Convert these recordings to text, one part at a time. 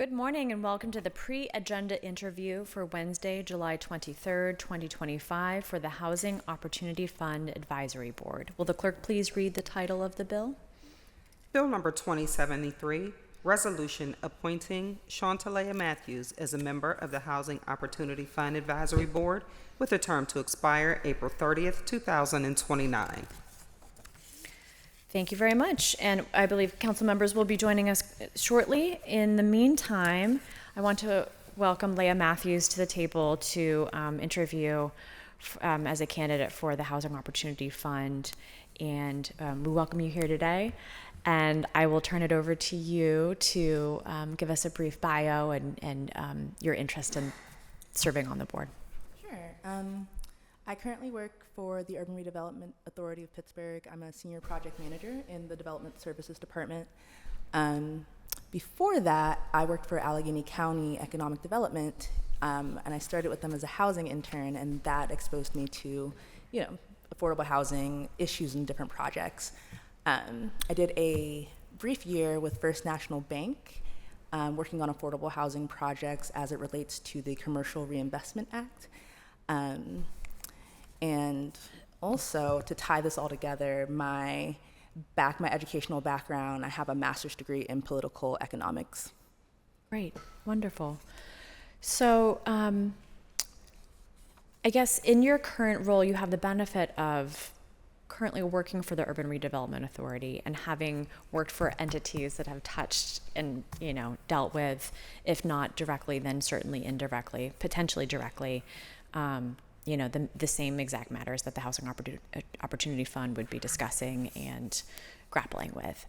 Good morning and welcome to the pre-agenda interview for Wednesday, July 23rd, 2025 for the Housing Opportunity Fund Advisory Board. Will the clerk please read the title of the bill? Bill number 2073, Resolution appointing Shantalea Matthews as a member of the Housing Opportunity Fund Advisory Board with a term to expire April 30th, 2029. Thank you very much. And I believe council members will be joining us shortly. In the meantime, I want to welcome Leah Matthews to the table to interview as a candidate for the Housing Opportunity Fund. And we welcome you here today. And I will turn it over to you to give us a brief bio and your interest in serving on the board. Sure. I currently work for the Urban Redevelopment Authority of Pittsburgh. I'm a senior project manager in the Development Services Department. Before that, I worked for Allegheny County Economic Development, and I started with them as a housing intern, and that exposed me to, affordable housing issues and different projects. I did a brief year with First National Bank, working on affordable housing projects as it relates to the Commercial Reinvestment Act. And also, to tie this all together, my educational background, I have a master's degree in political economics. Great, wonderful. So I guess in your current role, you have the benefit of currently working for the Urban Redevelopment Authority and having worked for entities that have touched and, dealt with, if not directly, then certainly indirectly, potentially directly, the same exact matters that the Housing Opportunity Fund would be discussing and grappling with.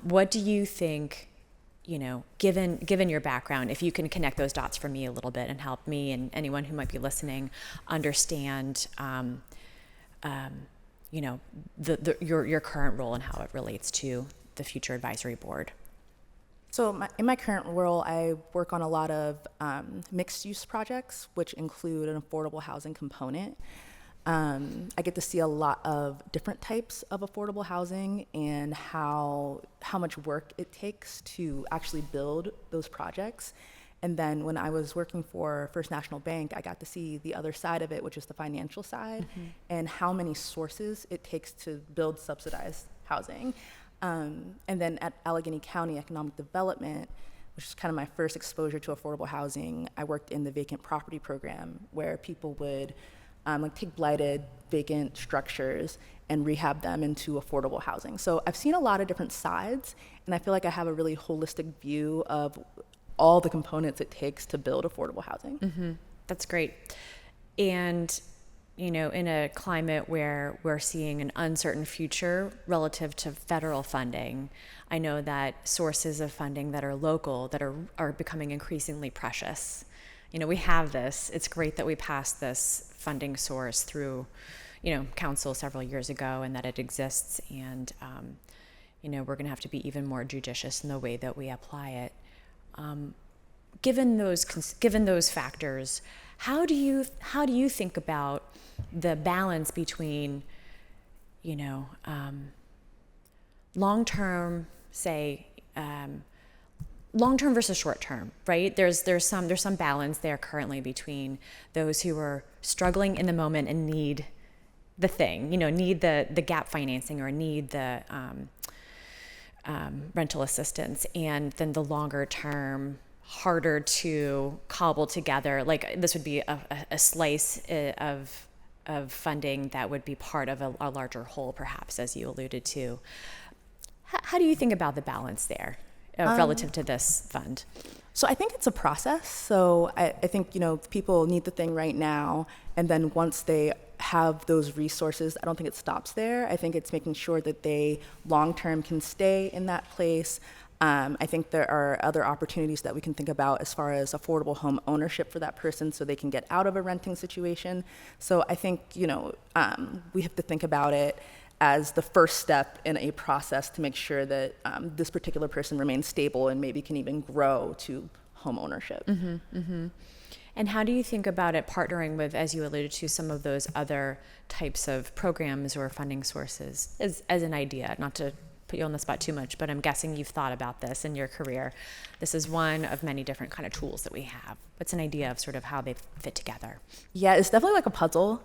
What do you think, given your background, if you can connect those dots for me a little bit and help me and anyone who might be listening understand, your current role and how it relates to the future advisory board? So in my current role, I work on a lot of mixed-use projects, which include an affordable housing component. I get to see a lot of different types of affordable housing and how much work it takes to actually build those projects. And then when I was working for First National Bank, I got to see the other side of it, which is the financial side, and how many sources it takes to build subsidized housing. And then at Allegheny County Economic Development, which is kind of my first exposure to affordable housing, I worked in the vacant property program where people would take blighted vacant structures and rehab them into affordable housing. So I've seen a lot of different sides, and I feel like I have a really holistic view of all the components it takes to build affordable housing. Mm-hmm. That's great. And in a climate where we're seeing an uncertain future relative to federal funding, I know that sources of funding that are local that are becoming increasingly precious. We have this. It's great that we passed this funding source through, council several years ago and that it exists. And, we're going to have to be even more judicious in the way that we apply it. Given those factors, how do you think about the balance between, long-term, say, long-term versus short-term, right? There's some balance there currently between those who are struggling in the moment and need the thing, need the gap financing or need the rental assistance, and then the longer-term, harder to cobble together. Like this would be a slice of funding that would be part of a larger whole, perhaps, as you alluded to. How do you think about the balance there relative to this fund? So I think it's a process. So I think, people need the thing right now, and then once they have those resources, I don't think it stops there. I think it's making sure that they long-term can stay in that place. I think there are other opportunities that we can think about as far as affordable home ownership for that person so they can get out of a renting situation. So I think, we have to think about it as the first step in a process to make sure that this particular person remains stable and maybe can even grow to home ownership. Mm-hmm, mm-hmm. And how do you think about it partnering with, as you alluded to, some of those other types of programs or funding sources as an idea, not to put you on the spot too much, but I'm guessing you've thought about this in your career. This is one of many different kind of tools that we have. What's an idea of sort of how they fit together? Yeah, it's definitely like a puzzle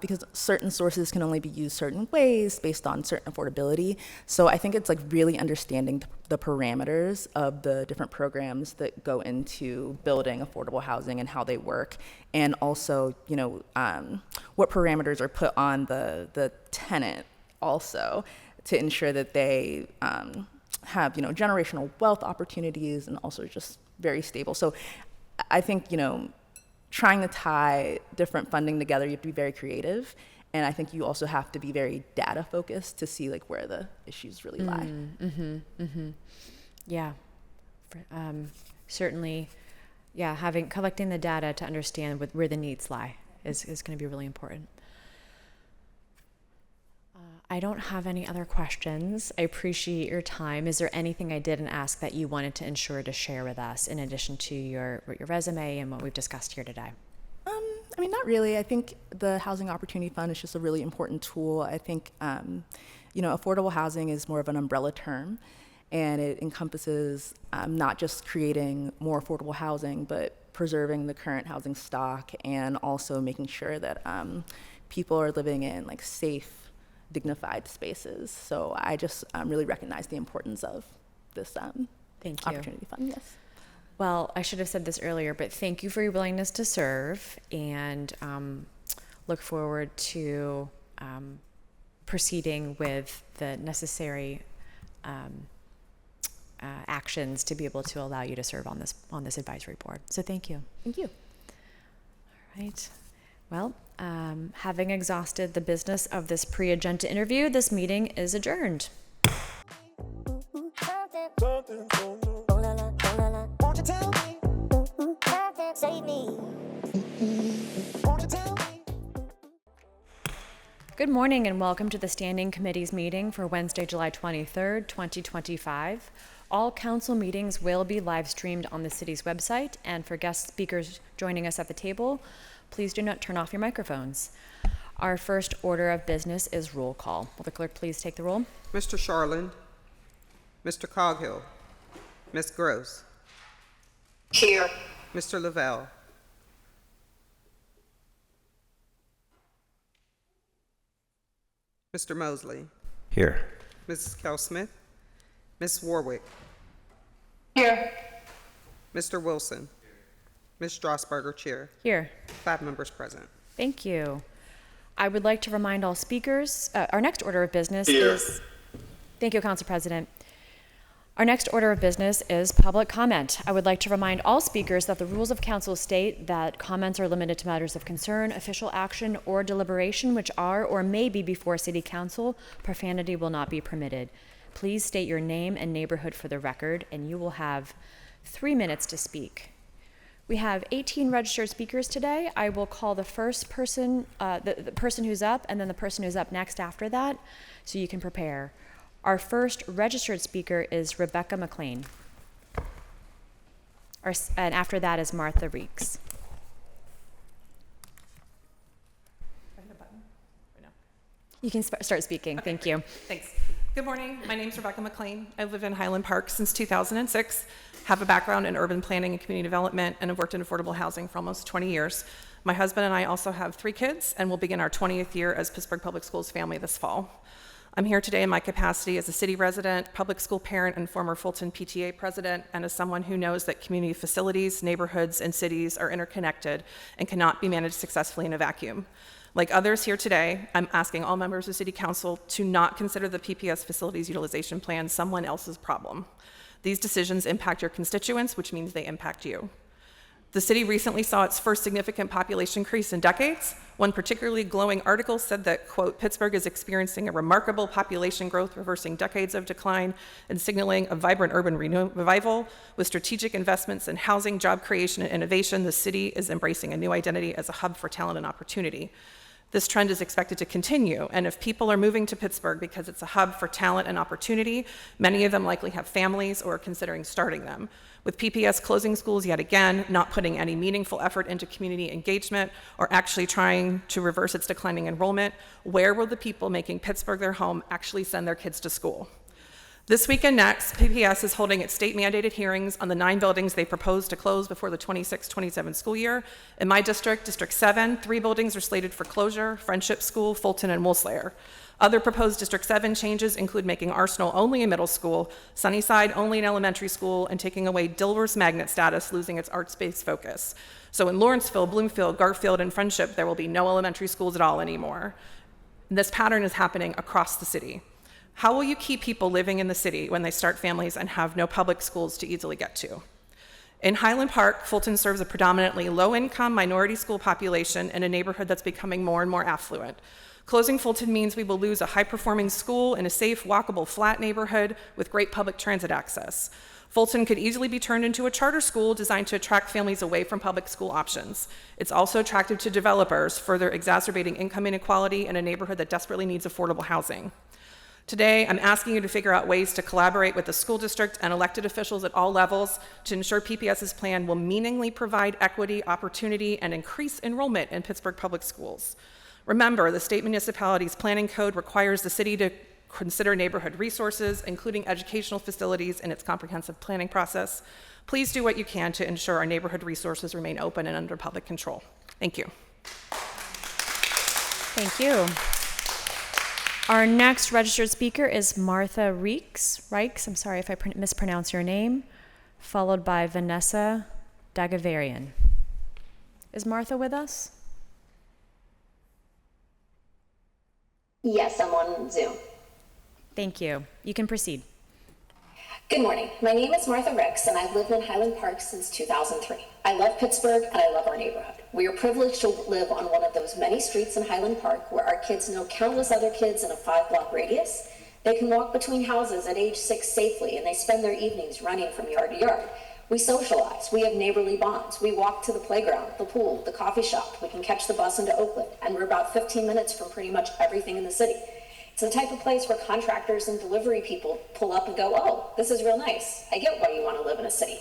because certain sources can only be used certain ways based on certain affordability. So I think it's like really understanding the parameters of the different programs that go into building affordable housing and how they work, and also, you know, what parameters are put on the tenant also, to ensure that they have, you know, generational wealth opportunities and also just very stable. So I think, you know, trying to tie different funding together, you have to be very creative. And I think you also have to be very data focused to see like where the issues really lie. Yeah, certainly. Yeah, collecting the data to understand where the needs lie is going to be really important. I don't have any other questions. I appreciate your time. Is there anything I didn't ask that you wanted to ensure to share with us in addition to your resume and what we've discussed here today? I mean, not really. I think the Housing Opportunity Fund is just a really important tool. I think, you know, affordable housing is more of an umbrella term, and it encompasses not just creating more affordable housing, but preserving the current housing stock and also making sure that people are living in like safe, dignified spaces. So I just really recognize the importance of this Thank you. Opportunity Fund. Yes. Well, I should have said this earlier, but thank you for your willingness to serve, and look forward to proceeding with the necessary actions to be able to allow you to serve on this advisory board. So thank you. Thank you. All right. Well, having exhausted the business of this pre-agenda interview, this meeting is adjourned. Good morning and welcome to the Standing Committee's meeting for Wednesday, July 23rd, 2025. All council meetings will be live streamed on the city's website, and for guest speakers joining us at the table, please do not turn off your microphones. Our first order of business is roll call. Will the clerk please take the roll? Mr. Charland, Mr. Coghill, Ms. Gross. Here. Mr. Lavelle. Mr. Mosley. Here. Mrs. Kell-Smith. Ms. Warwick. Here. Mr. Wilson. Ms. Strasburger, Chair. Here. 5 members present. Thank you. I would like to remind all speakers, our next order of business is, thank you, Council President. Our next order of business is public comment. I would like to remind all speakers that the rules of council state that comments are limited to matters of concern, official action, or deliberation which are or may be before City Council. Profanity will not be permitted. Please state your name and neighborhood for the record, and you will have 3 minutes to speak. We have 18 registered speakers today. I will call the first person, the person who's up, and then the person who's up next after that, so you can prepare. Our first registered speaker is Rebecca McLean. And after that is Martha Reeks. You can start speaking. Okay, thank you. Thanks. Good morning. My name is Rebecca McLean. I live in Highland Park since 2006, have a background in urban planning and community development, and have worked in affordable housing for almost 20 years. My husband and I also have 3 kids, and we'll begin our 20th year as Pittsburgh Public Schools family this fall. I'm here today in my capacity as a city resident, public school parent, and former Fulton PTA president, and as someone who knows that community facilities, neighborhoods, and cities are interconnected and cannot be managed successfully in a vacuum. Like others here today, I'm asking all members of City Council to not consider the PPS facilities utilization plan someone else's problem. These decisions impact your constituents, which means they impact you. The city recently saw its first significant population increase in decades. One particularly glowing article said that, quote, Pittsburgh is experiencing a remarkable population growth, reversing decades of decline and signaling a vibrant urban revival. With strategic investments in housing, job creation, and innovation, the city is embracing a new identity as a hub for talent and opportunity. This trend is expected to continue, and if people are moving to Pittsburgh because it's a hub for talent and opportunity, many of them likely have families or are considering starting them. With PPS closing schools yet again, not putting any meaningful effort into community engagement, or actually trying to reverse its declining enrollment, where will the people making Pittsburgh their home actually send their kids to school? This week and next, PPS is holding its state-mandated hearings on the 9 buildings they propose to close before the 26-27 school year. In my district, District 7, 3 buildings are slated for closure: Friendship School, Fulton, and Woolslayer. Other proposed District 7 changes include making Arsenal only a middle school, Sunnyside only an elementary school, and taking away Dilworth's magnet status, losing its arts-based focus. So in Lawrenceville, Bloomfield, Garfield, and Friendship, there will be no elementary schools at all anymore. This pattern is happening across the city. How will you keep people living in the city when they start families and have no public schools to easily get to? In Highland Park, Fulton serves a predominantly low-income minority school population in a neighborhood that's becoming more and more affluent. Closing Fulton means we will lose a high-performing school in a safe, walkable, flat neighborhood with great public transit access. Fulton could easily be turned into a charter school designed to attract families away from public school options. It's also attractive to developers, further exacerbating income inequality in a neighborhood that desperately needs affordable housing. Today, I'm asking you to figure out ways to collaborate with the school district and elected officials at all levels to ensure PPS's plan will meaningfully provide equity, opportunity, and increase enrollment in Pittsburgh public schools. Remember, the state municipality's planning code requires the city to consider neighborhood resources, including educational facilities, in its comprehensive planning process. Please do what you can to ensure our neighborhood resources remain open and under public control. Thank you. Thank you. Our next registered speaker is Martha Reichs. I'm sorry if I mispronounce your name, followed by Vanessa Dagavarian. Is Martha with us? Yes, I'm on Zoom. Thank you. You can proceed. Good morning. My name is Martha Ricks, and I've lived in Highland Park since 2003. I love Pittsburgh, and I love our neighborhood. We are privileged to live on one of those many streets in Highland Park where our kids know countless other kids in a 5-block radius. They can walk between houses at age 6 safely, and they spend their evenings running from yard to yard. We socialize. We have neighborly bonds. We walk to the playground, the pool, the coffee shop. We can catch the bus into Oakland, and we're about 15 minutes from pretty much everything in the city. It's the type of place where contractors and delivery people pull up and go, oh, this is real nice. I get why you want to live in a city.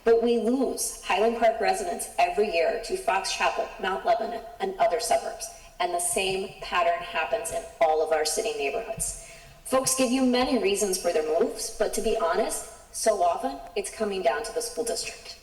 But we lose Highland Park residents every year to Fox Chapel, Mount Lebanon, and other suburbs. And the same pattern happens in all of our city neighborhoods. Folks give you many reasons for their moves, but to be honest, so often it's coming down to the school district.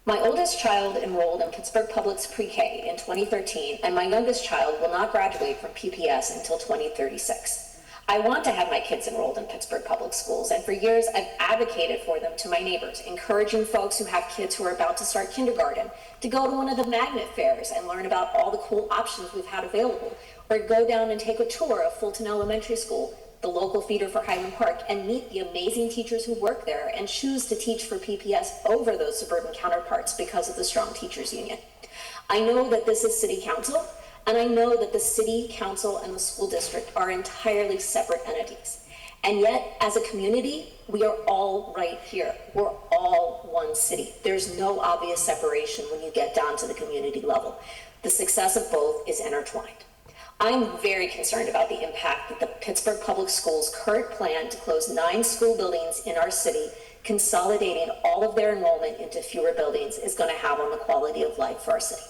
My oldest child enrolled in Pittsburgh Public's pre-K in 2013, and my youngest child will not graduate from PPS until 2036. I want to have my kids enrolled in Pittsburgh Public Schools, and for years I've advocated for them to my neighbors, encouraging folks who have kids who are about to start kindergarten to go to one of the magnet fairs and learn about all the cool options we've had available, or go down and take a tour of Fulton Elementary School, the local feeder for Highland Park, and meet the amazing teachers who work there and choose to teach for PPS over those suburban counterparts because of the strong teachers union. I know that this is city council, and I know that the city council and the school district are entirely separate entities. And yet, as a community, we are all right here. We're all one city. There's no obvious separation when you get down to the community level. The success of both is intertwined. I'm very concerned about the impact that the Pittsburgh Public Schools' current plan to close 9 school buildings in our city, consolidating all of their enrollment into fewer buildings, is going to have on the quality of life for our city.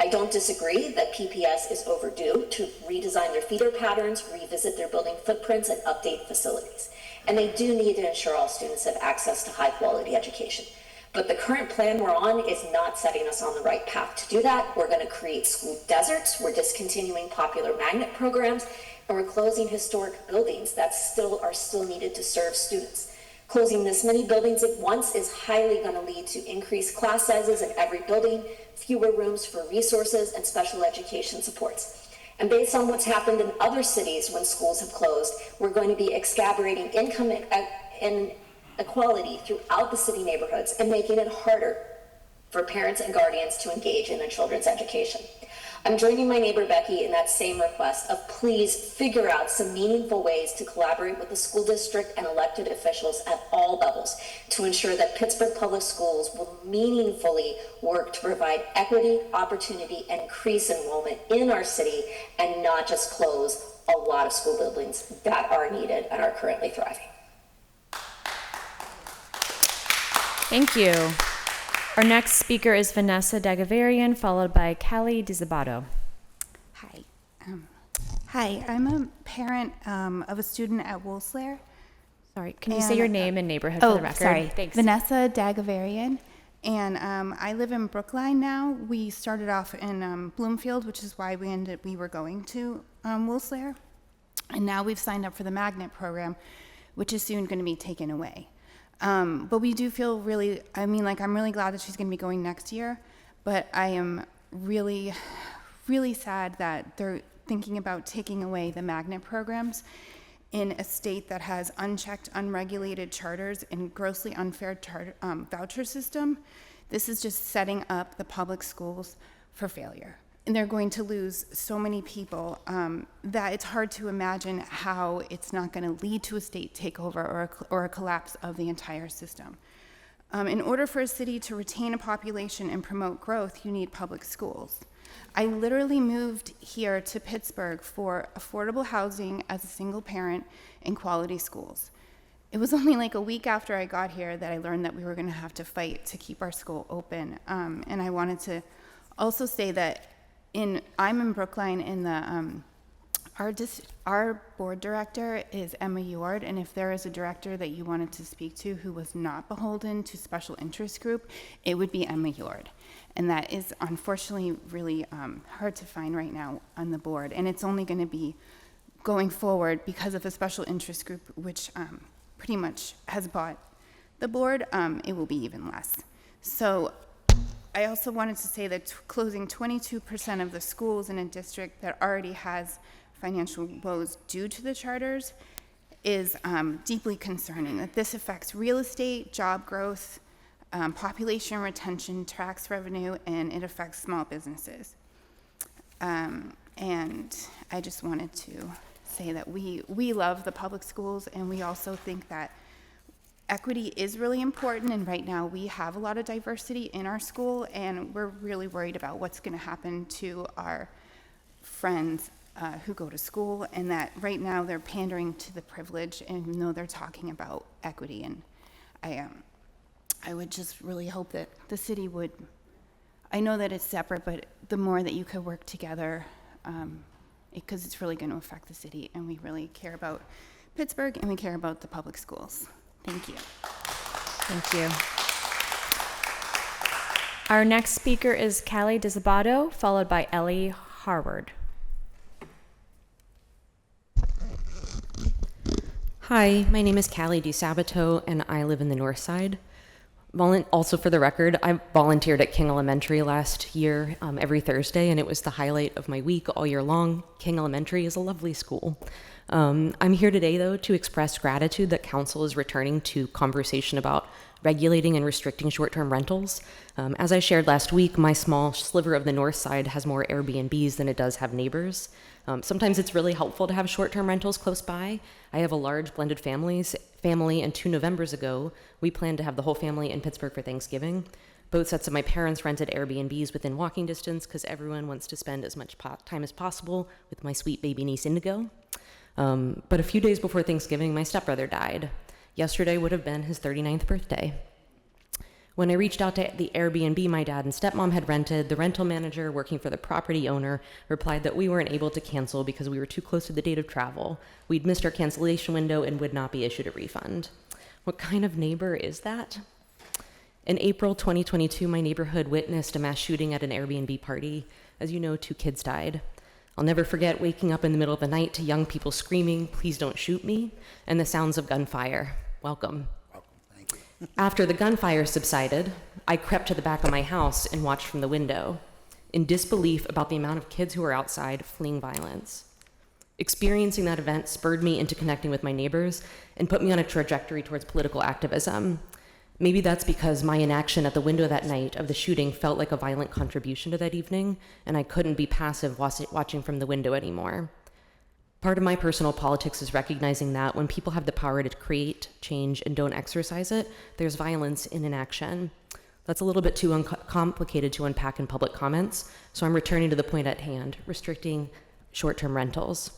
I don't disagree that PPS is overdue to redesign their feeder patterns, revisit their building footprints, and update facilities. And they do need to ensure all students have access to high-quality education. But the current plan we're on is not setting us on the right path to do that. We're going to create school deserts, we're discontinuing popular magnet programs, and we're closing historic buildings that are still needed to serve students. Closing this many buildings at once is highly going to lead to increased class sizes in every building, fewer rooms for resources and special education supports. And based on what's happened in other cities when schools have closed, we're going to be exacerbating income inequality throughout the city neighborhoods and making it harder for parents and guardians to engage in their children's education. I'm joining my neighbor Becky in that same request of please figure out some meaningful ways to collaborate with the school district and elected officials at all levels to ensure that Pittsburgh Public Schools will meaningfully work to provide equity, opportunity, and increase enrollment in our city and not just close a lot of school buildings that are needed and are currently thriving. Thank you. Our next speaker is Vanessa Dagavarian, followed by Callie DiZabato. Hi. Hi, I'm a parent of a student at Woolslayer. Sorry, can you say your name and neighborhood for the record? Sorry. Thanks. Vanessa Dagavarian. And I live in Brookline now. We started off in Bloomfield, which is why we were going to Wilslair. And now we've signed up for the magnet program, which is soon going to be taken away. But we do feel really, I'm really glad that she's going to be going next year. But I am really, really sad that they're thinking about taking away the magnet programs in a state that has unchecked, unregulated charters and grossly unfair voucher system. This is just setting up the public schools for failure. And they're going to lose so many people that it's hard to imagine how it's not going to lead to a state takeover or a collapse of the entire system. In order for a city to retain a population and promote growth, you need public schools. I literally moved here to Pittsburgh for affordable housing as a single parent and quality schools. It was only like a week after I got here that I learned that we were going to have to fight to keep our school open. And I wanted to also say that I'm in Brookline, and our board director is Emma Eward, and if there is a director that you wanted to speak to who was not beholden to special interest group, it would be Emma Eward. And that is unfortunately really hard to find right now on the board. And it's only going to be going forward because of a special interest group, which pretty much has bought the board. It will be even less. So I also wanted to say that closing 22% of the schools in a district that already has financial woes due to the charters is deeply concerning. That this affects real estate, job growth, population retention, tax revenue, and it affects small businesses. And I just wanted to say that we love the public schools, and we also think that equity is really important, and right now we have a lot of diversity in our school, and we're really worried about what's going to happen to our friends who go to school, and that right now they're pandering to the privilege, and even though they're talking about equity. And I would just really hope that the city would, I know that it's separate, but the more that you could work together, because it's really going to affect the city, and we really care about Pittsburgh, and we care about the public schools. Thank you. Thank you. Our next speaker is Callie DiZabato, followed by Ellie Harward. Hi, my name is Callie DiSabato, and I live in the North Side. Also, for the record, I volunteered at King Elementary last year every Thursday, and it was the highlight of my week all year long. King Elementary is a lovely school. I'm here today, though, to express gratitude that Council is returning to conversation about regulating and restricting short-term rentals. As I shared last week, my small sliver of the North Side has more Airbnbs than it does have neighbors. Sometimes it's really helpful to have short-term rentals close by. I have a large blended family, and 2 Novembers ago, we planned to have the whole family in Pittsburgh for Thanksgiving. Both sets of my parents rented Airbnbs within walking distance because everyone wants to spend as much time as possible with my sweet baby niece Indigo. But a few days before Thanksgiving, my stepbrother died. Yesterday would have been his 39th birthday. When I reached out to the Airbnb my dad and stepmom had rented, the rental manager working for the property owner replied that we weren't able to cancel because we were too close to the date of travel. We'd missed our cancellation window and would not be issued a refund. What kind of neighbor is that? In April 2022, my neighborhood witnessed a mass shooting at an Airbnb party. As you know, 2 kids died. I'll never forget waking up in the middle of the night to young people screaming, "Please don't shoot me," and the sounds of gunfire. Welcome. Thank you. After the gunfire subsided, I crept to the back of my house and watched from the window, in disbelief about the amount of kids who were outside fleeing violence. Experiencing that event spurred me into connecting with my neighbors and put me on a trajectory towards political activism. Maybe that's because my inaction at the window that night of the shooting felt like a violent contribution to that evening, and I couldn't be passive watching from the window anymore. Part of my personal politics is recognizing that when people have the power to create change and don't exercise it, there's violence in inaction. That's a little bit too complicated to unpack in public comments, so I'm returning to the point at hand, restricting short-term rentals.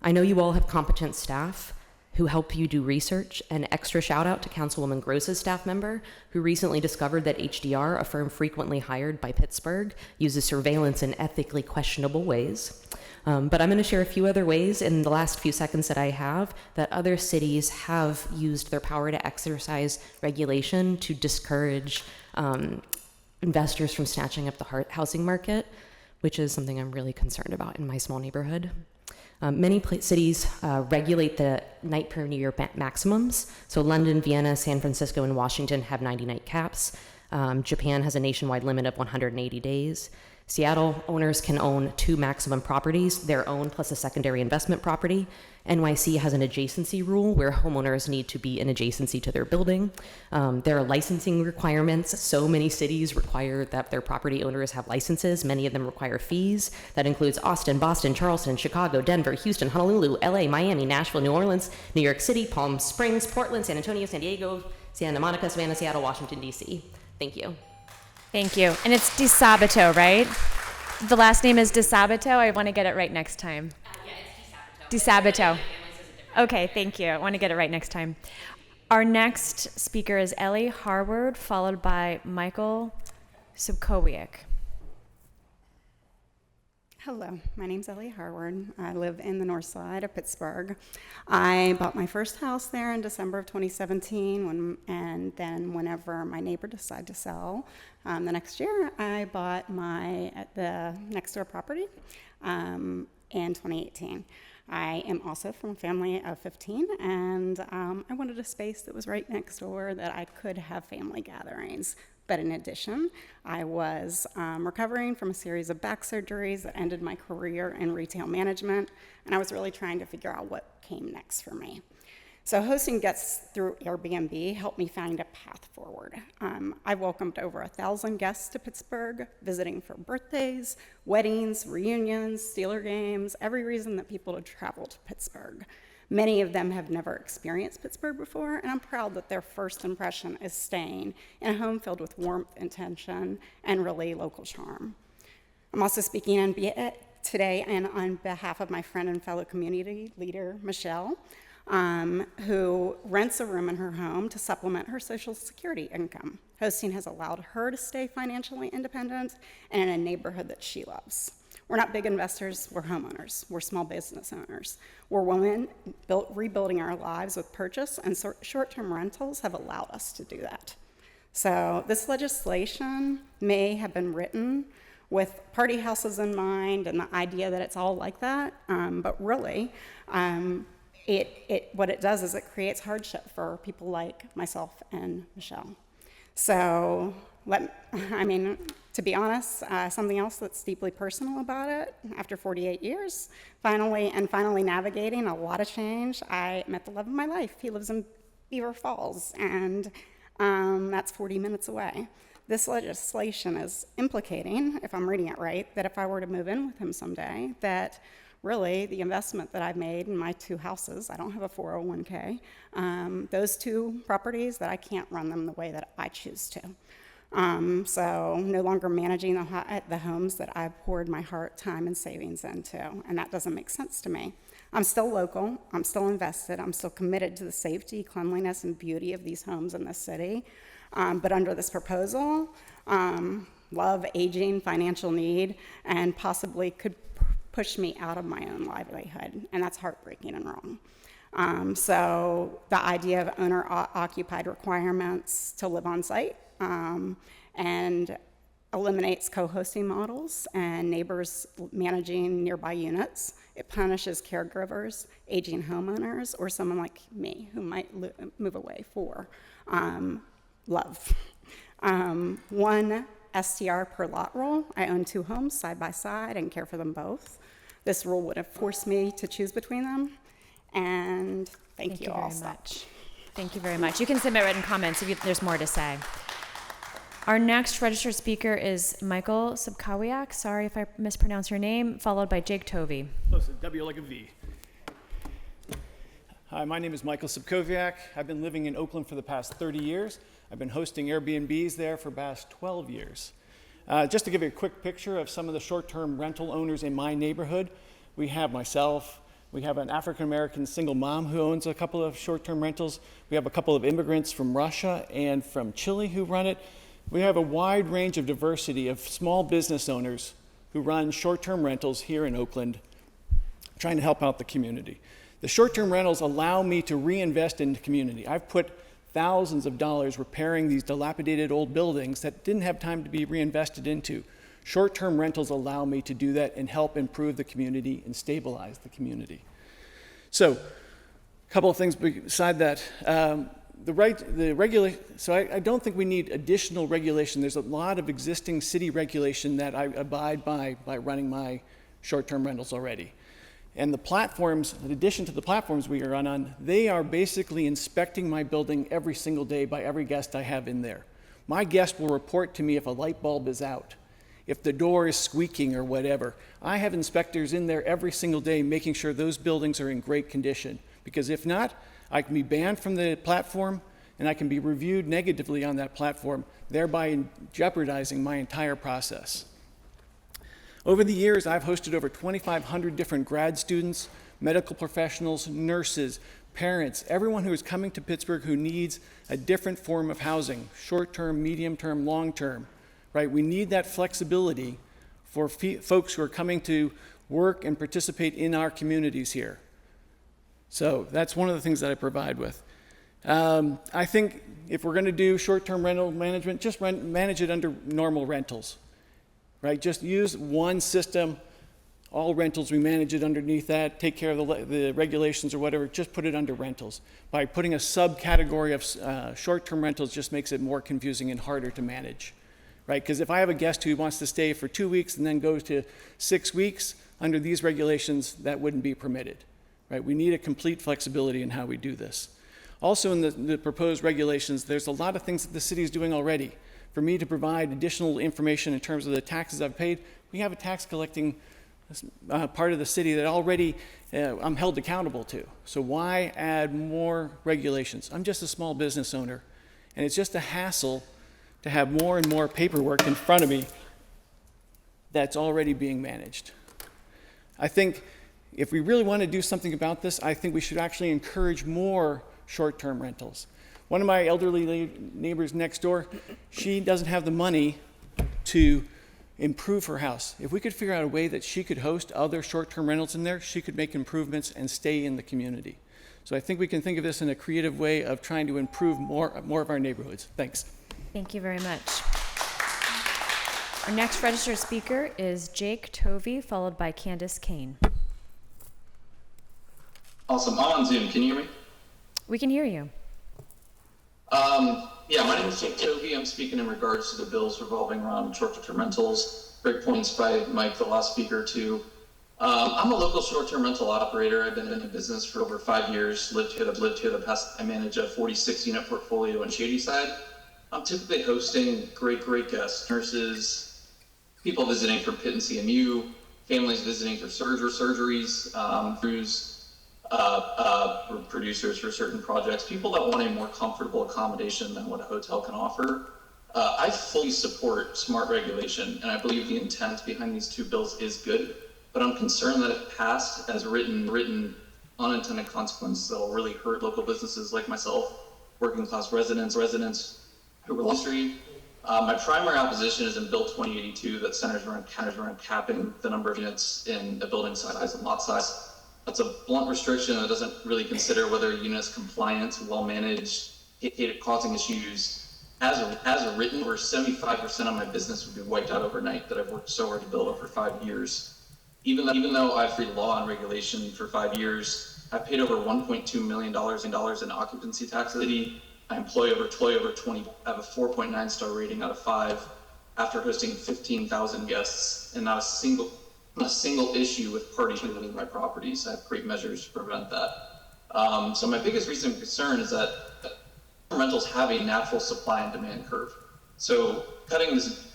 I know you all have competent staff, who help you do research. An extra shout out to Councilwoman Gross's staff member, who recently discovered that HDR, a firm frequently hired by Pittsburgh, uses surveillance in ethically questionable ways. But I'm going to share a few other ways in the last few seconds that I have that other cities have used their power to exercise regulation to discourage investors from snatching up the housing market, which is something I'm really concerned about in my small neighborhood. Many cities regulate the night per year maximums. So London, Vienna, San Francisco, and Washington have 90-night caps. Japan has a nationwide limit of 180 days. Seattle owners can own 2 maximum properties, their own plus a secondary investment property. NYC has an adjacency rule where homeowners need to be in adjacency to their building. There are licensing requirements. So many cities require that their property owners have licenses. Many of them require fees. That includes Austin, Boston, Charleston, Chicago, Denver, Houston, Honolulu, LA, Miami, Nashville, New Orleans, New York City, Palm Springs, Portland, San Antonio, San Diego, Santa Monica, Savannah, Seattle, Washington, D.C. Thank you. Thank you. And it's DeSabato, right? The last name is DeSabato. I want to get it right next time. Yeah, it's DeSabato. DeSabato. Okay, thank you. I want to get it right next time. Our next speaker is Ellie Harward, followed by Michael Subkowiak. Hello, my name's Ellie Harward. I live in the north side of Pittsburgh. I bought my first house there in December of 2017, and then whenever my neighbor decided to sell, the next year I bought the next door property in 2018. I am also from a family of 15, and I wanted a space that was right next door that I could have family gatherings. But in addition, I was recovering from a series of back surgeries that ended my career in retail management, and I was really trying to figure out what came next for me. So hosting guests through Airbnb helped me find a path forward. I welcomed over 1,000 guests to Pittsburgh, visiting for birthdays, weddings, reunions, Steeler games, every reason that people would travel to Pittsburgh. Many of them have never experienced Pittsburgh before, and I'm proud that their first impression is staying in a home filled with warmth, intention, and really local charm. I'm also speaking today and on behalf of my friend and fellow community leader, Michelle, who rents a room in her home to supplement her Social Security income. Hosting has allowed her to stay financially independent and in a neighborhood that she loves. We're not big investors, we're homeowners. We're small business owners. We're women rebuilding our lives with purchase, and short-term rentals have allowed us to do that. So this legislation may have been written with party houses in mind and the idea that it's all like that, but really, what it does is it creates hardship for people like myself and Michelle. So, to be honest, something else that's deeply personal about it, after 48 years, finally navigating a lot of change, I met the love of my life. He lives in Beaver Falls, and that's 40 minutes away. This legislation is implicating, if I'm reading it right, that if I were to move in with him someday, that really the investment that I've made in my 2 houses, I don't have a 401k, those 2 properties, that I can't run them the way that I choose to. So no longer managing the homes that I've poured my heart, time, and savings into, and that doesn't make sense to me. I'm still local, I'm still invested, I'm still committed to the safety, cleanliness, and beauty of these homes in this city, but under this proposal, love, aging, financial need, and possibly could push me out of my own livelihood, and that's heartbreaking and wrong. So the idea of owner-occupied requirements to live on site and eliminates co-hosting models and neighbors managing nearby units. It punishes caregivers, aging homeowners, or someone like me who might move away for love. 1 STR per lot rule. I own 2 homes side by side and care for them both. This rule would have forced me to choose between them. And thank you all so much. Thank you very much. You can submit written comments if there's more to say. Our next registered speaker is Michael Subkowiak. Sorry if I mispronounced your name, followed by Jake Tovey. Close to W like a V. Hi, my name is Michael Subkowiak. I've been living in Oakland for the past 30 years. I've been hosting Airbnbs there for the past 12 years. Just to give you a quick picture of some of the short-term rental owners in my neighborhood, we have myself, We have an African-American single mom who owns a couple of short-term rentals. We have a couple of immigrants from Russia and from Chile who run it. We have a wide range of diversity of small business owners who run short-term rentals here in Oakland, trying to help out the community. The short-term rentals allow me to reinvest in the community. I've put thousands of dollars repairing these dilapidated old buildings that didn't have time to be reinvested into. Short-term rentals allow me to do that and help improve the community and stabilize the community. So, a couple of things beside that. So I don't think we need additional regulation. There's a lot of existing city regulation that I abide by running my short-term rentals already. And the platforms, in addition to the platforms we run on, they are basically inspecting my building every single day by every guest I have in there. My guest will report to me if a light bulb is out, if the door is squeaking or whatever. I have inspectors in there every single day making sure those buildings are in great condition. Because if not, I can be banned from the platform and I can be reviewed negatively on that platform, thereby jeopardizing my entire process. Over the years, I've hosted over 2,500 different grad students, medical professionals, nurses, parents, everyone who is coming to Pittsburgh who needs a different form of housing, short-term, medium-term, long-term, right? We need that flexibility for folks who are coming to work and participate in our communities here. So that's one of the things that I provide with. I think if we're going to do short-term rental management, just manage it under normal rentals. Right? Just use one system, all rentals, we manage it underneath that, take care of the regulations or whatever, just put it under rentals. By putting a subcategory of short-term rentals just makes it more confusing and harder to manage, right? Because if I have a guest who wants to stay for 2 weeks and then goes to 6 weeks, under these regulations, that wouldn't be permitted, right? We need a complete flexibility in how we do this. Also in the proposed regulations, there's a lot of things that the city is doing already. For me to provide additional information in terms of the taxes I've paid, we have a tax collecting part of the city that already I'm held accountable to. So why add more regulations? I'm just a small business owner, and it's just a hassle to have more and more paperwork in front of me that's already being managed. I think if we really want to do something about this, I think we should actually encourage more short-term rentals. One of my elderly neighbors next door, she doesn't have the money to improve her house. If we could figure out a way that she could host other short-term rentals in there, she could make improvements and stay in the community. So I think we can think of this in a creative way of trying to improve more of our neighborhoods. Thanks. Thank you very much. Our next registered speaker is Jake Tovey, followed by Candace Kane. Awesome. I'm on Zoom. Can you hear me? We can hear you. Yeah, my name is Jake Tovey. I'm speaking in regards to the bills revolving around short-term rentals. Great points by Mike, the last speaker, too. I'm a local short-term rental operator. I've been in the business for over 5 years. I've lived here the past. I manage a 46-unit portfolio in Shadyside. I'm typically hosting great guests, nurses, people visiting for Pitt and CMU, families visiting for surgeries, crews, producers for certain projects, people that want a more comfortable accommodation than what a hotel can offer. I fully support smart regulation, and I believe the intent behind these two bills is good, but I'm concerned that if passed as written unintended consequences that will really hurt local businesses like myself, working class residents who are industry. My primary opposition is in Bill 2082 that centers around capping the number of units in a building size and lot size. That's a blunt restriction that doesn't really consider whether a unit is compliant, well managed, causing issues. As written, over 75% of my business would be wiped out overnight that I've worked so hard to build over 5 years. Even though I've read law and regulation for 5 years, I've paid over $1.2 million in occupancy tax. I employ over 20. I have a 4.9 star rating out of 5 after hosting 15,000 guests, and not a single issue with parties living my properties. I have great measures to prevent that. So my biggest reason of concern is that rentals have a natural supply and demand curve. So cutting this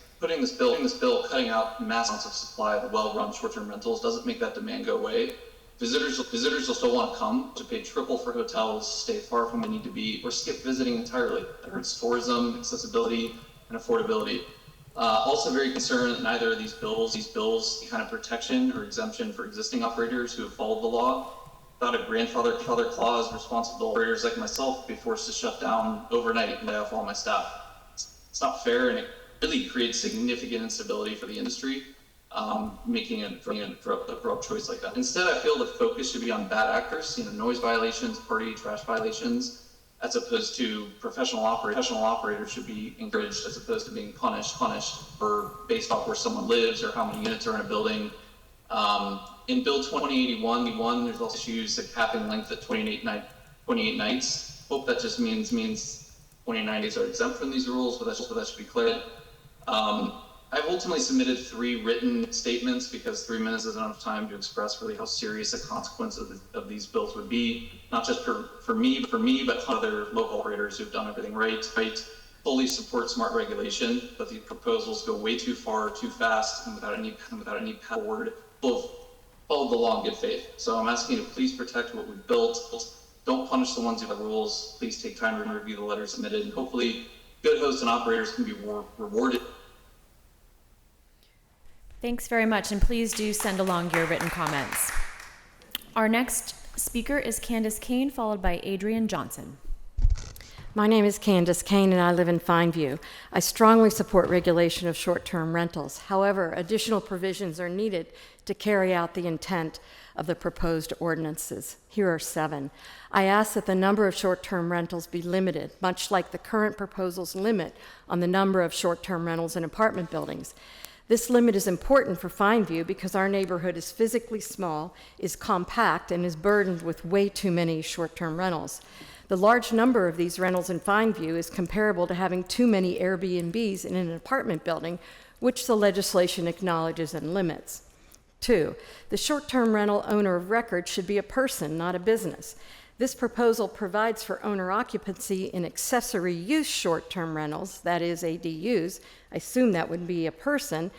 bill, cutting out mass amounts of supply of well-run short-term rentals doesn't make that demand go away. Visitors will still want to come, to pay triple for hotels, stay far from where they need to be, or skip visiting entirely. That hurts tourism, accessibility, and affordability. Also very concerned that neither of these bills kind of protection or exemption for existing operators who have followed the law. without a grandfather clause, responsible operators like myself be forced to shut down overnight and lay off all my staff. It's not fair, and it really creates significant instability for the industry, making an abrupt choice like that. Instead, I feel the focus should be on bad actors, noise violations, party trash violations, as opposed to professional operators should be encouraged as opposed to being punished for based off where someone lives or how many units are in a building. In Bill 2081, there's also issues like capping length at 28 nights. Hope that just means 29 days are exempt from these rules, but that should be clear. I've ultimately submitted 3 written statements because 3 minutes isn't enough time to express really how serious the consequence of these bills would be, not just for me, but other local operators who've done everything right. Fully support smart regulation, but these proposals go way too far, too fast, and without any path forward. Followed the law in good faith. So I'm asking you to please protect what we've built. Don't punish the ones who have rules. Please take time to review the letters submitted, and hopefully good hosts and operators can be rewarded. Thanks very much, and please do send along your written comments. Our next speaker is Candace Kane, followed by Adrian Johnson. My name is Candace Kane, and I live in Fineview. I strongly support regulation of short-term rentals. However, additional provisions are needed to carry out the intent of the proposed ordinances. Here are 7. I ask that the number of short-term rentals be limited, much like the current proposal's limit on the number of short-term rentals in apartment buildings. This limit is important for Fineview because our neighborhood is physically small, is compact, and is burdened with way too many short-term rentals. The large number of these rentals in Fineview is comparable to having too many Airbnbs in an apartment building, which the legislation acknowledges and limits. 2, the short-term rental owner of record should be a person, not a business. This proposal provides for owner occupancy in accessory use short-term rentals, that is ADUs. I assume that would be a person.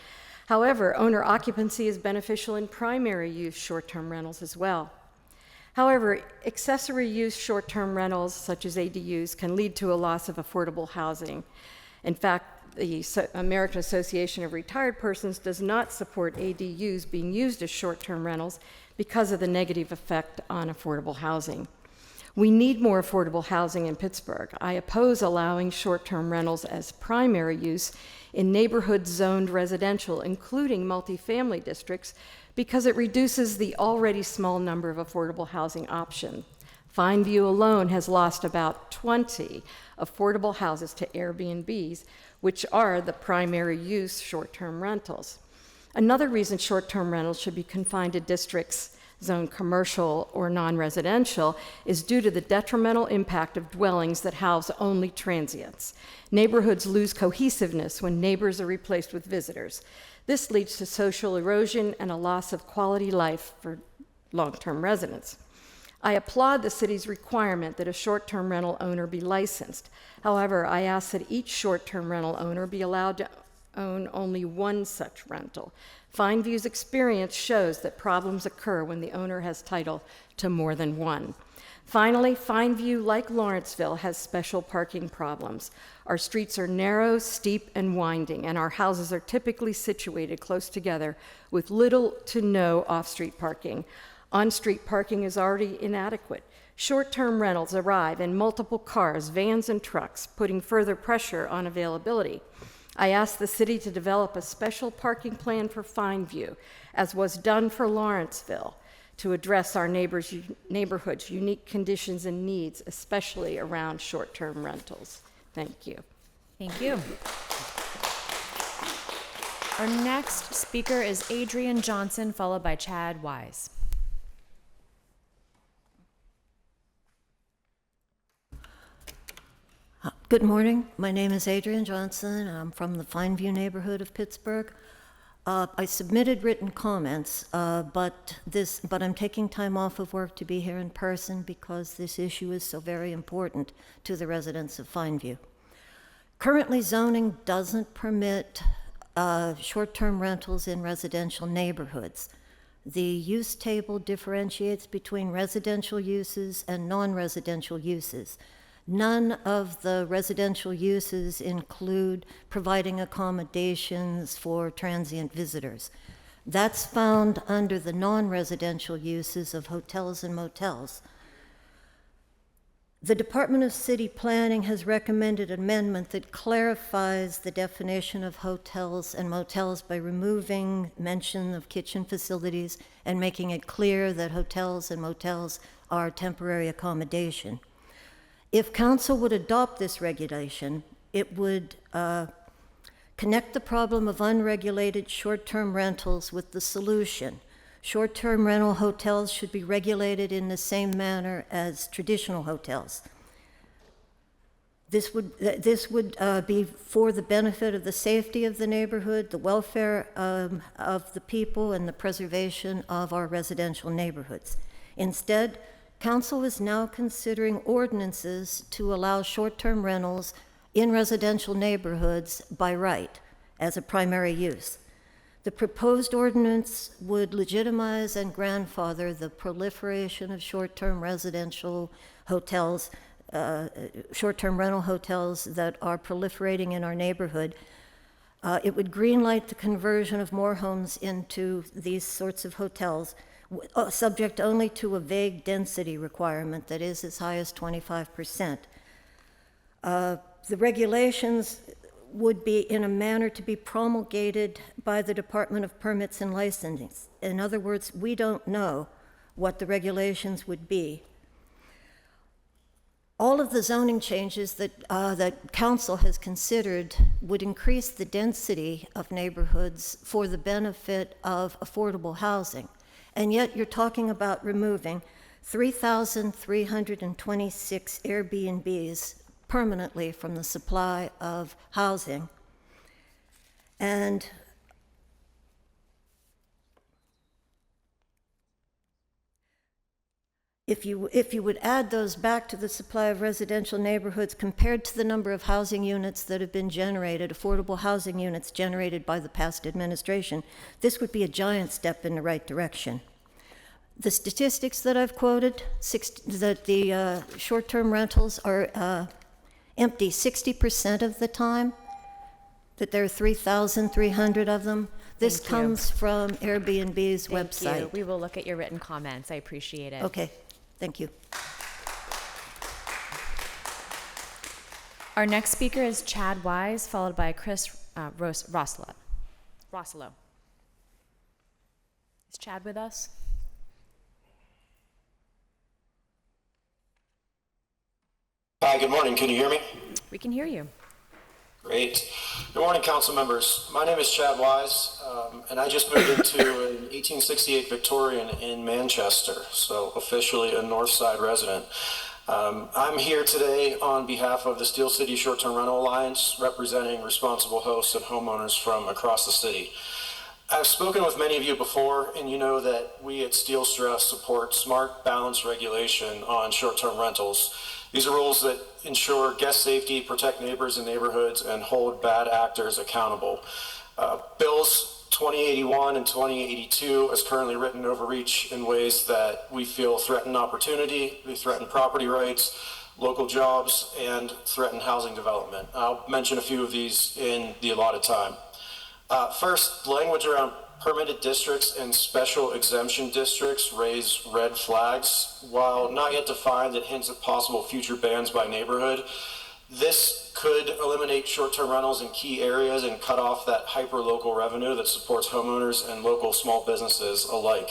However, owner occupancy is beneficial in primary use short-term rentals as well. However, accessory use short-term rentals, such as ADUs, can lead to a loss of affordable housing. In fact, the American Association of Retired Persons does not support ADUs being used as short-term rentals because of the negative effect on affordable housing. We need more affordable housing in Pittsburgh. I oppose allowing short-term rentals as primary use in neighborhoods zoned residential, including multifamily districts, because it reduces the already small number of affordable housing options. Fineview alone has lost about 20 affordable houses to Airbnbs, which are the primary use short-term rentals. Another reason short-term rentals should be confined to districts zoned commercial or non-residential is due to the detrimental impact of dwellings that house only transients. Neighborhoods lose cohesiveness when neighbors are replaced with visitors. This leads to social erosion and a loss of quality life for long-term residents. I applaud the city's requirement that a short-term rental owner be licensed. However, I ask that each short-term rental owner be allowed to own only one such rental. Fineview's experience shows that problems occur when the owner has title to more than one. Finally, Fineview, like Lawrenceville, has special parking problems. Our streets are narrow, steep, and winding, and our houses are typically situated close together with little to no off-street parking. On-street parking is already inadequate. Short-term rentals arrive in multiple cars, vans, and trucks, putting further pressure on availability. I asked the city to develop a special parking plan for Fineview, as was done for Lawrenceville, to address our neighborhood's unique conditions and needs, especially around short-term rentals. Thank you. Thank you. Our next speaker is Adrian Johnson, followed by Chad Wise. Good morning. My name is Adrian Johnson. I'm from the Fineview neighborhood of Pittsburgh. I submitted written comments, but I'm taking time off of work to be here in person because this issue is so very important to the residents of Fineview. Currently, zoning doesn't permit short-term rentals in residential neighborhoods. The use table differentiates between residential uses and non-residential uses. None of the residential uses include providing accommodations for transient visitors. That's found under the non-residential uses of hotels and motels. The Department of City Planning has recommended an amendment that clarifies the definition of hotels and motels by removing mention of kitchen facilities and making it clear that hotels and motels are temporary accommodation. If council would adopt this regulation, it would connect the problem of unregulated short-term rentals with the solution. Short-term rental hotels should be regulated in the same manner as traditional hotels. This would be for the benefit of the safety of the neighborhood, the welfare of the people, and the preservation of our residential neighborhoods. Instead, council is now considering ordinances to allow short-term rentals in residential neighborhoods by right as a primary use. The proposed ordinance would legitimize and grandfather the proliferation of short-term residential hotels, short-term rental hotels that are proliferating in our neighborhood. It would greenlight the conversion of more homes into these sorts of hotels, subject only to a vague density requirement that is as high as 25%. The regulations would be in a manner to be promulgated by the Department of Permits and Licensing. In other words, we don't know what the regulations would be. All of the zoning changes that council has considered would increase the density of neighborhoods for the benefit of affordable housing. And yet you're talking about removing 3,326 Airbnbs permanently from the supply of housing. And if you would add those back to the supply of residential neighborhoods compared to the number of housing units that have been generated, affordable housing units generated by the past administration, this would be a giant step in the right direction. The statistics that I've quoted, that the short-term rentals are empty 60% of the time, that there are 3,300 of them. This comes from Airbnb's website. Thank you. We will look at your written comments. I appreciate it. Okay, thank you. Our next speaker is Chad Wise, followed by Chris Rosselo. Is Chad with us? Hi, good morning. Can you hear me? We can hear you. Great. Good morning, council members. My name is Chad Wise, and I just moved into an 1868 Victorian in Manchester, so officially a Northside resident. I'm here today on behalf of the Steel City Short-Term Rental Alliance, representing responsible hosts and homeowners from across the city. I've spoken with many of you before, and you know that we at Steel Stress support smart, balanced regulation on short-term rentals. These are rules that ensure guest safety, protect neighbors and neighborhoods, and hold bad actors accountable. Bills 2081 and 2082, as currently written, overreach in ways that we feel threaten opportunity, they threaten property rights, local jobs, and threaten housing development. I'll mention a few of these in the allotted time. First, language around permitted districts and special exemption districts raise red flags. While not yet defined, it hints at possible future bans by neighborhood. This could eliminate short-term rentals in key areas and cut off that hyper-local revenue that supports homeowners and local small businesses alike.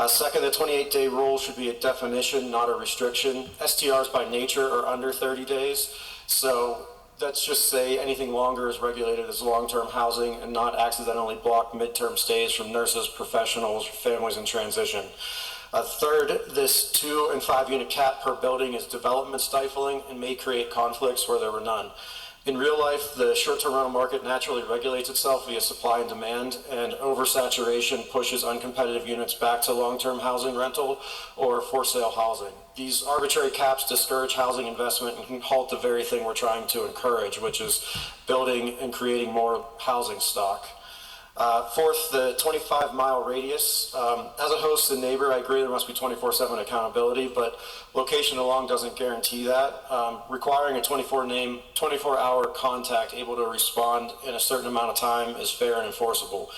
Second, the 28-day rule should be a definition, not a restriction. STRs by nature are under 30 days, so let's just say anything longer is regulated as long-term housing and not accidentally block midterm stays from nurses, professionals, families in transition. Third, this 2 and 5 unit cap per building is development stifling and may create conflicts where there were none. In real life, the short-term rental market naturally regulates itself via supply and demand, and oversaturation pushes uncompetitive units back to long-term housing rental or for-sale housing. These arbitrary caps discourage housing investment and can halt the very thing we're trying to encourage, which is building and creating more housing stock. Fourth, the 25-mile radius. As a host and neighbor, I agree there must be 24/7 accountability, but location alone doesn't guarantee that. Requiring a 24-hour contact able to respond in a certain amount of time is fair and enforceable.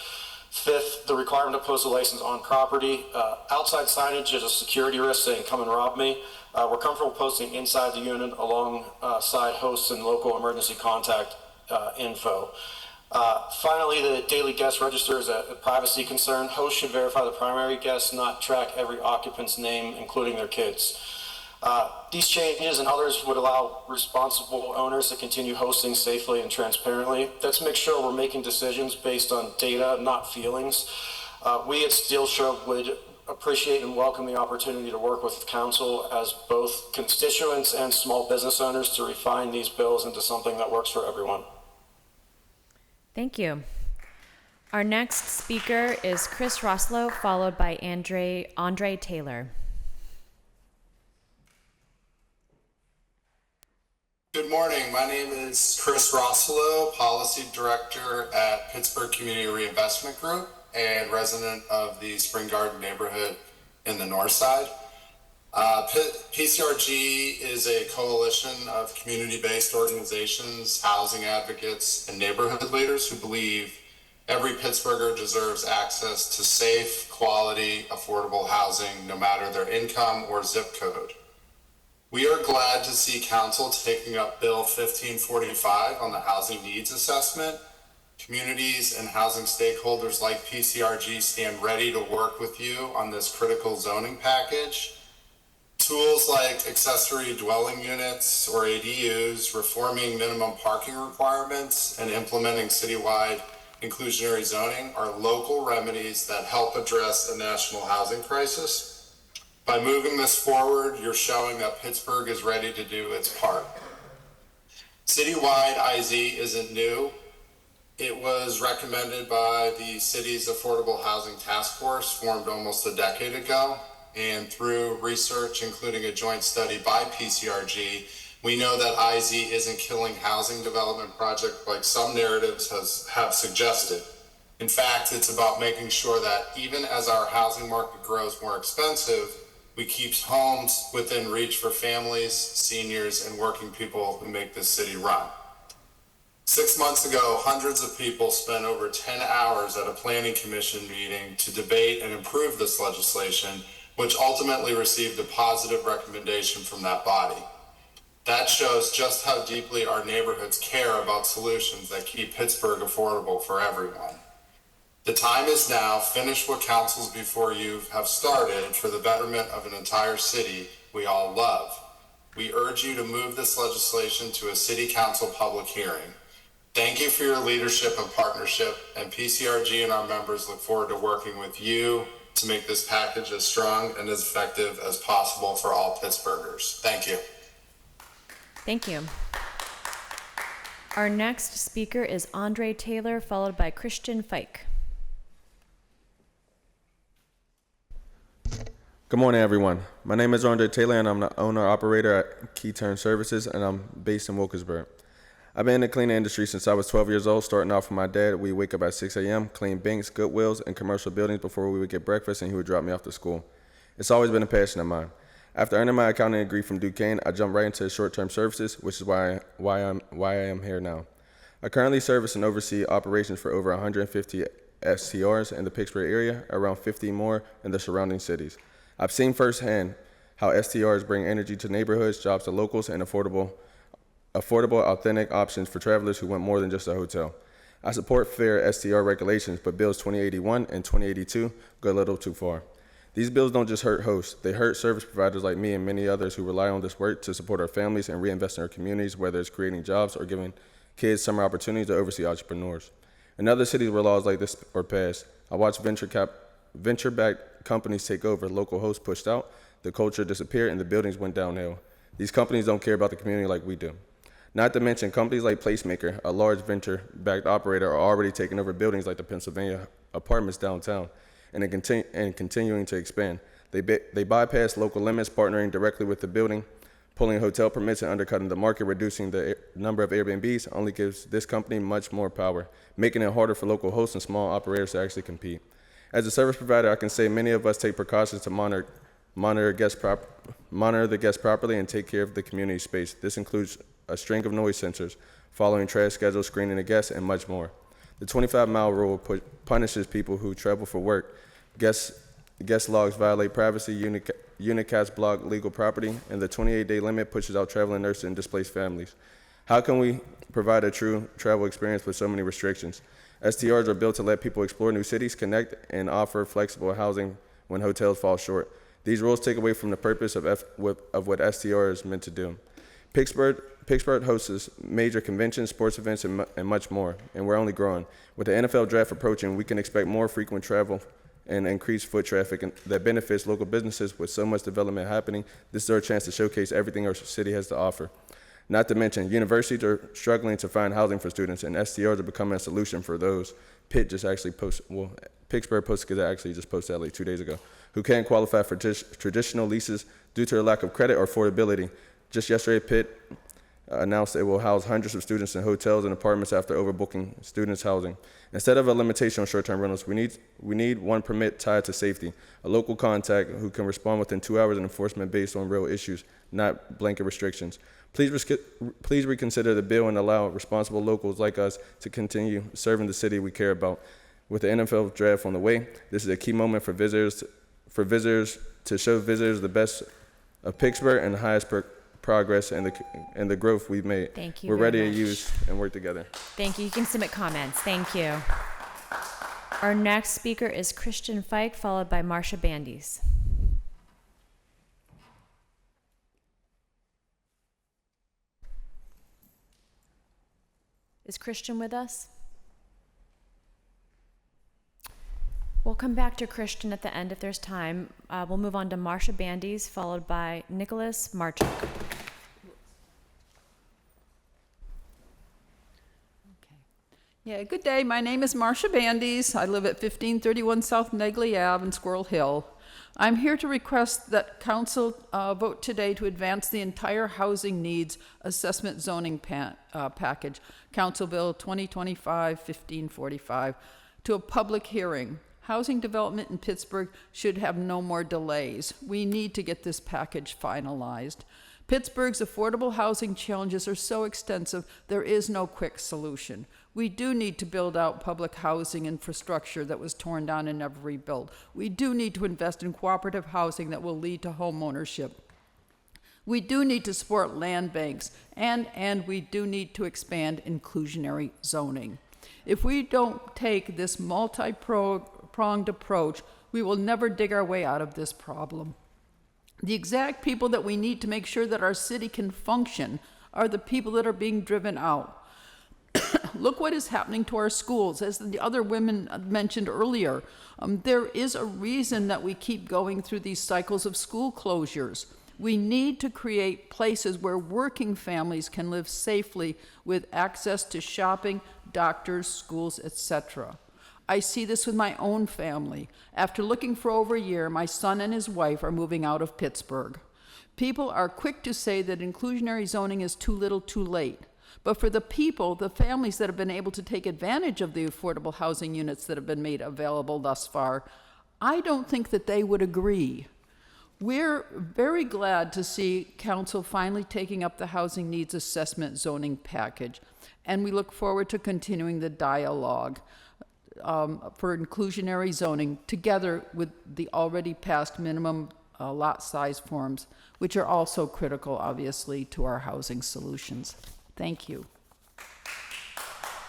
Fifth, the requirement to post a license on property. Outside signage is a security risk saying come and rob me. We're comfortable posting inside the unit alongside hosts and local emergency contact info. Finally, the daily guest register is a privacy concern. Hosts should verify the primary guest, not track every occupant's name, including their kids. These changes and others would allow responsible owners to continue hosting safely and transparently. Let's make sure we're making decisions based on data, not feelings. We at Steel Shrub would appreciate and welcome the opportunity to work with council as both constituents and small business owners to refine these bills into something that works for everyone. Thank you. Our next speaker is Chris Roslow, followed by Andre Taylor. Good morning. My name is Chris Roslow, Policy Director at Pittsburgh Community Reinvestment Group and resident of the Spring Garden neighborhood in the North Side. PCRG is a coalition of community-based organizations, housing advocates, and neighborhood leaders who believe every Pittsburgher deserves access to safe, quality, affordable housing, no matter their income or zip code. We are glad to see Council taking up Bill 1545 on the Housing Needs Assessment. Communities and housing stakeholders like PCRG stand ready to work with you on this critical zoning package. Tools like accessory dwelling units or ADUs, reforming minimum parking requirements, and implementing citywide inclusionary zoning are local remedies that help address a national housing crisis. By moving this forward, you're showing that Pittsburgh is ready to do its part. Citywide IZ isn't new. It was recommended by the city's Affordable Housing Task Force, formed almost a decade ago. And through research, including a joint study by PCRG, we know that IZ isn't killing housing development projects like some narratives have suggested. In fact, it's about making sure that even as our housing market grows more expensive, we keep homes within reach for families, seniors, and working people who make this city run. 6 months ago, hundreds of people spent over 10 hours at a planning commission meeting to debate and improve this legislation, which ultimately received a positive recommendation from that body. That shows just how deeply our neighborhoods care about solutions that keep Pittsburgh affordable for everyone. The time is now. Finish what councils before you have started for the betterment of an entire city we all love. We urge you to move this legislation to a city council public hearing. Thank you for your leadership and partnership, and PCRG and our members look forward to working with you to make this package as strong and as effective as possible for all Pittsburghers. Thank you. Thank you. Our next speaker is Andre Taylor, followed by Christian Fike. Good morning, everyone. My name is Andre Taylor, and I'm the owner-operator at Key Turn Services, and I'm based in Wilkesburg. I've been in the cleaning industry since I was 12 years old, starting off with my dad. We wake up at 6 a.m., clean banks, Goodwills, and commercial buildings before we would get breakfast, and he would drop me off to school. It's always been a passion of mine. After earning my accounting degree from Duquesne, I jumped right into short-term services, which is why I am here now. I currently service and oversee operations for over 150 STRs in the Pittsburgh area, around 50 more in the surrounding cities. I've seen firsthand how STRs bring energy to neighborhoods, jobs to locals, and affordable, authentic options for travelers who want more than just a hotel. I support fair STR regulations, but bills 2081 and 2082 go a little too far. These bills don't just hurt hosts, they hurt service providers like me and many others who rely on this work to support our families and reinvest in our communities, whether it's creating jobs or giving kids summer opportunities to oversee entrepreneurs. In other cities where laws like this are passed, I watch venture-backed companies take over, local hosts pushed out, the culture disappeared, and the buildings went downhill. These companies don't care about the community like we do. Not to mention, companies like Placemaker, a large venture-backed operator, are already taking over buildings like the Pennsylvania Apartments downtown and continuing to expand. They bypass local limits, partnering directly with the building, pulling hotel permits and undercutting the market, reducing the number of Airbnbs only gives this company much more power, making it harder for local hosts and small operators to actually compete. As a service provider, I can say many of us take precautions to monitor the guests properly and take care of the community space. This includes a string of noise sensors, following trash schedules, screening the guests, and much more. The 25-mile rule punishes people who travel for work. Guest logs violate privacy, unicats block legal property, and the 28-day limit pushes out traveling nurses and displaced families. How can we provide a true travel experience with so many restrictions? STRs are built to let people explore new cities, connect, and offer flexible housing when hotels fall short. These rules take away from the purpose of what STR is meant to do. Pittsburgh hosts major conventions, sports events, and much more, and we're only growing. With the NFL draft approaching, we can expect more frequent travel and increased foot traffic that benefits local businesses. With so much development happening, this is our chance to showcase everything our city has to offer. Not to mention, universities are struggling to find housing for students, and STRs are becoming a solution for those. Pittsburgh Post-Gazette actually just posted that like 2 days ago, who can't qualify for traditional leases due to their lack of credit or affordability. Just yesterday, Pitt announced it will house hundreds of students in hotels and apartments after overbooking students' housing. Instead of a limitation on short-term rentals, we need one permit tied to safety, a local contact who can respond within 2 hours and enforcement based on real issues, not blanket restrictions. Please reconsider the bill and allow responsible locals like us to continue serving the city we care about. With the NFL draft on the way, this is a key moment for visitors to show visitors the best of Pittsburgh and the highest progress and the growth we've made. Thank you. We're very ready much. to use and work together. Thank you. You can submit comments. Thank you. Our next speaker is Christian Fike, followed by Marcia Bandies. Is Christian with us? We'll come back to Christian at the end if there's time. We'll move on to Marcia Bandies, followed by Nicholas Marchuk. Yeah, good day. My name is Marcia Bandies. I live at 1531 South Negley Ave in Squirrel Hill. I'm here to request that council vote today to advance the entire housing needs assessment zoning package, Council Bill 2025-1545, to a public hearing. Housing development in Pittsburgh should have no more delays. We need to get this package finalized. Pittsburgh's affordable housing challenges are so extensive, there is no quick solution. We do need to build out public housing infrastructure that was torn down and never rebuilt. We do need to invest in cooperative housing that will lead to home ownership. We do need to support land banks, and we do need to expand inclusionary zoning. If we don't take this multi-pronged approach, we will never dig our way out of this problem. The exact people that we need to make sure that our city can function are the people that are being driven out. Look what is happening to our schools. As the other women mentioned earlier, there is a reason that we keep going through these cycles of school closures. We need to create places where working families can live safely with access to shopping, doctors, schools, etc. I see this with my own family. After looking for over a year, my son and his wife are moving out of Pittsburgh. People are quick to say that inclusionary zoning is too little too late. But for the people, the families that have been able to take advantage of the affordable housing units that have been made available thus far, I don't think that they would agree. We're very glad to see council finally taking up the housing needs assessment zoning package, and we look forward to continuing the dialogue for inclusionary zoning together with the already passed minimum lot size forms, which are also critical, obviously, to our housing solutions. Thank you.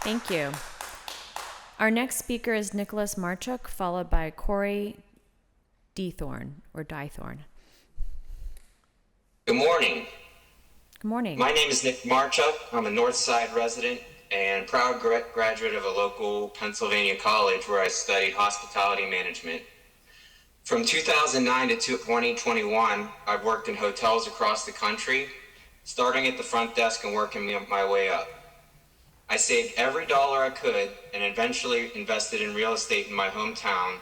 Thank you. Our next speaker is Nicholas Marchuk, followed by Corey Dythorn. Good morning. Good morning. My name is Nick Marchuk. I'm a North Side resident and proud graduate of a local Pennsylvania college where I studied hospitality management. From 2009 to 2021, I've worked in hotels across the country, starting at the front desk and working my way up. I saved every dollar I could and eventually invested in real estate in my hometown,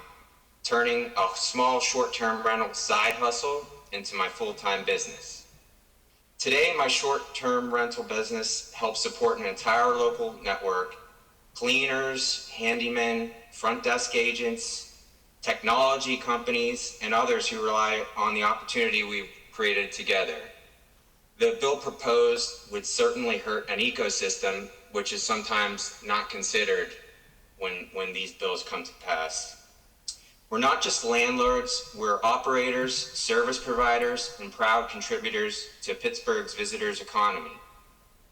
turning a small short-term rental side hustle into my full-time business. Today, my short-term rental business helps support an entire local network, cleaners, handymen, front desk agents, technology companies, and others who rely on the opportunity we've created together. The bill proposed would certainly hurt an ecosystem which is sometimes not considered. when these bills come to pass. We're not just landlords, we're operators, service providers, and proud contributors to Pittsburgh's visitors economy.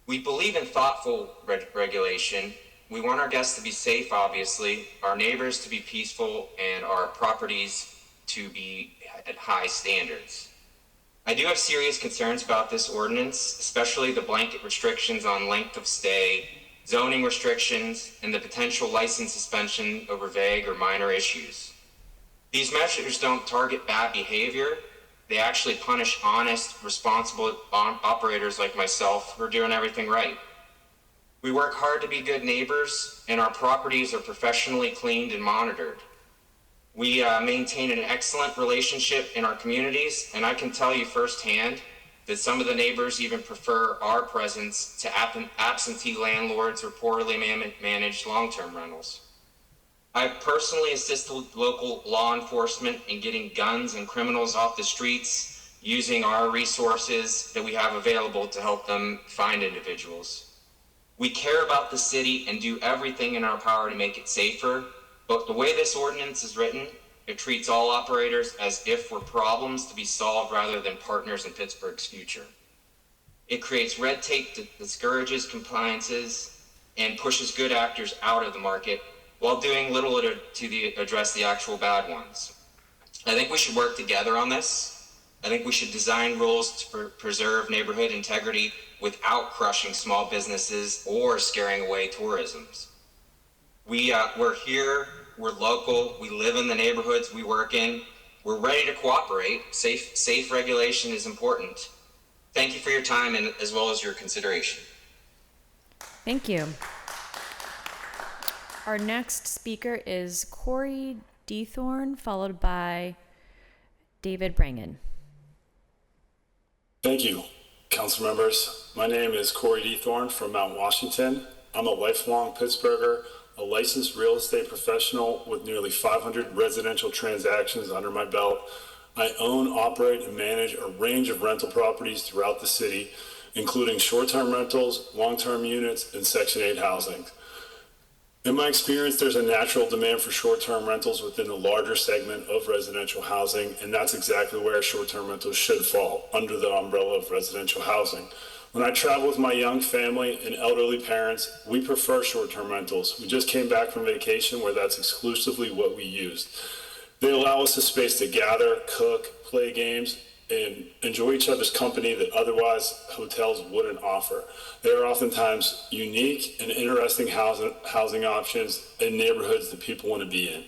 We believe in thoughtful regulation. We want our guests to be safe, obviously, our neighbors to be peaceful, and our properties to be at high standards. I do have serious concerns about this ordinance, especially the blanket restrictions on length of stay, zoning restrictions, and the potential license suspension over vague or minor issues. These measures don't target bad behavior. They actually punish honest, responsible operators like myself who are doing everything right. We work hard to be good neighbors, and our properties are professionally cleaned and monitored. We maintain an excellent relationship in our communities, and I can tell you firsthand that some of the neighbors even prefer our presence to absentee landlords or poorly managed long-term rentals. I've personally assisted local law enforcement in getting guns and criminals off the streets using our resources that we have available to help them find individuals. We care about the city and do everything in our power to make it safer, but the way this ordinance is written, it treats all operators as if we're problems to be solved rather than partners in Pittsburgh's future. It creates red tape that discourages compliances and pushes good actors out of the market while doing little to address the actual bad ones. I think we should work together on this. I think we should design rules to preserve neighborhood integrity without crushing small businesses or scaring away tourism. We're here, we're local, we live in the neighborhoods we work in. We're ready to cooperate. Safe regulation is important. Thank you for your time and as well as your consideration. Thank you. Our next speaker is Corey Dethorne, followed by David Brangan. Thank you, council members. My name is Corey Dethorne from Mount Washington. I'm a lifelong Pittsburgher, a licensed real estate professional with nearly 500 residential transactions under my belt. I own, operate, and manage a range of rental properties throughout the city, including short-term rentals, long-term units, and Section 8 housing. In my experience, there's a natural demand for short-term rentals within the larger segment of residential housing, and that's exactly where short-term rentals should fall, under the umbrella of residential housing. When I travel with my young family and elderly parents, we prefer short-term rentals. We just came back from vacation where that's exclusively what we used. They allow us a space to gather, cook, play games, and enjoy each other's company that otherwise hotels wouldn't offer. They are oftentimes unique and interesting housing options in neighborhoods that people want to be in.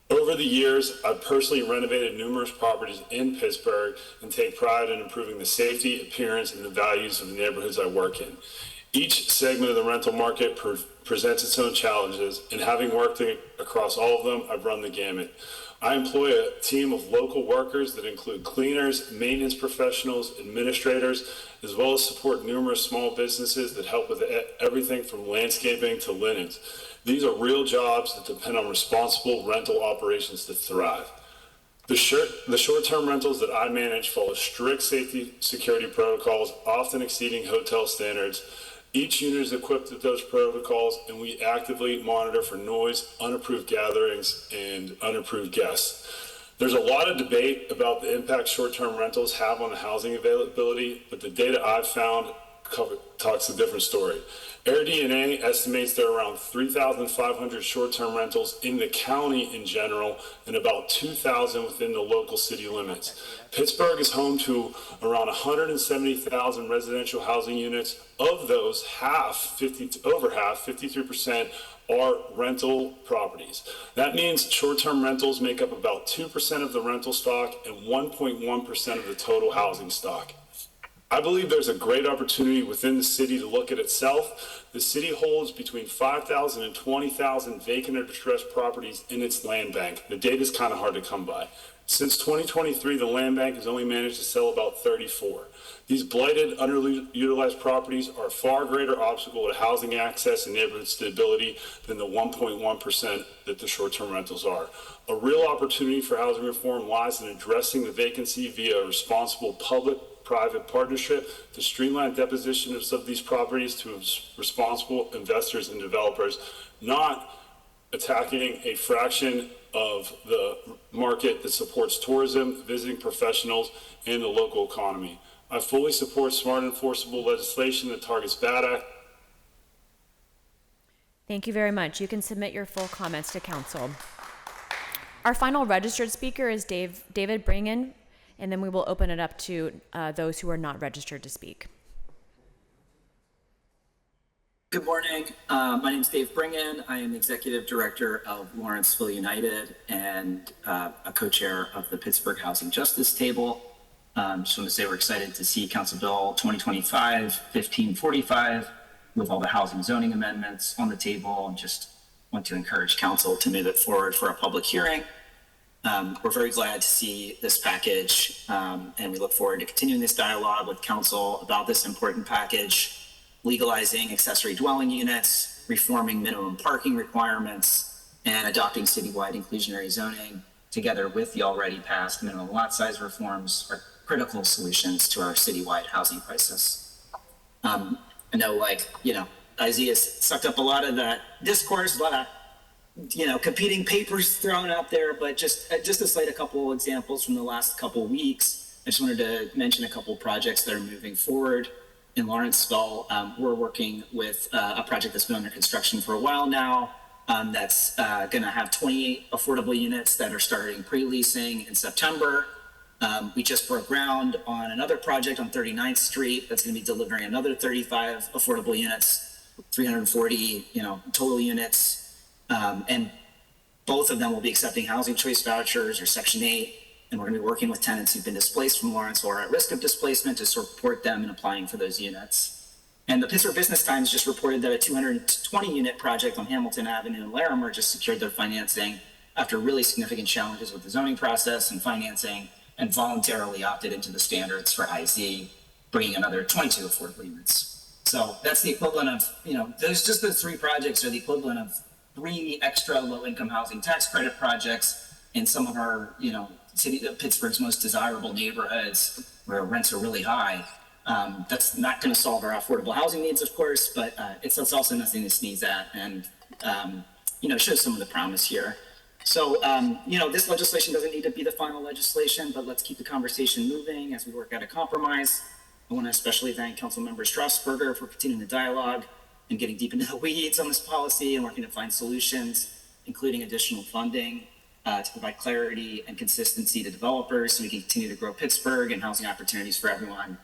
Over the years, I've personally renovated numerous properties in Pittsburgh and take pride in improving the safety, appearance, and the values of the neighborhoods I work in. Each segment of the rental market presents its own challenges, and having worked across all of them, I've run the gamut. I employ a team of local workers that include cleaners, maintenance professionals, administrators, as well as support numerous small businesses that help with everything from landscaping to linens. These are real jobs that depend on responsible rental operations to thrive. The short-term rentals that I manage follow strict safety security protocols, often exceeding hotel standards. Each unit is equipped with those protocols, and we actively monitor for noise, unapproved gatherings, and unapproved guests. There's a lot of debate about the impact short-term rentals have on the housing availability, but the data I've found talks a different story. AirDNA estimates there are around 3,500 short-term rentals in the county in general and about 2,000 within the local city limits. Pittsburgh is home to around 170,000 residential housing units. Of those, over half, 53%, are rental properties. That means short-term rentals make up about 2% of the rental stock and 1.1% of the total housing stock. I believe there's a great opportunity within the city to look at itself. The city holds between 5,000 and 20,000 vacant or distressed properties in its land bank. The data is kind of hard to come by. Since 2023, the land bank has only managed to sell about 34. These blighted, underutilized properties are a far greater obstacle to housing access and neighborhood stability than the 1.1% that the short-term rentals are. A real opportunity for housing reform lies in addressing the vacancy via a responsible public-private partnership to streamline depositions of these properties to responsible investors and developers, not attacking a fraction of the market that supports tourism, visiting professionals, and the local economy. I fully support smart and enforceable legislation that targets bad acts. Thank you very much. You can submit your full comments to council. Our final registered speaker is David Bringen, and then we will open it up to those who are not registered to speak. Good morning. My name is Dave Bringen. I am the Executive Director of Lawrenceville United and a co-chair of the Pittsburgh Housing Justice Table. Just want to say we're excited to see Council Bill 2025-1545 with all the housing zoning amendments on the table, and just want to encourage Council to move it forward for a public hearing. We're very glad to see this package, and we look forward to continuing this dialogue with Council about this important package, legalizing accessory dwelling units, reforming minimum parking requirements, and adopting citywide inclusionary zoning, together with the already passed minimum lot size reforms, are critical solutions to our citywide housing crisis. I know, Isaiah sucked up a lot of that discourse, a lot of, competing papers thrown out there, but just to cite a couple examples from the last couple weeks, I just wanted to mention a couple projects that are moving forward. In Lawrenceville, we're working with a project that's been under construction for a while now, that's going to have 28 affordable units that are starting pre-leasing in September. We just broke ground on another project on 39th Street that's going to be delivering another 35 affordable units, 340, total units. And both of them will be accepting housing choice vouchers or Section 8. And we're going to be working with tenants who've been displaced from Lawrenceville or at risk of displacement to support them in applying for those units. And the Pittsburgh Business Times just reported that a 220-unit project on Hamilton Avenue in Larimer just secured their financing after really significant challenges with the zoning process and financing, and voluntarily opted into the standards for IZ, bringing another 22 affordable units. So that's the equivalent of, those three projects are the equivalent of 3 extra low-income housing tax credit projects in some of our, city of Pittsburgh's most desirable neighborhoods where rents are really high. That's not going to solve our affordable housing needs, of course, but it's also nothing to sneeze at, and shows some of the promise here. So, this legislation doesn't need to be the final legislation, but let's keep the conversation moving as we work out a compromise. I want to especially thank Councilmember Strasburger for continuing the dialogue and getting deep into the weeds on this policy and working to find solutions, including additional funding to provide clarity and consistency to developers so we can continue to grow Pittsburgh and housing opportunities for everyone.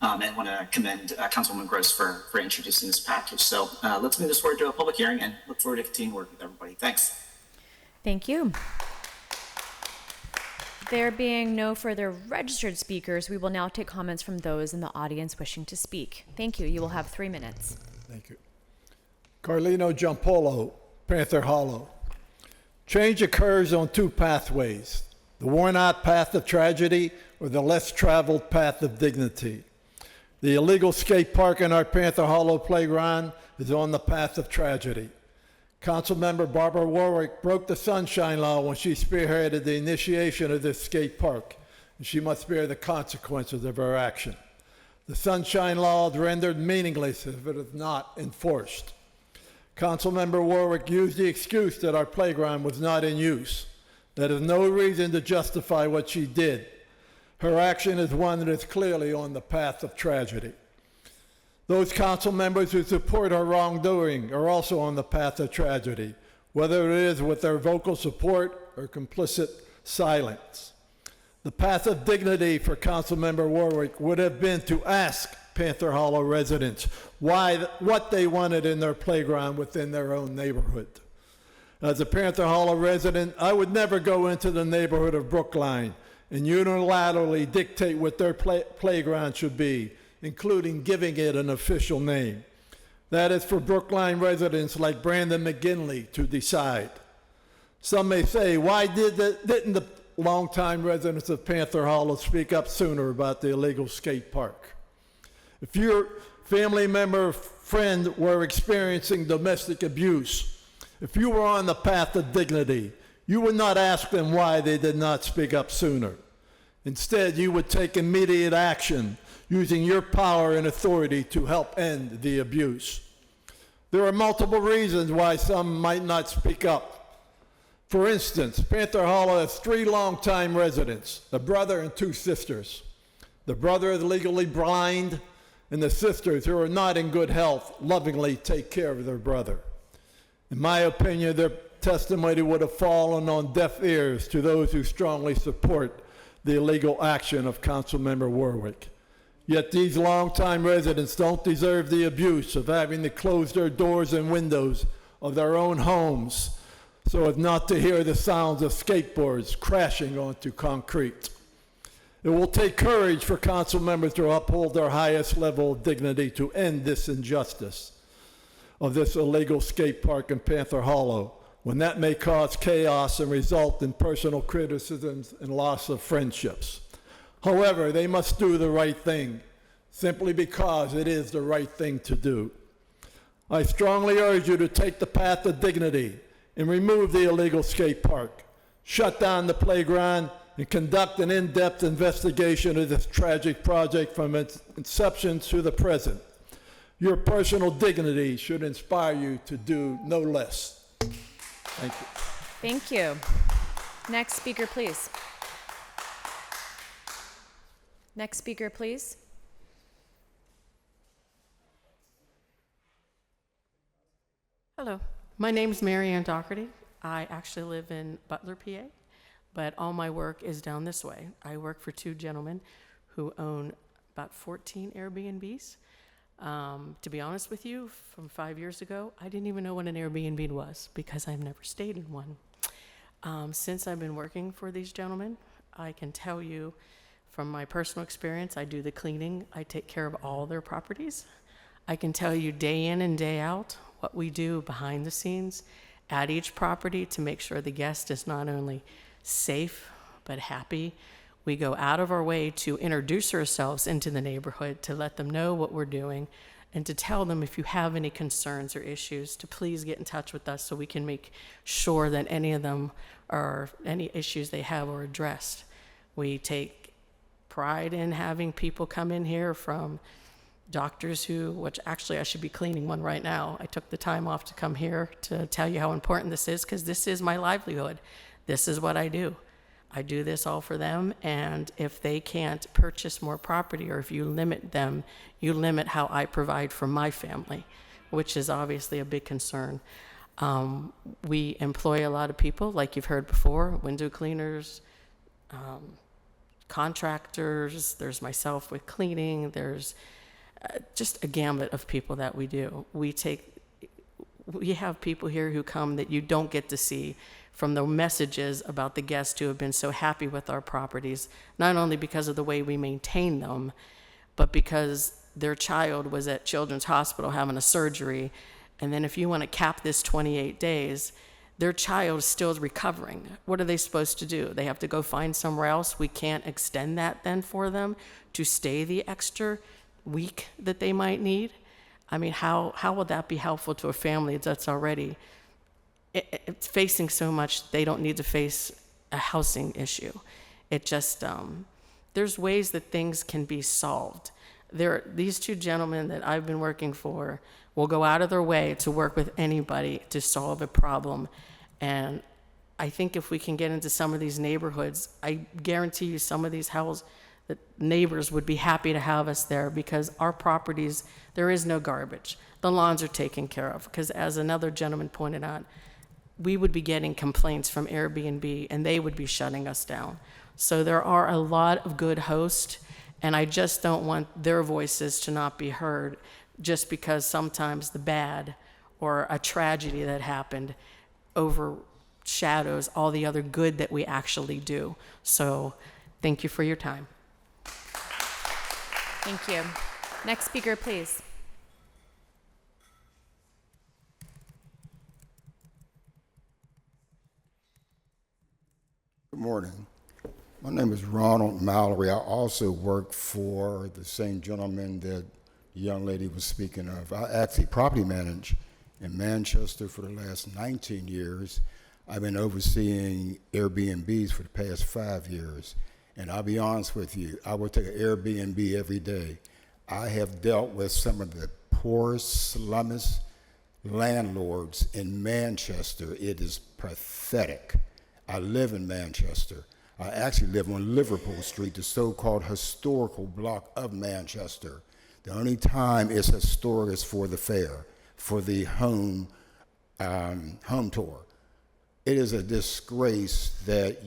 And want to commend Councilwoman Gross for introducing this package. So let's move this forward to a public hearing and look forward to continuing to work with everybody. Thanks. Thank you. There being no further registered speakers, we will now take comments from those in the audience wishing to speak. Thank you. You will have 3 minutes. Thank you. Carlino Giampolo, Panther Hollow. Change occurs on 2 pathways, the worn-out path of tragedy or the less traveled path of dignity. The illegal skate park in our Panther Hollow playground is on the path of tragedy. Councilmember Barbara Warwick broke the Sunshine Law when she spearheaded the initiation of this skate park, and she must bear the consequences of her action. The Sunshine Law is rendered meaningless if it is not enforced. Councilmember Warwick used the excuse that our playground was not in use. That is no reason to justify what she did. Her action is one that is clearly on the path of tragedy. Those council members who support our wrongdoing are also on the path of tragedy, whether it is with their vocal support or complicit silence. The path of dignity for Councilmember Warwick would have been to ask Panther Hollow residents what they wanted in their playground within their own neighborhood. As a Panther Hollow resident, I would never go into the neighborhood of Brookline and unilaterally dictate what their playground should be, including giving it an official name. That is for Brookline residents like Brandon McGinley to decide. Some may say, why didn't the longtime residents of Panther Hollow speak up sooner about the illegal skate park? If your family member or friend were experiencing domestic abuse, if you were on the path of dignity, you would not ask them why they did not speak up sooner. Instead, you would take immediate action using your power and authority to help end the abuse. There are multiple reasons why some might not speak up. For instance, Panther Hollow has 3 longtime residents, a brother and 2 sisters. The brother is legally blind, and the sisters, who are not in good health, lovingly take care of their brother. In my opinion, their testimony would have fallen on deaf ears to those who strongly support the illegal action of Councilmember Warwick. Yet these longtime residents don't deserve the abuse of having to close their doors and windows of their own homes so as not to hear the sounds of skateboards crashing onto concrete. It will take courage for council members to uphold their highest level of dignity to end this injustice of this illegal skate park in Panther Hollow, when that may cause chaos and result in personal criticisms and loss of friendships. However, they must do the right thing, simply because it is the right thing to do. I strongly urge you to take the path of dignity and remove the illegal skate park, shut down the playground, and conduct an in-depth investigation of this tragic project from its inception to the present. Your personal dignity should inspire you to do no less. Thank you. Thank you. Next speaker, please. Next speaker, please. Hello, my name is Mary Ann Doherty. I actually live in Butler, PA, but all my work is down this way. I work for 2 gentlemen who own about 14 Airbnbs. To be honest with you, from 5 years ago, I didn't even know what an Airbnb was because I've never stayed in one. Since I've been working for these gentlemen, I can tell you from my personal experience, I do the cleaning. I take care of all their properties. I can tell you day in and day out what we do behind the scenes at each property to make sure the guest is not only safe but happy. We go out of our way to introduce ourselves into the neighborhood, to let them know what we're doing, and to tell them if you have any concerns or issues to please get in touch with us so we can make sure that any of them or any issues they have are addressed. We take pride in having people come in here from doctors which actually I should be cleaning one right now. I took the time off to come here to tell you how important this is because this is my livelihood. This is what I do. I do this all for them, and if they can't purchase more property or if you limit them, you limit how I provide for my family, which is obviously a big concern. We employ a lot of people, like you've heard before, window cleaners, contractors, there's myself with cleaning, there's just a gamut of people that we do. We have people here who come that you don't get to see from the messages about the guests who have been so happy with our properties, not only because of the way we maintain them, but because their child was at Children's Hospital having a surgery, and then if you want to cap this 28 days, their child is still recovering. What are they supposed to do? They have to go find somewhere else. We can't extend that then for them to stay the extra week that they might need. I mean, how will that be helpful to a family that's already it's facing so much they don't need to face a housing issue? It just, there's ways that things can be solved. These 2 gentlemen that I've been working for will go out of their way to work with anybody to solve a problem. And I think if we can get into some of these neighborhoods, I guarantee you some of these the neighbors would be happy to have us there because our properties, there is no garbage. The lawns are taken care of because, as another gentleman pointed out, we would be getting complaints from Airbnb and they would be shutting us down. So there are a lot of good hosts, and I just don't want their voices to not be heard just because sometimes the bad or a tragedy that happened overshadows all the other good that we actually do. So thank you for your time. Thank you. Next speaker, please. Good morning. My name is Ronald Mallory. I also work for the same gentleman that the young lady was speaking of. I actually property manage in Manchester for the last 19 years. I've been overseeing Airbnbs for the past 5 years. And I'll be honest with you, I will take an Airbnb every day. I have dealt with some of the poorest, slummiest landlords in Manchester. It is pathetic. I live in Manchester. I actually live on Liverpool Street, the so-called historical block of Manchester. The only time it's historic is for the fair, for the home tour. It is a disgrace that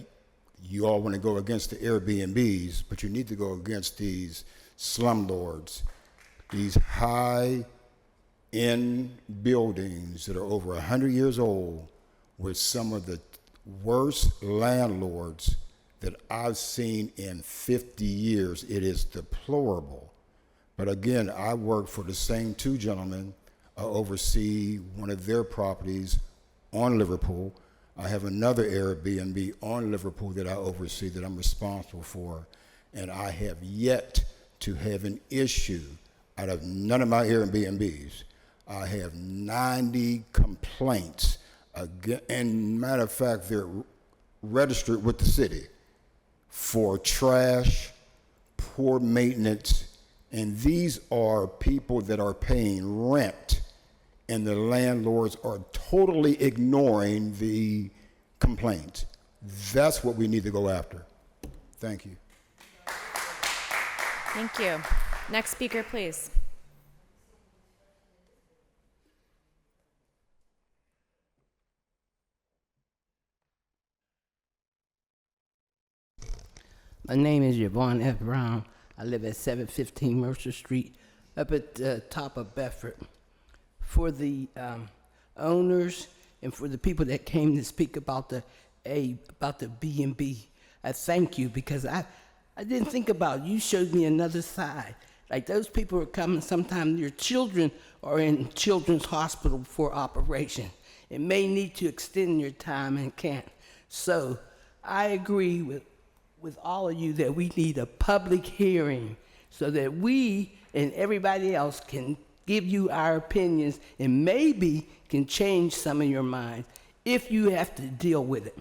you all want to go against the Airbnbs, but you need to go against these slumlords, these high-end buildings that are over 100 years old with some of the worst landlords that I've seen in 50 years. It is deplorable. But again, I work for the same two gentlemen. I oversee one of their properties on Liverpool. I have another Airbnb on Liverpool that I oversee, that I'm responsible for, and I have yet to have an issue out of none of my Airbnbs. I have 90 complaints, and matter of fact, they're registered with the city for trash, poor maintenance, and these are people that are paying rent, and the landlords are totally ignoring the complaints. That's what we need to go after. Thank you. Thank you. Next speaker, please. My name is Yvonne F. Brown. I live at 715 Mercer Street, up at the top of Bedford. For the owners and for the people that came to speak about the B&B, I thank you, because I didn't think about it. You showed me another side. Like, those people are coming, sometimes your children are in children's hospital for operation and may need to extend your time and can't. So I agree with all of you that we need a public hearing so that we and everybody else can give you our opinions and maybe can change some of your minds if you have to deal with it.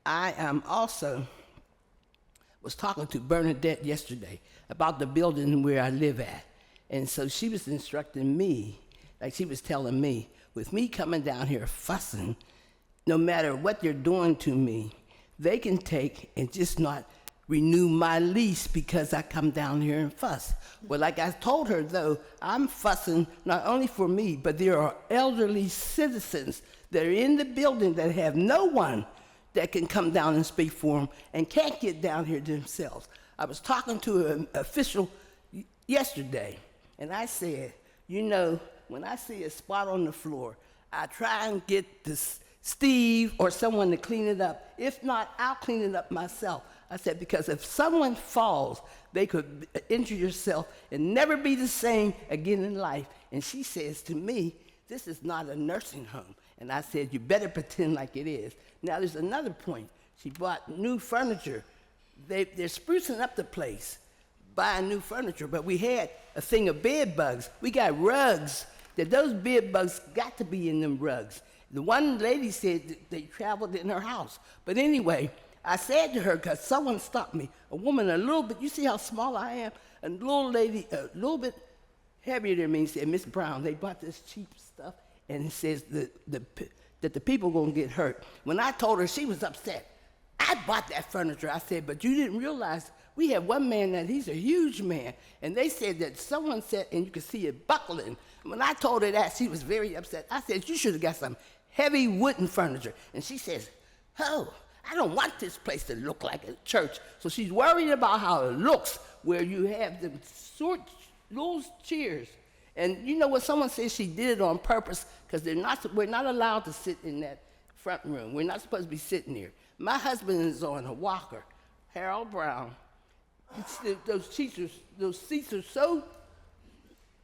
I also was talking to Bernadette yesterday about the building where I live at. And so she was instructing me, like she was telling me, with me coming down here fussing, no matter what they're doing to me, they can take and just not renew my lease because I come down here and fuss. Well, like I told her, though, I'm fussing not only for me, but there are elderly citizens that are in the building that have no one that can come down and speak for them and can't get down here themselves. I was talking to an official yesterday, and I said, you know, when I see a spot on the floor, I try and get this Steve or someone to clean it up. If not, I'll clean it up myself. I said, because if someone falls, they could injure yourself and never be the same again in life. And she says to me, this is not a nursing home. And I said, you better pretend like it is. Now, there's another point. She bought new furniture. They're sprucing up the place, buying new furniture, but we had a thing of bed bugs. We got rugs, that those bed bugs got to be in them rugs. The one lady said that they traveled in her house. But anyway, I said to her, because someone stopped me, a woman a little bit, you see how small I am? A little lady, a little bit heavier than me, said, Miss Brown, they bought this cheap stuff, and it says that the people are going to get hurt. When I told her, she was upset. I bought that furniture. I said, but you didn't realize we have one man that he's a huge man, and they said that someone said, and you could see it buckling. When I told her that, she was very upset. I said, you should have got some heavy wooden furniture. And she says, oh, I don't want this place to look like a church. So she's worried about how it looks where you have them short, little chairs. And you know what? Someone says she did it on purpose because we're not allowed to sit in that front room. We're not supposed to be sitting there. My husband is on a walker, Harold Brown. Those seats are so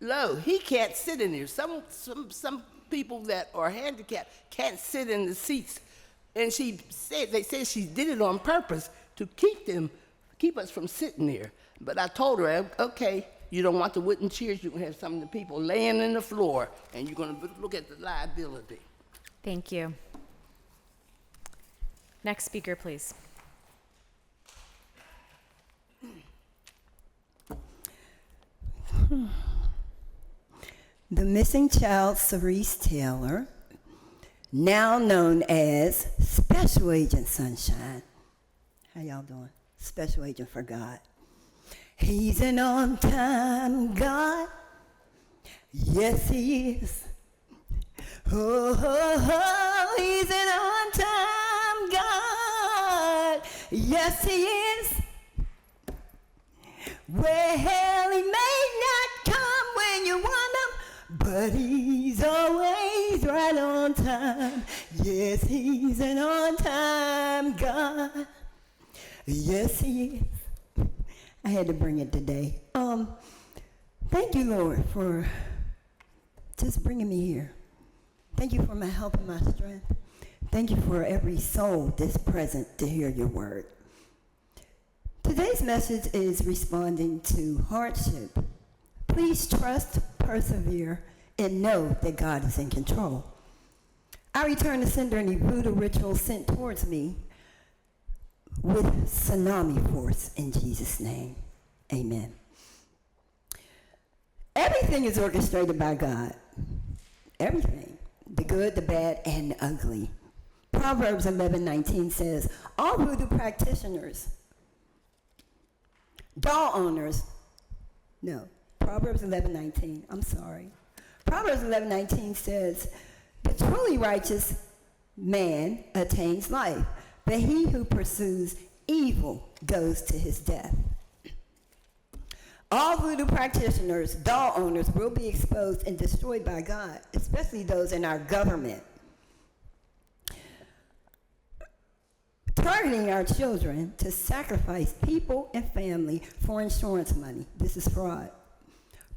low, he can't sit in there. Some people that are handicapped can't sit in the seats. And they said she did it on purpose to keep us from sitting there. But I told her, okay, you don't want the wooden chairs, you can have some of the people laying in the floor, and you're going to look at the liability. Thank you. Next speaker, please. The missing child, Cerise Taylor, now known as Special Agent Sunshine. How y'all doing? Special Agent for God. He's an on-time God. Yes, he is. Oh, he's an on-time God. Yes, he is. Well, he may not come when you want him, but he's always right on time. Yes, he's an on-time God. Yes, he is. I had to bring it today. Thank you, Lord, for just bringing me here. Thank you for my help and my strength. Thank you for every soul that's present to hear your word. Today's message is responding to hardship. Please trust, persevere, and know that God is in control. I return the sender any voodoo ritual sent towards me with tsunami force in Jesus' name. Amen. Everything is orchestrated by God. Everything. The good, the bad, and the ugly. Proverbs 11:19 says, all voodoo practitioners, doll owners, no, Proverbs 11:19, I'm sorry. Proverbs 11:19 says, the truly righteous man attains life, but he who pursues evil goes to his death. All voodoo practitioners, doll owners, will be exposed and destroyed by God, especially those in our government. Targeting our children to sacrifice people and family for insurance money. This is fraud.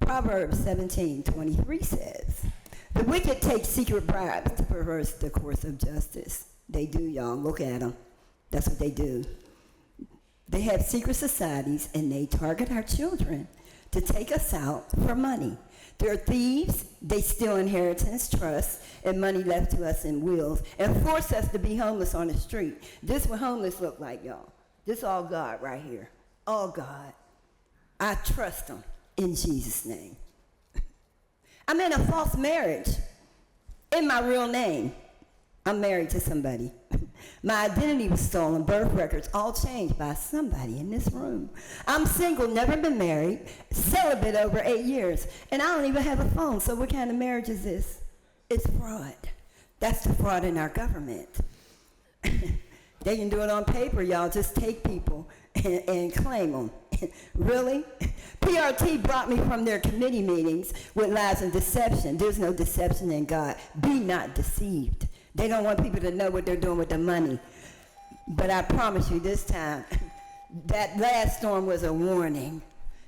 Proverbs 17:23 says, the wicked take secret bribes to perverse the course of justice. They do, y'all. Look at them. That's what they do. They have secret societies, and they target our children to take us out for money. They're thieves. They steal inheritance, trust, and money left to us in wills, and force us to be homeless on the street. This is what homeless look like, y'all. This all God right here. All God. I trust them in Jesus' name. I'm in a false marriage in my real name. I'm married to somebody. My identity was stolen, birth records, all changed by somebody in this room. I'm single, never been married, celibate over 8 years, and I don't even have a phone, so what kind of marriage is this? It's fraud. That's the fraud in our government. They can do it on paper, y'all. Just take people and claim them. Really? PRT brought me from their committee meetings with lies and deception. There's no deception in God. Be not deceived. They don't want people to know what they're doing with the money. But I promise you this time, that last storm was a warning.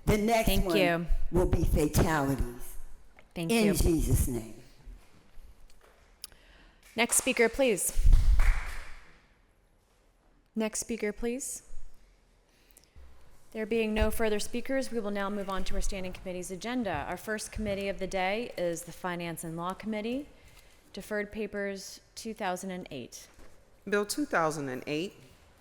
The next one will be fatalities. Thank you. In Jesus' name. Next speaker, please. Next speaker, please. There being no further speakers, we will now move on to our standing committee's agenda. Our first committee of the day is the Finance and Law Committee. Deferred Papers 2008. Bill 2008,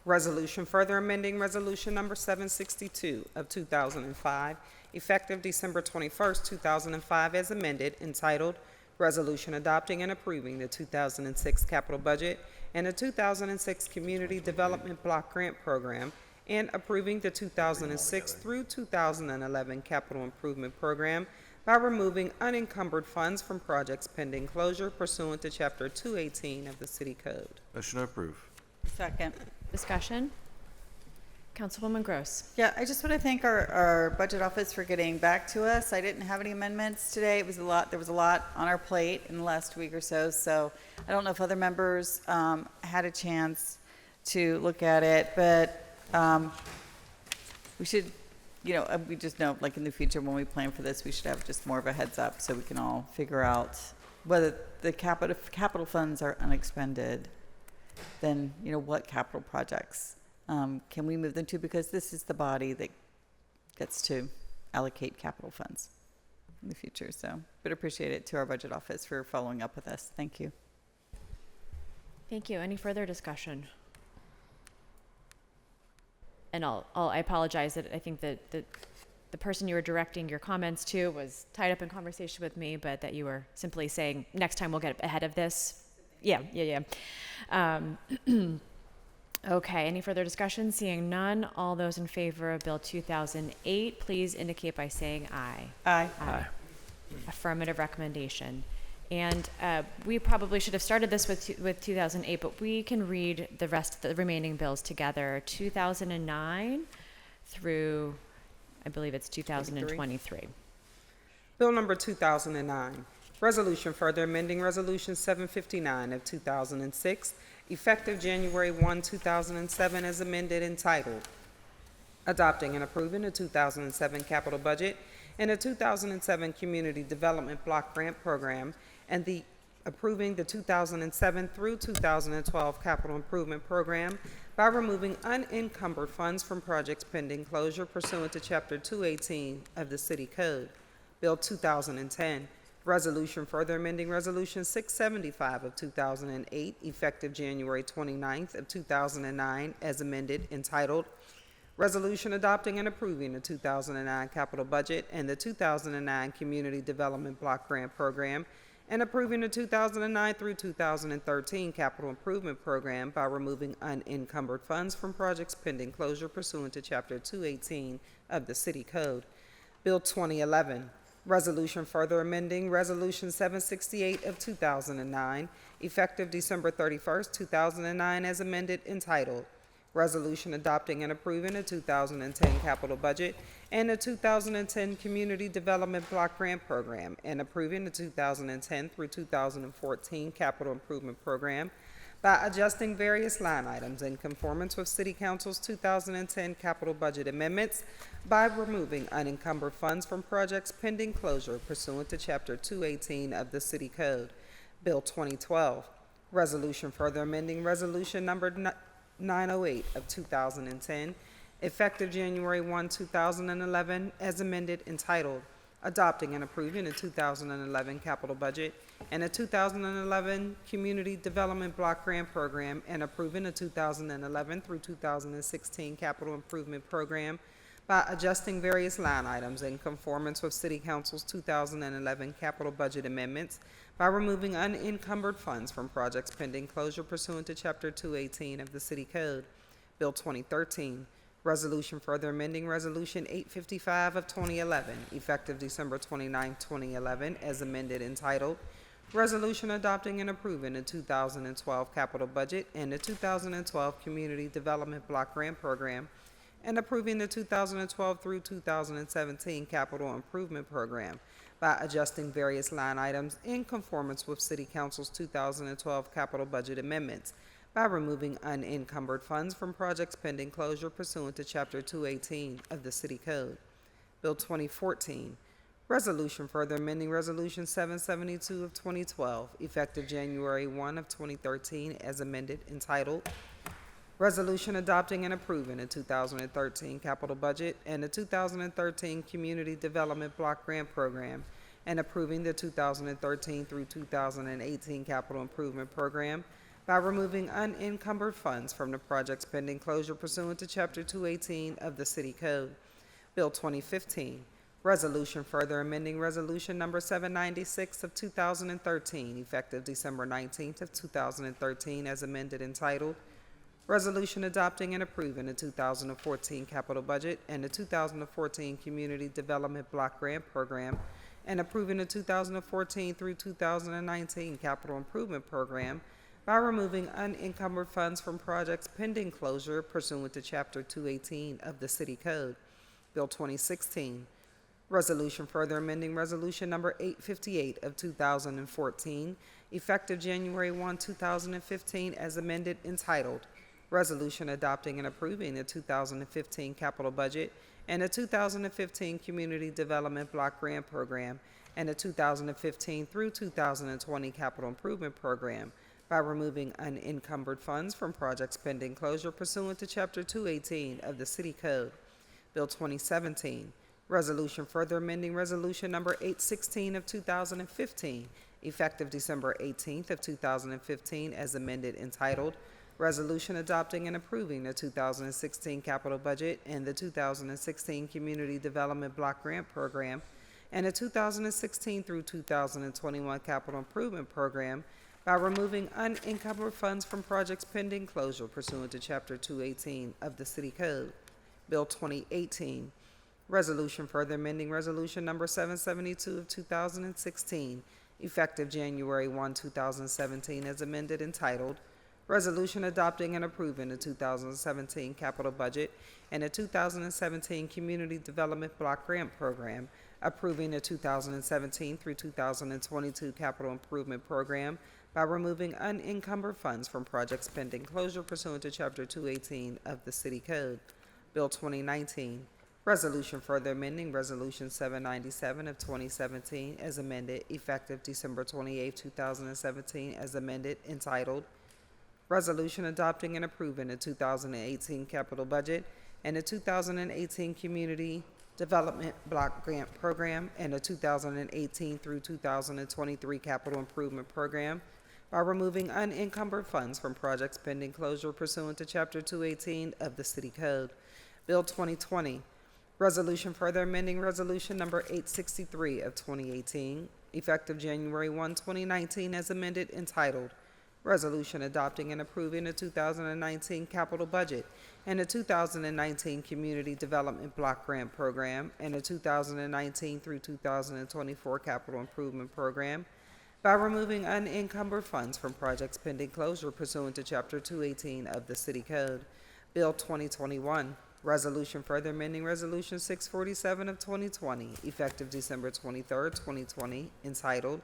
Resolution further amending Resolution number 762 of 2005, effective December 21st, 2005, as amended, entitled Resolution Adopting and Approving the 2006 Capital Budget and the 2006 Community Development Block Grant Program, and approving the 2006 through 2011 Capital Improvement Program by removing unencumbered funds from projects pending closure pursuant to Chapter 218 of the City Code. Motion to approve. Second. Discussion? Councilwoman Gross. Yeah, I just want to thank our budget office for getting back to us. I didn't have any amendments today. It was a lot. There was a lot on our plate in the last week or so. So I don't know if other members had a chance to look at it, but we should, you know, we just know, like in the future when we plan for this, we should have just more of a heads up so we can all figure out whether the capital funds are unexpended, then, you know, what capital projects can we move them to? Because this is the body that gets to allocate capital funds in the future. So, but appreciate it to our budget office for following up with us. Thank you. Thank you. Any further discussion? And I apologize that I think that the person you were directing your comments to was tied up in conversation with me, but that you were simply saying, next time we'll get ahead of this. Yeah. Okay, any further discussion? Seeing none, all those in favor of Bill 2008, please indicate by saying aye. Aye. Affirmative recommendation. And we probably should have started this with 2008, but we can read the rest of the remaining bills together, 2009 through, I believe it's 2023. Bill number 2009, resolution further amending Resolution 759 of 2006, effective January 1, 2007, as amended, entitled, adopting and approving the 2007 capital budget and the 2007 Community Development Block Grant Program, and approving the 2007 through 2012 Capital Improvement Program by removing unencumbered funds from projects pending closure pursuant to Chapter 218 of the City Code. Bill 2010, resolution further amending Resolution 675 of 2008, effective January 29th of 2009, as amended, entitled, resolution adopting and approving the 2009 capital budget and the 2009 Community Development Block Grant Program, and approving the 2009 through 2013 Capital Improvement Program by removing unencumbered funds from projects pending closure pursuant to Chapter 218 of the City Code. Bill 2011, resolution further amending Resolution 768 of 2009, effective December 31st, 2009, as amended, entitled, resolution adopting and approving the 2010 capital budget and the 2010 Community Development Block Grant Program, and approving the 2010 through 2014 Capital Improvement Program by adjusting various line items in conformance with City Council's 2010 capital budget amendments by removing unencumbered funds from projects pending closure pursuant to Chapter 218 of the City Code. Bill 2012, resolution further amending Resolution number 908 of 2010, effective January 1, 2011, as amended, entitled, adopting and approving the 2011 capital budget and the 2011 Community Development Block Grant Program, and approving the 2011 through 2016 Capital Improvement Program by adjusting various line items in conformance with City Council's 2011 capital budget amendments by removing unencumbered funds from projects pending closure pursuant to Chapter 218 of the City Code. Bill 2013, resolution further amending Resolution 855 of 2011, effective December 29, 2011, as amended, entitled, resolution adopting and approving the 2012 capital budget and the 2012 Community Development Block Grant Program, and approving the 2012 through 2017 Capital Improvement Program by adjusting various line items in conformance with City Council's 2012 capital budget amendments by removing unencumbered funds from projects pending closure pursuant to Chapter 218 of the City Code. Bill 2014, resolution further amending Resolution 772 of 2012, effective January 1 of 2013, as amended, entitled, resolution adopting and approving the 2013 capital budget and the 2013 Community Development Block Grant Program, and approving the 2013 through 2018 Capital Improvement Program by removing unencumbered funds from the projects pending closure pursuant to Chapter 218 of the City Code. Bill 2015, resolution further amending Resolution number 796 of 2013, effective December 19th of 2013, as amended, entitled, resolution adopting and approving the 2014 capital budget and the 2014 Community Development Block Grant Program, and approving the 2014 through 2019 Capital Improvement Program by removing unencumbered funds from projects pending closure pursuant to Chapter 218 of the City Code. Bill 2016, resolution further amending Resolution number 858 of 2014, effective January 1, 2015, as amended, entitled, resolution adopting and approving the 2015 capital budget and the 2015 Community Development Block Grant Program and the 2015 through 2020 Capital Improvement Program by removing unencumbered funds from projects pending closure pursuant to Chapter 218 of the City Code. Bill 2017, resolution further amending Resolution number 816 of 2015, effective December 18th of 2015, as amended, entitled, Resolution adopting and approving the 2016 capital budget and the 2016 Community Development Block Grant Program and the 2016 through 2021 Capital Improvement Program by removing unencumbered funds from projects pending closure pursuant to Chapter 218 of the City Code. Bill 2018. Resolution further amending Resolution Number 772 of 2016, effective January 1, 2017, as amended, entitled Resolution adopting and approving the 2017 capital budget and the 2017 Community Development Block Grant Program, approving the 2017 through 2022 Capital Improvement Program by removing unencumbered funds from projects pending closure pursuant to Chapter 218 of the City Code. Bill 2019. Resolution further amending Resolution 797 of 2017 as amended, effective December 28, 2017, as amended, entitled Resolution adopting and approving the 2018 capital budget and the 2018 Community Development Block Grant Program and the 2018 through 2023 Capital Improvement Program by removing unencumbered funds from projects pending closure pursuant to Chapter 218 of the City Code. Bill 2020. Resolution further amending Resolution Number 863 of 2018, effective January 1, 2019, as amended, entitled Resolution adopting and approving the 2019 capital budget and the 2019 Community Development Block Grant Program and the 2019 through 2024 Capital Improvement Program by removing unencumbered funds from projects pending closure pursuant to Chapter 218 of the City Code. Bill 2021. Resolution further amending Resolution 647 of 2020, effective December 23, 2020, entitled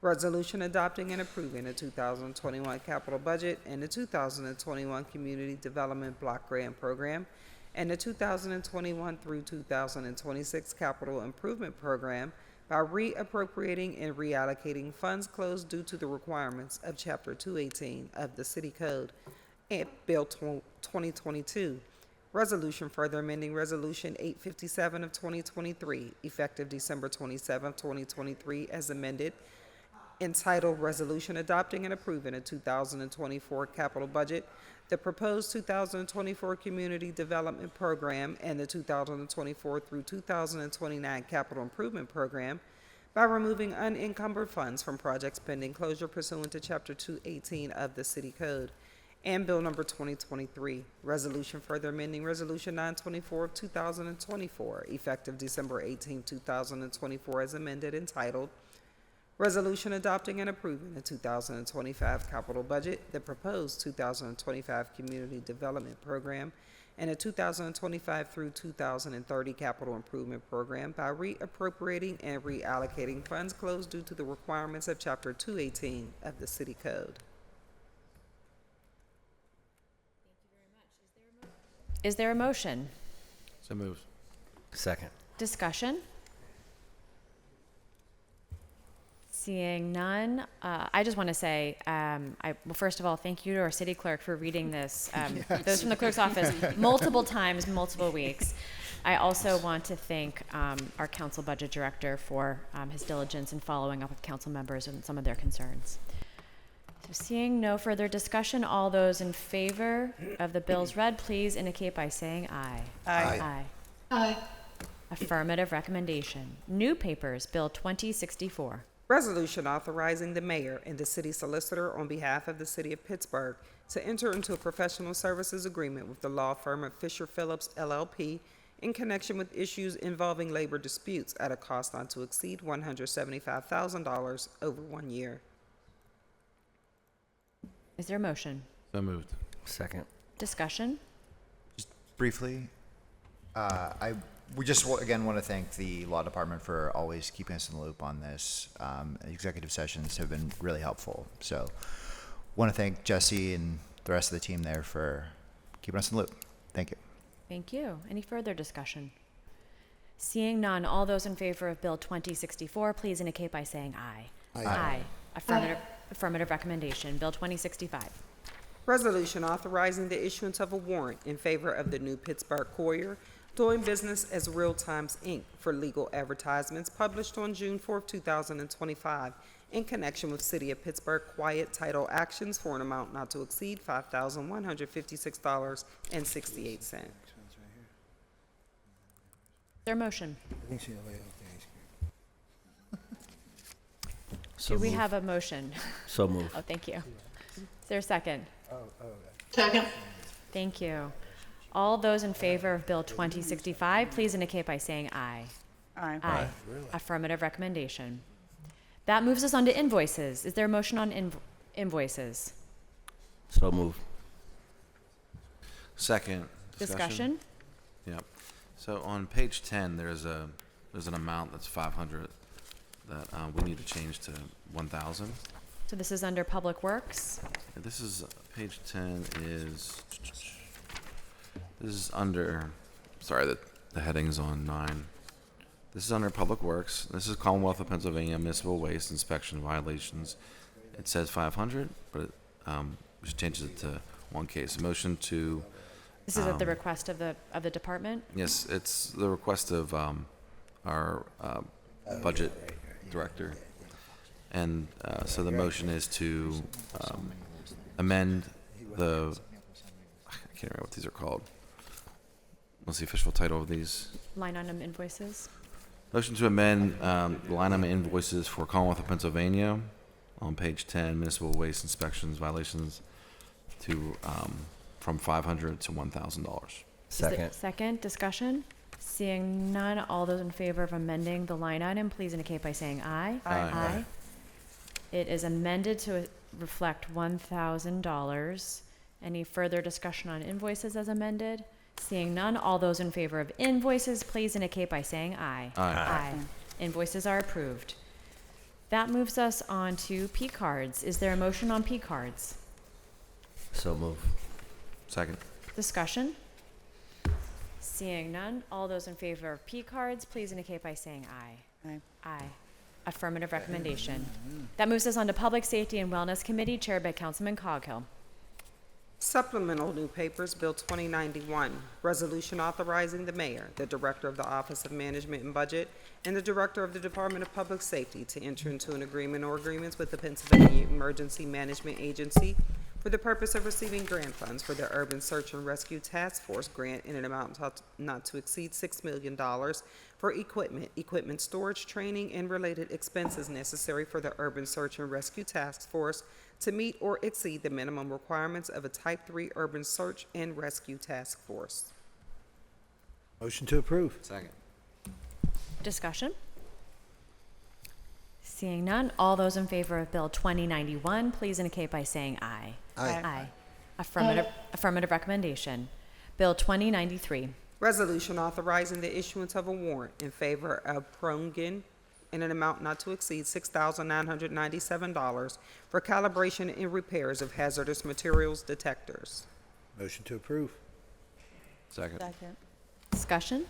Resolution adopting and approving the 2021 capital budget and the 2021 Community Development Block Grant Program and the 2021 through 2026 Capital Improvement Program by reappropriating and reallocating funds closed due to the requirements of Chapter 218 of the City Code. And Bill 2022. Resolution further amending Resolution 857 of 2023, effective December 27, 2023, as amended, entitled Resolution adopting and approving a 2024 capital budget, the proposed 2024 Community Development Program, and the 2024 through 2029 Capital Improvement Program by removing unencumbered funds from projects pending closure pursuant to Chapter 218 of the City Code. And Bill Number 2023, Resolution further amending Resolution 924 of 2024, effective December 18, 2024, as amended, entitled Resolution adopting and approving the 2025 capital budget, the proposed 2025 Community Development Program, and the 2025 through 2030 Capital Improvement Program by reappropriating and reallocating funds closed due to the requirements of Chapter 218 of the City Code. Is there a motion? So moved. Second. Discussion? Seeing none, I just want to say, well, first of all, thank you to our city clerk for reading this, those from the clerk's office, multiple times, multiple weeks. I also want to thank our council budget director for his diligence in following up with council members and some of their concerns. So seeing no further discussion, all those in favor of the bills read, please indicate by saying aye. Aye. Aye. Aye. Affirmative recommendation. New papers, Bill 2064. Resolution authorizing the mayor and the city solicitor on behalf of the city of Pittsburgh to enter into a professional services agreement with the law firm of Fisher Phillips LLP in connection with issues involving labor disputes at a cost not to exceed $175,000 over 1 year. Is there a motion? So moved. Second. Discussion? Briefly, we just again want to thank the law department for always keeping us in the loop on this. Executive sessions have been really helpful. So want to thank Jesse and the rest of the team there for keeping us in the loop. Thank you. Thank you. Any further discussion? Seeing none, all those in favor of Bill 2064, please indicate by saying aye. Aye. Aye. Affirmative recommendation. Bill 2065. Resolution authorizing the issuance of a warrant in favor of the New Pittsburgh Courier, doing business as Real Times, Inc. for legal advertisements published on June 4, 2025, in connection with City of Pittsburgh quiet title actions for an amount not to exceed $5,156.68. Is there a motion? So Do we moved. have a motion? So moved. Oh, thank you. Is there a second? Second. Thank you. All those in favor of Bill 2065, please indicate by saying aye. Aye. Aye. Affirmative recommendation. That moves us on to invoices. Is there a motion on invoices? So moved. Second. Discussion? Yep. So on page 10, there's an amount that's 500 that we need to change to 1,000. So this is under Public Works. This is page 10 this is under, sorry, the heading's on 9. This is under Public Works. This is Commonwealth of Pennsylvania Municipal Waste Inspection Violations. It says 500, but we should change it to one case. A motion to. This is at the request of the department? Yes, it's the request of our budget director. And so the motion is to amend the, I can't remember what these are called. What's the official title of these? Line item invoices. Motion to amend line item invoices for Commonwealth of Pennsylvania on page 10, municipal waste inspections violations to from $500 to $1,000. Second. Second, discussion? Seeing none, all those in favor of amending the line item, please indicate by saying aye. Aye. It is amended to reflect $1,000. Any further discussion on invoices as amended? Seeing none, all those in favor of invoices, please indicate by saying aye. Aye. Invoices are approved. That moves us on to P cards. Is there a motion on P cards? So moved. Second. Discussion? Seeing none, all those in favor of P cards, please indicate by saying aye. Aye. Aye. Affirmative recommendation. That moves us on to Public Safety and Wellness Committee, chaired by Councilman Coghill. Supplemental new papers, Bill 2091, resolution authorizing the mayor, the director of the Office of Management and Budget, and the director of the Department of Public Safety to enter into an agreement or agreements with the Pennsylvania Emergency Management Agency for the purpose of receiving grant funds for the Urban Search and Rescue Task Force grant in an amount not to exceed $6 million for equipment storage, training, and related expenses necessary for the Urban Search and Rescue Task Force to meet or exceed the minimum requirements of a Type 3 Urban Search and Rescue Task Force. Motion to approve. Second. Discussion? Seeing none, all those in favor of Bill 2091, please indicate by saying aye. Aye. Affirmative recommendation. Bill 2093. Resolution authorizing the issuance of a warrant in favor of Prongen in an amount not to exceed $6,997 for calibration and repairs of hazardous materials detectors. Motion to approve. Second. Second. Discussion?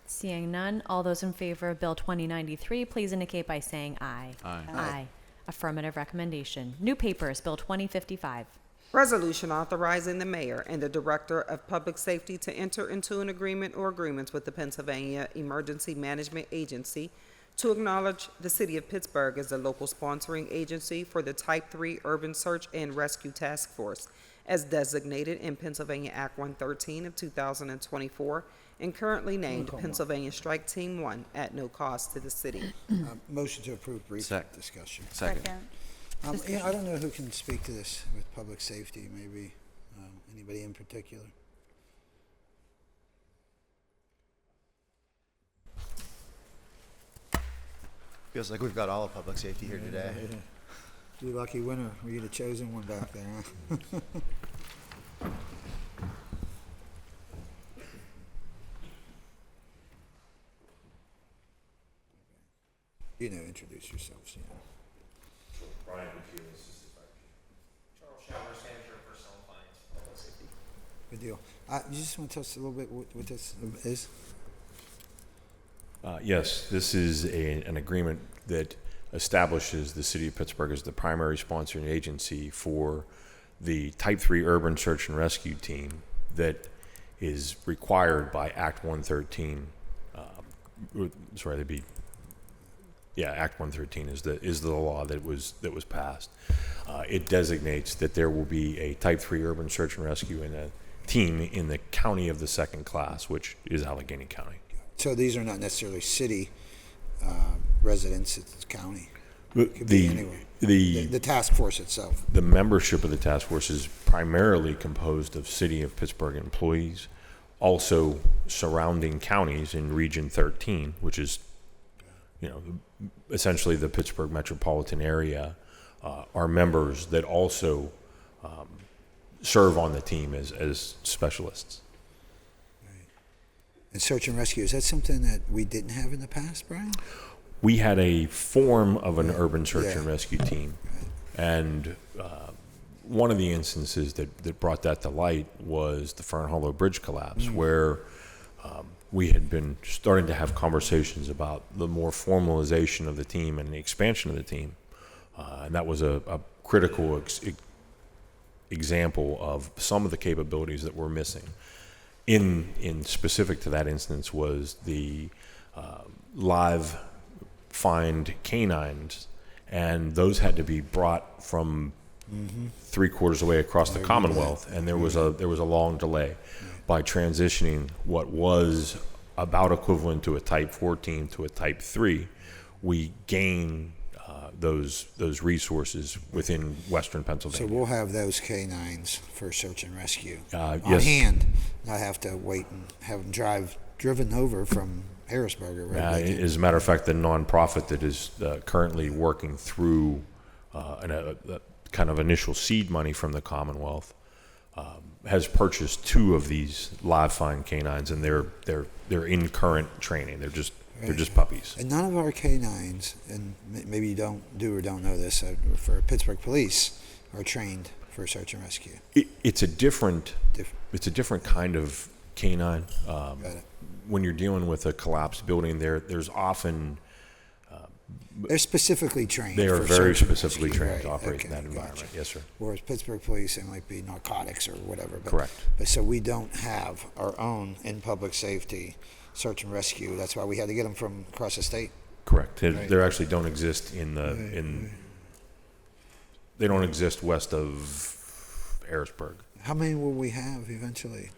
Seeing none, all those in favor of Bill 2093, please indicate by saying aye. Aye. Aye. Affirmative recommendation. New papers, Bill 2055. Resolution authorizing the mayor and the director of public safety to enter into an agreement or agreements with the Pennsylvania Emergency Management Agency to acknowledge the city of Pittsburgh as the local sponsoring agency for the Type 3 Urban Search and Rescue Task Force as designated in Pennsylvania Act 113 of 2024 and currently named Pennsylvania Strike Team 1 at no cost to the city. Motion to approve, brief discussion. Second. Yeah, I don't know who can speak to this with public safety, maybe anybody in particular. Feels like we've got all of public safety here today. You lucky winner. You're the chosen one back there, huh? You know, introduce yourselves. Yeah. Brian McKeel, Assistant Fire Chief. Charles Showers, Manager of Personnel Finance, Public Safety. Good deal. You just want to tell us a little bit what this is? Yes, this is an agreement that establishes the City of Pittsburgh as the primary sponsoring agency for the Type 3 Urban Search and Rescue Team that is required by Act 113. Yeah, Act 113 is the law that was passed. It designates that there will be a Type 3 urban search and rescue and a team in the county of the second class, which is Allegheny County. So these are not necessarily city residents, it's county. Could The be anywhere. the The task force itself. the membership of the task force is primarily composed of City of Pittsburgh employees, also surrounding counties in Region 13, which is, essentially the Pittsburgh metropolitan area, are members that also serve on the team as specialists. And search and rescue, is that something that we didn't have in the past, Brian? We had a form of an urban search Yeah. and rescue team, and one of the instances that brought that to light was the Fern Hollow Bridge collapse, where we had been starting to have conversations about the more formalization of the team and the expansion of the team, and that was a critical example of some of the capabilities that were missing. In specific to that instance was the live find canines, and those had to be brought from 3/4 away across the Commonwealth, and there was a long delay. By transitioning what was about equivalent to a Type 4 team to a Type 3, we gain those resources within Western So Pennsylvania. we'll have those canines for search and rescue on yes. hand, not have to wait and have them driven over from Harrisburg or wherever. they do. As a matter of fact, the nonprofit that is currently working through a kind of initial seed money from the Commonwealth has purchased 2 of these live find canines, and they're in current training. They're just puppies. And none of our canines, and maybe you don't know this, for Pittsburgh Police, are trained for search and rescue. It's a different kind of canine. Got it. When you're dealing with a collapsed building, there's often They're specifically trained. they are for very search and specifically rescue, trained to right, operate in okay, that environment. gotcha. Yes, sir. Whereas Pittsburgh Police, it might be narcotics or whatever. But, Correct. But so we don't have our own in public safety search and rescue. That's why we had to get them from across the state. Correct. They Right. they actually don't exist they don't exist west of Harrisburg. How many will we have eventually?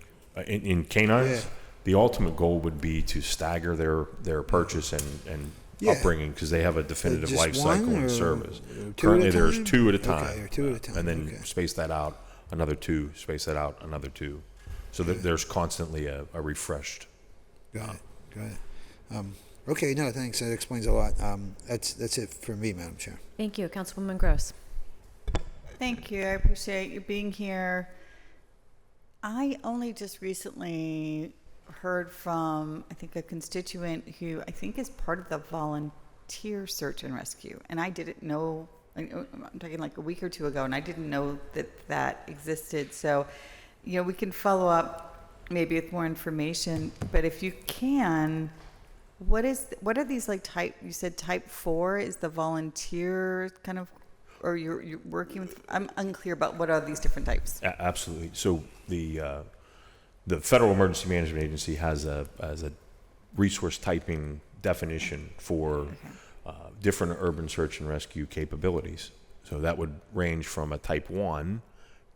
In canines, Yeah. the ultimate goal would be to stagger their purchase and Yeah. upbringing, because they have a definitive Just life one cycle or and service. two at a Currently, there's time? 2 at a Okay, time. or 2 at a time, And then okay. space that out, another 2, space that out, another 2. So that there's constantly a refreshed. Got it. Okay, no, thanks. That explains a lot. That's it for me, Madam Chair. Thank you, Councilwoman Gross. Thank you. I appreciate you being here. I only just recently heard from, I think, a constituent who I think is part of the volunteer search and rescue. And I didn't know, I'm talking like a week or 2 ago, and I didn't know that existed. So, we can follow up maybe with more information. But if you can, what are these like you said Type 4 is the volunteer kind of, or you're working with, I'm unclear about what are these different types. Absolutely. So the Federal Emergency Management Agency has a resource typing definition for different urban search and rescue capabilities. So that would range from a Type 1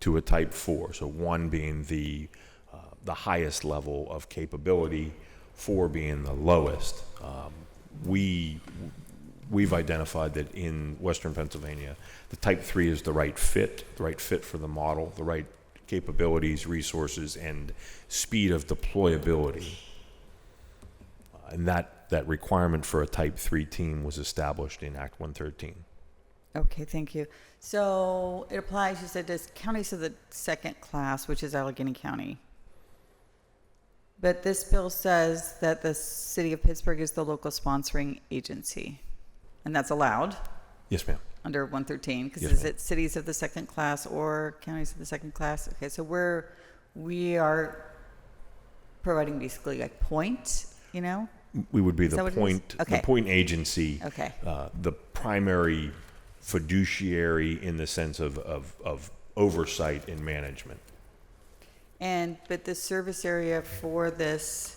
to a Type 4. So 1 being the highest level of capability, 4 being the lowest. We've identified that in Western Pennsylvania, the Type 3 is the right fit for the model, the right capabilities, resources, and speed of deployability. And that requirement for a Type 3 team was established in Act 113. Okay, thank you. So it applies, you said, to counties of the second class, which is Allegheny County. But this bill says that the city of Pittsburgh is the local sponsoring agency, and that's allowed Yes, ma'am. under 113, because Yes, is ma'am. it cities of the second class or counties of the second class? Okay, so we are providing basically like point, We would be Is the that what it is? point, Okay. the point agency, Okay. The primary fiduciary in the sense of oversight and management. But the service area for this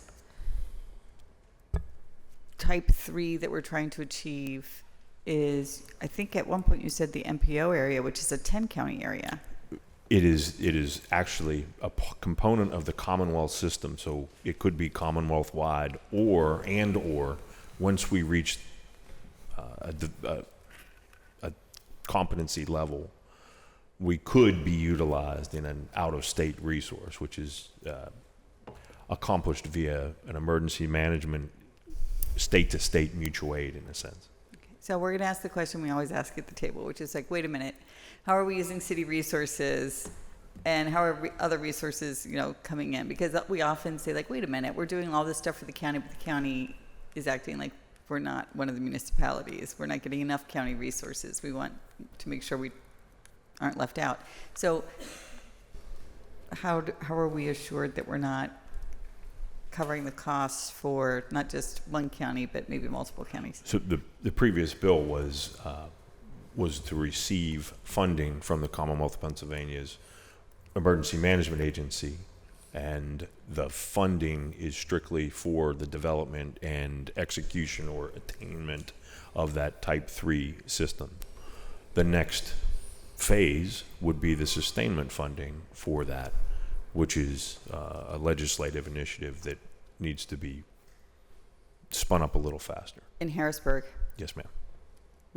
type 3 that we're trying to achieve is, I think at one point you said the MPO area, which is a 10-county area. It is actually a component of the Commonwealth system, so it could be Commonwealth-wide, or once we reach a competency level, we could be utilized in an out-of-state resource, which is accomplished via an emergency management state-to-state mutual aid, in a sense. So we're going to ask the question we always ask at the table, which is like, wait a minute, how are we using city resources, and how are other resources, coming in? Because we often say, like, wait a minute, we're doing all this stuff for the county, but the county is acting like we're not one of the municipalities. We're not getting enough county resources. We want to make sure we aren't left out. So how are we assured that we're not covering the costs for not just one county, but maybe multiple counties? So the previous bill was to receive funding from the Commonwealth of Pennsylvania's Emergency Management Agency, and the funding is strictly for the development and execution or attainment of that Type 3 system. The next phase would be the sustainment funding for that, which is a legislative initiative that needs to be spun up a little faster. In Harrisburg? Yes, ma'am.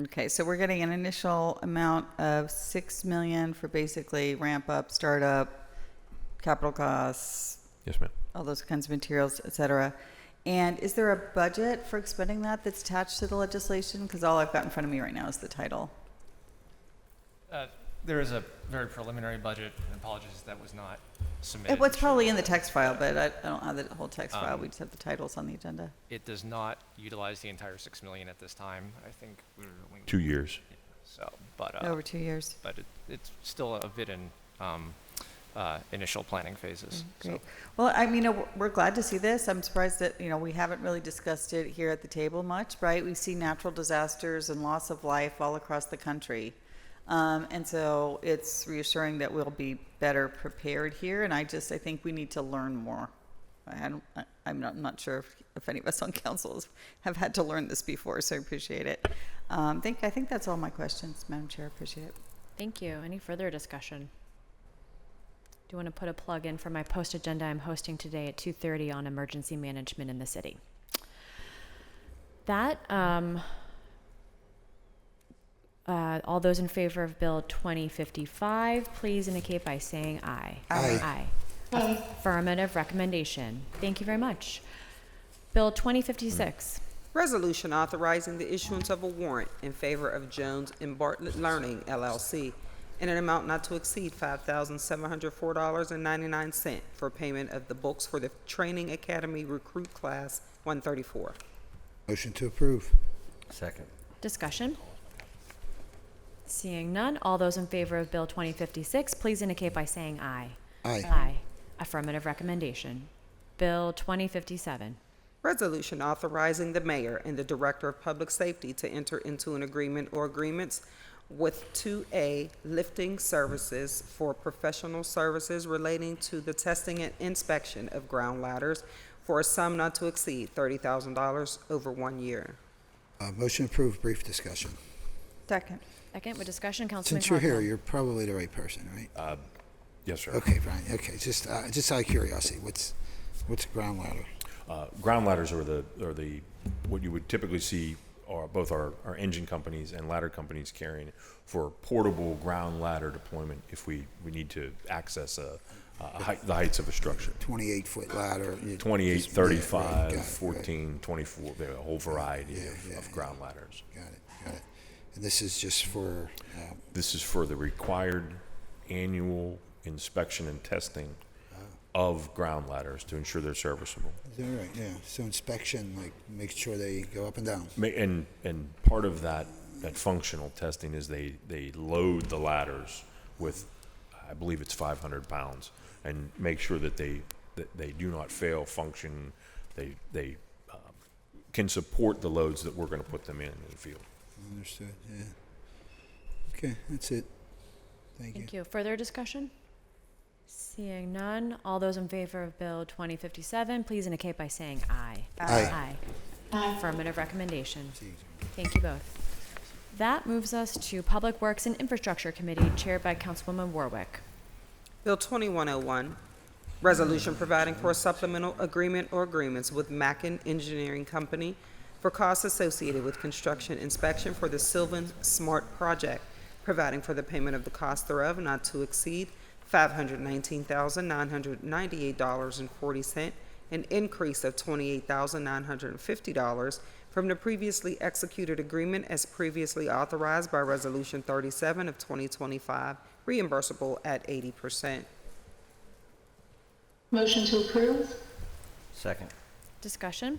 Okay, so we're getting an initial amount of $6 million for basically ramp up, startup, capital costs. Yes, ma'am. All those kinds of materials, et cetera. And is there a budget for expending that that's attached to the legislation? Because all I've got in front of me right now is the title. There is a very preliminary budget, and apologies that was not submitted. What's probably in the text file, but I don't have the whole text file. We just have the titles on the agenda. It does not utilize the entire $6 million at this time. I think we're 2 years. So, but over 2 years. But it's still a bit in initial planning phases. Great. So. Well, I mean, we're glad to see this. I'm surprised that we haven't really discussed it here at the table much, right? We see natural disasters and loss of life all across the country. And so it's reassuring that we'll be better prepared here. And I think we need to learn more. I'm not sure if any of us on council have had to learn this before, so I appreciate it. I think that's all my questions, Madam Chair. Appreciate it. Thank you. Any further discussion? Do you want to put a plug in for my post agenda I'm hosting today at 2:30 on emergency management in the city? That, all those in favor of Bill 2055, please indicate by saying aye. Aye. Aye. Affirmative recommendation. Thank you very much. Bill 2056. Resolution authorizing the issuance of a warrant in favor of Jones and Bartlett Learning, LLC, in an amount not to exceed $5,704.99 for payment of the books for the Training Academy Recruit Class 134. Motion to approve. Second. Discussion. Seeing none, all those in favor of Bill 2056, please indicate by saying aye. Aye. Aye. Affirmative recommendation. Bill 2057. Resolution authorizing the mayor and the director of public safety to enter into an agreement or agreements with 2A Lifting Services for professional services relating to the testing and inspection of ground ladders for a sum not to exceed $30,000 over 1 year. Motion approved. Brief discussion. Second. Second with discussion, Councilman Since you're here, Coghill. you're probably the right person, right? Yes, sir. Okay, Brian. Okay, just out of curiosity, what's a ground ladder? Ground ladders are the what you would typically see are both our engine companies and ladder companies carrying for portable ground ladder deployment if we need to access the heights of a structure. 28-foot ladder. 28, 35, right, 14, 24, a whole variety of ground ladders. Got it. And this is just for... This is for the required annual inspection and testing of ground ladders to ensure they're serviceable. Is that right? Yeah. So inspection, like, make sure they go up and down. And part of that functional testing is they load the ladders with, I believe it's 500 pounds, and make sure that they do not fail function. They can support the loads that we're going to put them in the field. Understood. Yeah. Okay, that's it. Thank you. Thank you. Further discussion? Seeing none, all those in favor of Bill 2057, please indicate by saying aye. Aye. Affirmative recommendation. Thank you both. That moves us to Public Works and Infrastructure Committee, chaired by Councilwoman Warwick. Bill 2101, resolution providing for a supplemental agreement or agreements with Mackin Engineering Company for costs associated with construction inspection for the Sylvan Smart Project, providing for the payment of the cost thereof not to exceed $519,998.40, an increase of $28,950 from the previously executed agreement as previously authorized by Resolution 37 of 2025, reimbursable at 80%. Motion to approve? Second. Discussion?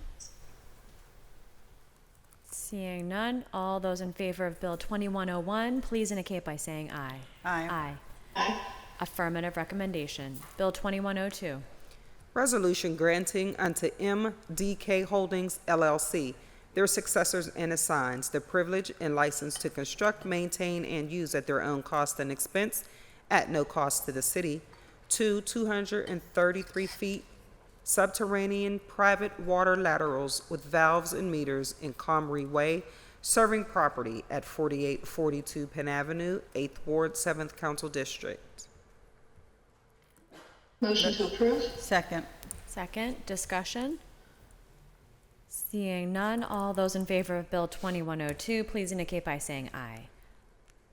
Seeing none, all those in favor of Bill 2101, please indicate by saying aye. Aye. Aye. Affirmative recommendation. Bill 2102. Resolution granting unto MDK Holdings LLC, their successors and assigns, the privilege and license to construct, maintain, and use at their own cost and expense, at no cost to the city, 233 feet subterranean private water laterals with valves and meters in Comrie Way, serving property at 4842 Penn Avenue, 8th Ward, 7th Council District. Motion to approve? Second. Second, discussion? Seeing none, all those in favor of Bill 2102, please indicate by saying aye.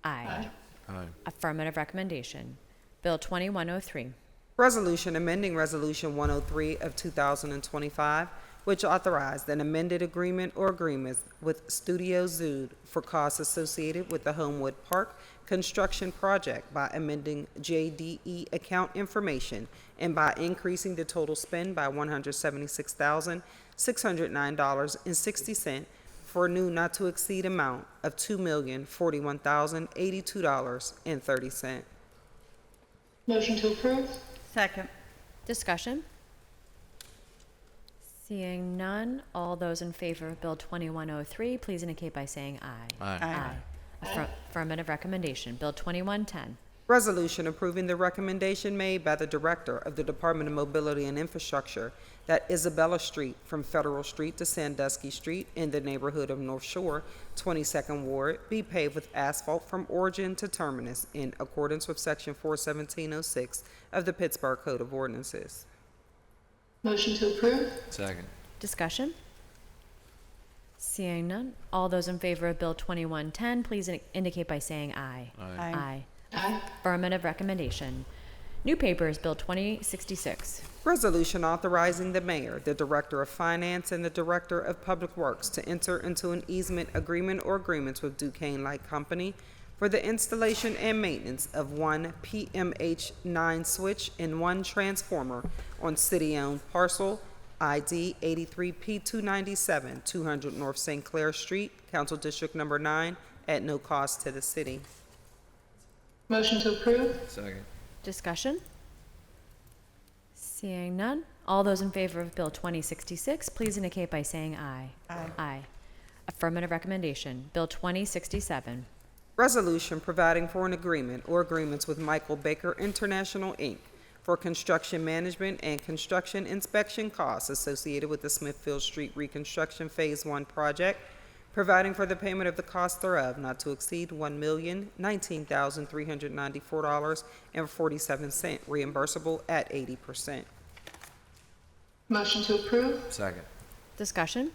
Aye. Aye. Affirmative recommendation. Bill 2103. Resolution amending Resolution 103 of 2025, which authorized an amended agreement or agreements with Studio Zood for costs associated with the Homewood Park construction project by amending JDE account information and by increasing the total spend by $176,609.60 for a new not to exceed amount of $2,041,082.30. Motion to approve? Second. Discussion? Seeing none, all those in favor of Bill 2103, please indicate by saying aye. Aye. Affirmative recommendation. Bill 2110. Resolution approving the recommendation made by the Director of the Department of Mobility and Infrastructure that Isabella Street from Federal Street to Sandusky Street in the neighborhood of North Shore, 22nd Ward, be paved with asphalt from origin to terminus in accordance with Section 41706 of the Pittsburgh Code of Ordinances. Motion to approve? Second. Discussion? Seeing none, all those in favor of Bill 2110, please indicate by saying aye. Aye. Aye. Affirmative recommendation. New papers, Bill 2066. Resolution authorizing the mayor, the Director of Finance, and the Director of Public Works to enter into an easement agreement or agreements with Duquesne Light Company for the installation and maintenance of one PMH9 switch and one transformer on city-owned parcel ID 83P297, 200 North St. Clair Street, Council District Number 9, at no cost to the city. Motion to approve? Second. Discussion? Seeing none, all those in favor of Bill 2066, please indicate by saying aye. Aye. Affirmative recommendation. Bill 2067. Resolution providing for an agreement or agreements with Michael Baker International, Inc. for construction management and construction inspection costs associated with the Smithfield Street Reconstruction Phase 1 project, providing for the payment of the cost thereof not to exceed $1,019,394.47, reimbursable at 80%. Motion to approve? Second. Discussion?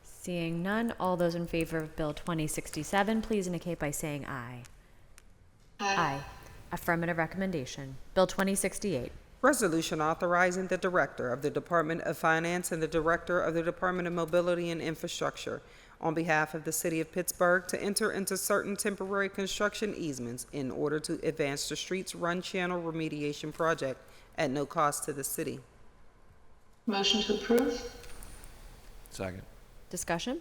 Seeing none, all those in favor of Bill 2067, please indicate by saying aye. Aye. Affirmative recommendation. Bill 2068. Resolution authorizing the Director of the Department of Finance and the Director of the Department of Mobility and Infrastructure on behalf of the City of Pittsburgh to enter into certain temporary construction easements in order to advance the Streets Run Channel Remediation Project at no cost to the city. Motion to approve? Second. Discussion?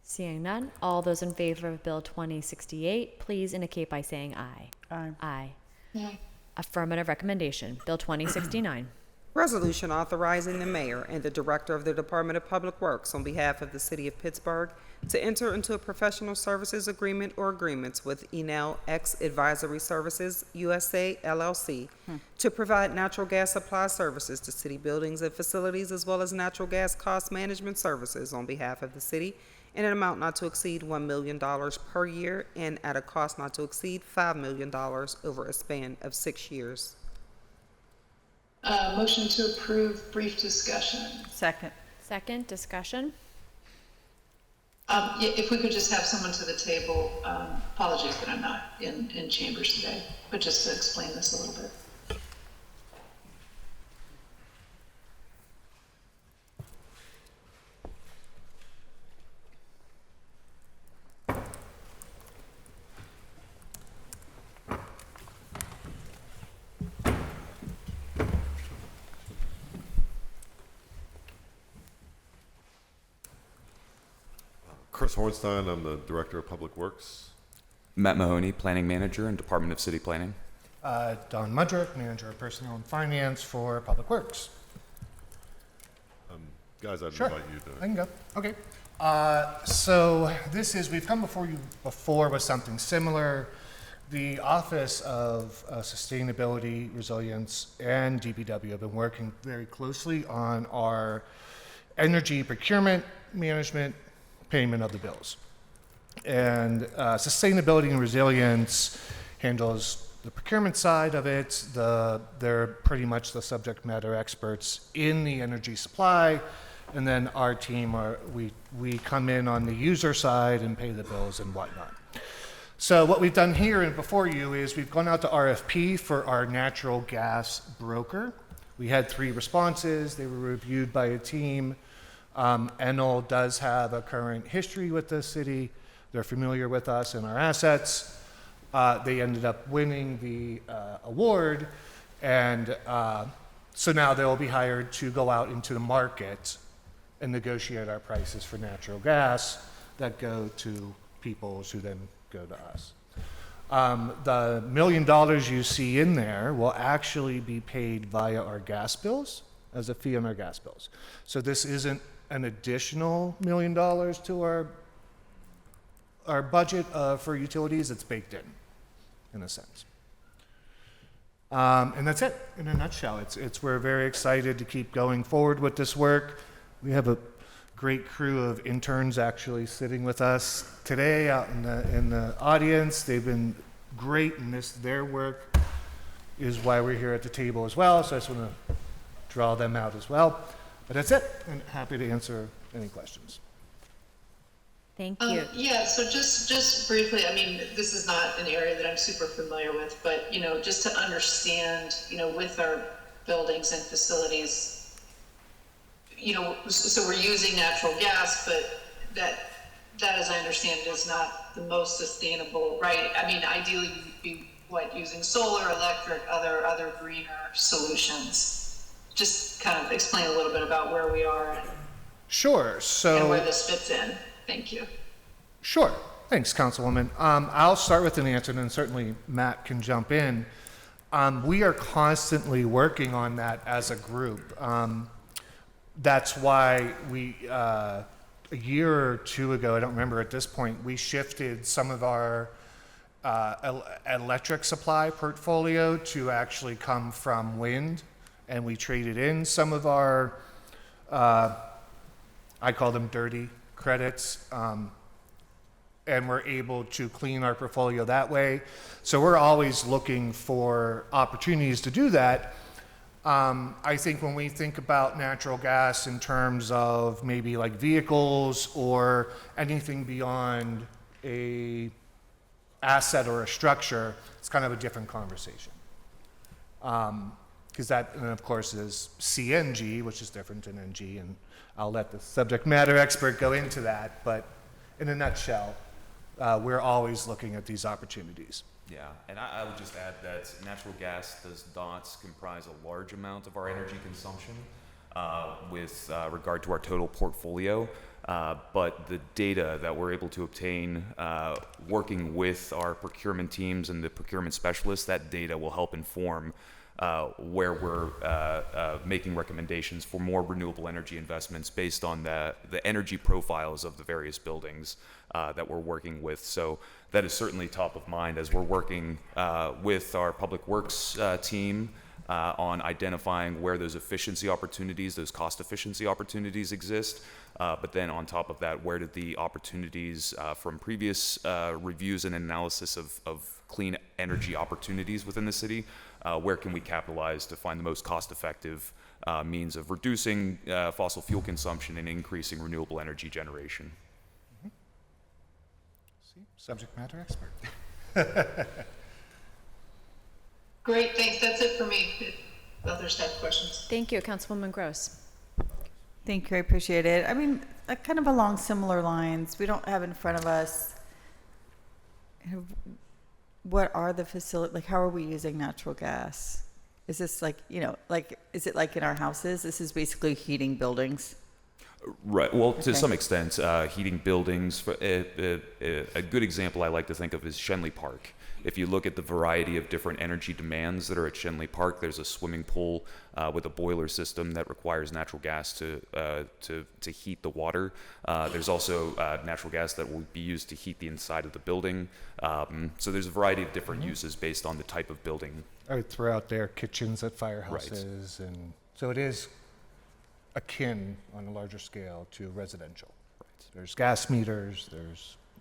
Seeing none, all those in favor of Bill 2068, please indicate by saying aye. Aye. Aye. Aye. Affirmative recommendation. Bill 2069. Resolution authorizing the mayor and the director of the Department of Public Works on behalf of the city of Pittsburgh to enter into a professional services agreement or agreements with Enel X Advisory Services USA LLC to provide natural gas supply services to city buildings and facilities, as well as natural gas cost management services on behalf of the city in an amount not to exceed $1 million per year and at a cost not to exceed $5 million over a span of 6 years. Motion to approve, brief discussion. Second. Second, discussion. If we could just have someone to the table, apologies that I'm not in chambers today, but just to explain this a little bit. Chris Hornstein, I'm the Director of Public Works. Matt Mahoney, Planning Manager and Department of City Planning. Don Mudrick, Manager of Personnel and Finance for Public Works. Guys, I'd Sure. invite you to. I can go. Okay. So we've come before you before with something similar. The Office of Sustainability, Resilience, and DPW have been working very closely on our energy procurement, management, payment of the bills. And sustainability and resilience handles the procurement side of it. They're pretty much the subject matter experts in the energy supply. And then our team, we come in on the user side and pay the bills and whatnot. So what we've done here and before you is we've gone out to RFP for our natural gas broker. We had 3 responses. They were reviewed by a team. Enel does have a current history with the city. They're familiar with us and our assets. They ended up winning the award, and so now they'll be hired to go out into the market and negotiate our prices for natural gas that go to people who then go to us. The $1 million you see in there will actually be paid via our gas bills, as a fee on our gas bills. So this isn't an additional $1 million to our budget for utilities. It's baked in a sense. And that's it in a nutshell. We're very excited to keep going forward with this work. We have a great crew of interns actually sitting with us today out in the audience. They've been great in this. Their work is why we're here at the table as well. So I just want to draw them out as well. But that's it, and happy to answer any questions. Thank you. Yeah, so just briefly, I mean, this is not an area that I'm super familiar with, but, just to understand, with our buildings and facilities, so we're using natural gas, but that, as I understand it, is not the most sustainable, right? I mean, ideally, we'd be, using solar, electric, other greener solutions. Just kind of explain a little bit about where we are and where this fits in. Thank you. Sure. Thanks, Councilwoman. I'll start with an answer, and then certainly Matt can jump in. We are constantly working on that as a group. That's why we, a year or 2 ago, I don't remember at this point, we shifted some of our electric supply portfolio to actually come from wind. And we traded in some of our, I call them dirty credits, and we're able to clean our portfolio that way. So we're always looking for opportunities to do that. I think when we think about natural gas in terms of maybe like vehicles or anything beyond a asset or a structure, it's kind of a different conversation. Because that, and of course, is CNG, which is different than NG, and I'll let the subject matter expert go into that. But in a nutshell, we're always looking at these opportunities. Yeah, and I would just add that natural gas does not comprise a large amount of our energy consumption with regard to our total portfolio. But the data that we're able to obtain working with our procurement teams and the procurement specialists, that data will help inform where we're making recommendations for more renewable energy investments based on the energy profiles of the various buildings that we're working with. So that is certainly top of mind as we're working with our Public Works team on identifying where those efficiency opportunities, those cost efficiency opportunities exist. But then on top of that, where did the opportunities from previous reviews and analysis of clean energy opportunities within the city, where can we capitalize to find the most cost-effective means of reducing fossil fuel consumption and increasing renewable energy generation? See, subject matter expert. Great, thanks. That's it for me. If others have questions. Thank you, Councilwoman Gross. Thank you, I appreciate it. I mean, kind of along similar lines, we don't have in front of us, what are the facility, like how are we using natural gas? Is this like, is it like in our houses? This is basically heating buildings. Right. Well, to some extent, heating buildings. A good example I like to think of is Shenley Park. If you look at the variety of different energy demands that are at Shenley Park, there's a swimming pool with a boiler system that requires natural gas to heat the water. There's also natural gas that will be used to heat the inside of the building. So there's a variety of different uses based on the type of building. I would throw out there kitchens at firehouses, and so it is akin on a larger scale to residential. Right. There's gas meters.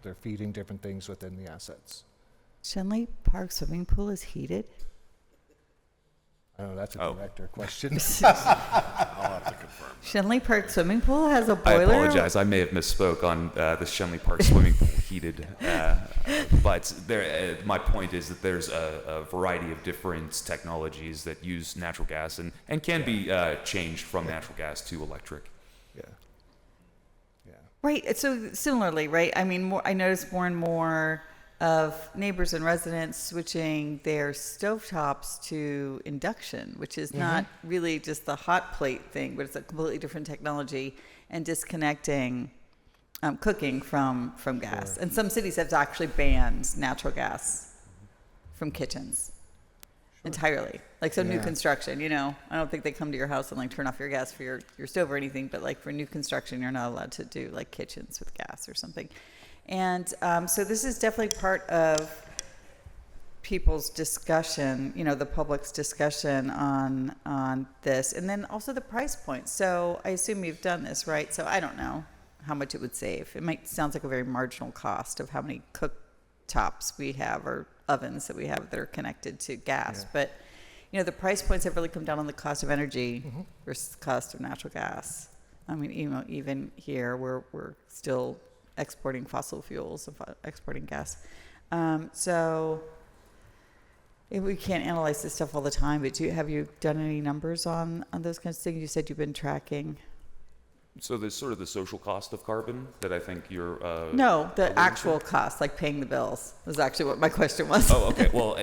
They're feeding different things within the assets. Shenley Park swimming pool is heated? Oh, that's a director question. I'll have to confirm. Shenley Park swimming pool has a boiler? I apologize. I may have misspoke on the Shenley Park swimming pool heated. But my point is that there's a variety of different technologies that use natural gas and can be changed from natural gas to electric. Yeah. Right. So similarly, right? I mean, I notice more and more of neighbors and residents switching their stovetops to induction, which is not really just the hot plate thing, but it's a completely different technology, and disconnecting cooking from gas. Sure. And some cities have actually banned natural gas from kitchens entirely. Like, so new construction, I don't think they come to your house and like turn off your gas for your stove or anything, but like for new construction, you're not allowed to do like kitchens with gas or something. And so this is definitely part of people's discussion, the public's discussion on this, and then also the price point. So I assume you've done this, right? So I don't know how much it would save. It sounds like a very marginal cost of how many cooktops we have or ovens that we have that are connected to gas. But the price points have really come down on the cost of energy versus the cost of natural gas. I mean, even here we're still exporting fossil fuels, exporting gas. So we can't analyze this stuff all the time, but have you done any numbers on those kinds of things? You said you've been tracking. So there's sort of the social cost of carbon that I think you're... No, the actual cost, like paying the bills, was actually what my question was. Oh, okay. Well,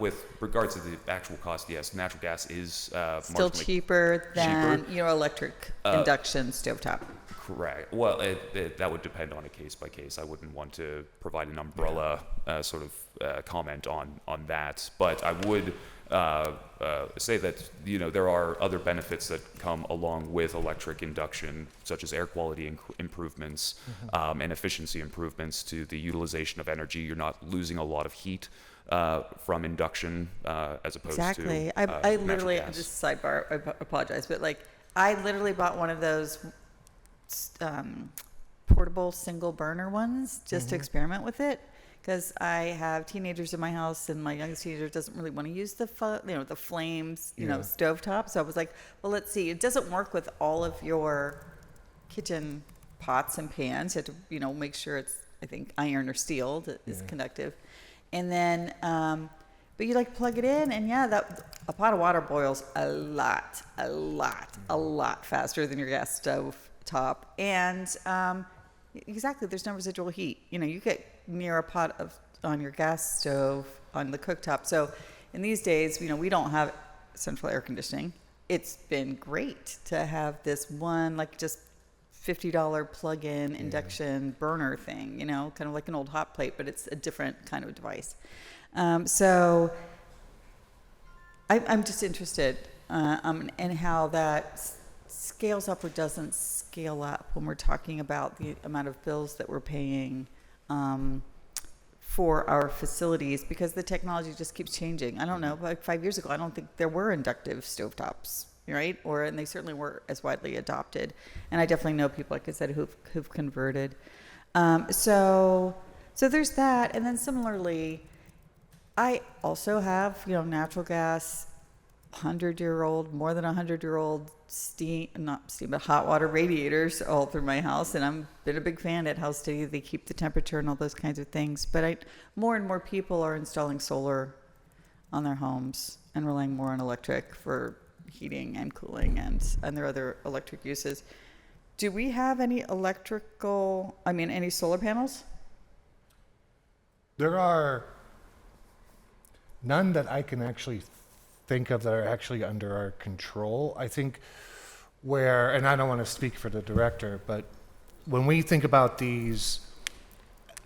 with regards to the actual cost, yes, natural gas is still cheaper than electric induction stovetop. Correct. Well, that would depend on a case by case. I wouldn't want to provide an umbrella sort of comment on that, but I would say that there are other benefits that come along with electric induction, such as air quality improvements and efficiency improvements to the utilization of energy. You're not losing a lot of heat from induction as opposed to exactly. I literally, gas. just sidebar, I apologize, but like I literally bought one of those portable single burner ones just to experiment with it, because I have teenagers in my house and my youngest teenager doesn't really want to use the flames stovetop. So I was like, well, let's see. It doesn't work with all of your kitchen pots and pans. You have to make sure it's, I think, iron or steel that is conductive. And then but you plug it in, and a pot of water boils a lot faster than your gas stove top. And exactly, there's no residual heat. You get near a pot on your gas stove on the cooktop. So in these days, we don't have central air conditioning. It's been great to have this one just $50 plug-in induction burner thing, kind of like an old hot plate, but it's a different kind of device. So I'm just interested in how that scales up or doesn't scale up when we're talking about the amount of bills that we're paying for our facilities, because the technology just keeps changing. I don't know, like 5 years ago, I don't think there were inductive stovetops, right? And they certainly weren't as widely adopted. And I definitely know people, like I said, who've converted. So there's that. And then similarly, I also have, natural gas, 100-year-old, more than 100-year-old not steam, but hot water radiators all through my house. And I've been a big fan at how steady they keep the temperature and all those kinds of things. But more and more people are installing solar on their homes and relying more on electric for heating and cooling and their other electric uses. Do we have any any solar panels? There are none that I can actually think of that are actually under our control. I think and I don't want to speak for the director, but when we think about these,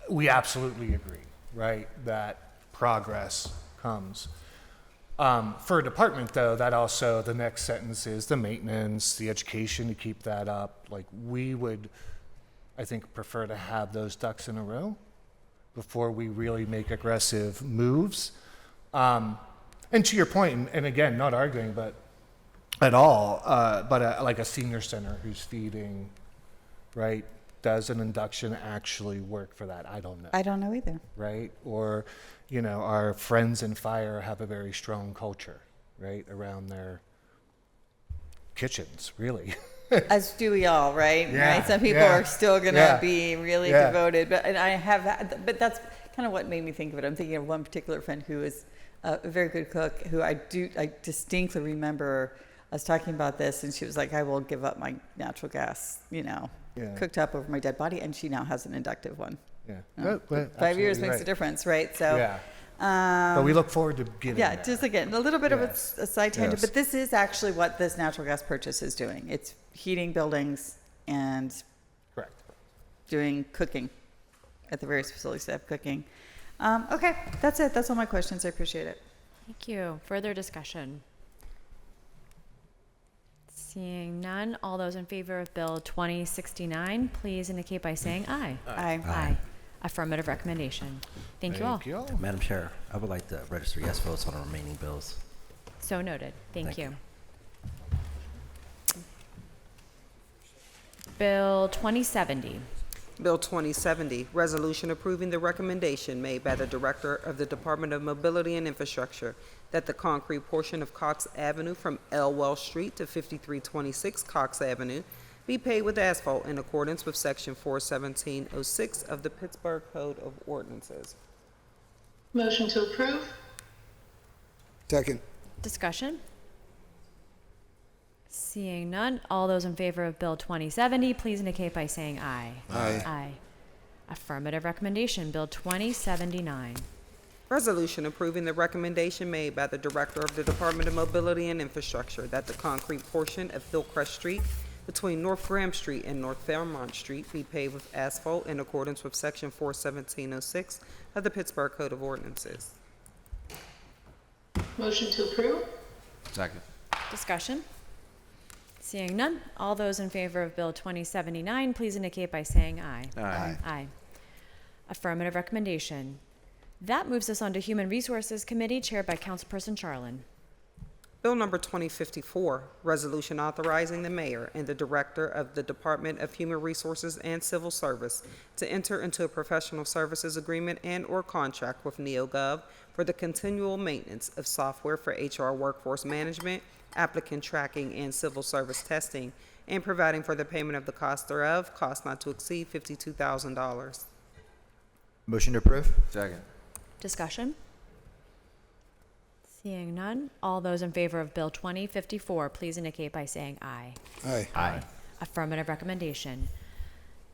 we absolutely agree, right, that progress comes. For a department, though, that also, the next sentence is the maintenance, the education to keep that up. Like, we would, I think, prefer to have those ducks in a row before we really make aggressive moves. And to your point, and again, not arguing, but at all, like a senior center who's feeding, right? Does an induction actually work for that? I don't know. I don't know either. Right? Or, our friends in fire have a very strong culture, right? Around their kitchens, really. As do we all, right? Yeah, right? Some people are still going to be really devoted, but that's kind of what made me think of it. I'm thinking of one particular friend who is a very good cook, who I distinctly remember us talking about this, and she was like, I will give up my natural gas, cooked up over my dead body, and she now has an inductive one. Yeah. 5 years makes a difference, right? So, but we look forward to getting there. Just again, a little bit of a side tangent, but this is actually what this natural gas purchase is doing. It's heating buildings and doing cooking at the various facilities that have cooking. Okay, that's it. That's all my questions. I appreciate it. Thank you. Further discussion? Seeing none, all those in favor of Bill 2069, please indicate by saying aye. Aye. Aye. Affirmative recommendation. Thank you all. Madam Chair, I would like to register yes votes on the remaining bills. So noted. Thank you. Bill 2070. Bill 2070, resolution approving the recommendation made by the Director of the Department of Mobility and Infrastructure that the concrete portion of Cox Avenue from Elwell Street to 5326 Cox Avenue be paved with asphalt in accordance with Section 41706 of the Pittsburgh Code of Ordinances. Motion to approve? Second. Discussion? Seeing none, all those in favor of Bill 2070, please indicate by saying aye. Aye. Aye. Affirmative recommendation, Bill 2079. Resolution approving the recommendation made by the Director of the Department of Mobility and Infrastructure that the concrete portion of Hillcrest Street between North Graham Street and North Fairmont Street be paved with asphalt in accordance with Section 41706 of the Pittsburgh Code of Ordinances. Motion to approve? Second. Discussion? Seeing none, all those in favor of Bill 2079, please indicate by saying aye. Aye. Aye. Affirmative recommendation. That moves us on to Human Resources Committee, chaired by Councilperson Charlin. Bill number 2054, resolution authorizing the mayor and the director of the Department of Human Resources and Civil Service to enter into a professional services agreement and/or contract with NeoGov for the continual maintenance of software for HR workforce management, applicant tracking, and civil service testing, and providing for the payment of the cost thereof, cost not to exceed $52,000. Motion to approve? Second. Discussion? Seeing none, all those in favor of Bill 2054, please indicate by saying aye. Aye. Aye. Affirmative recommendation.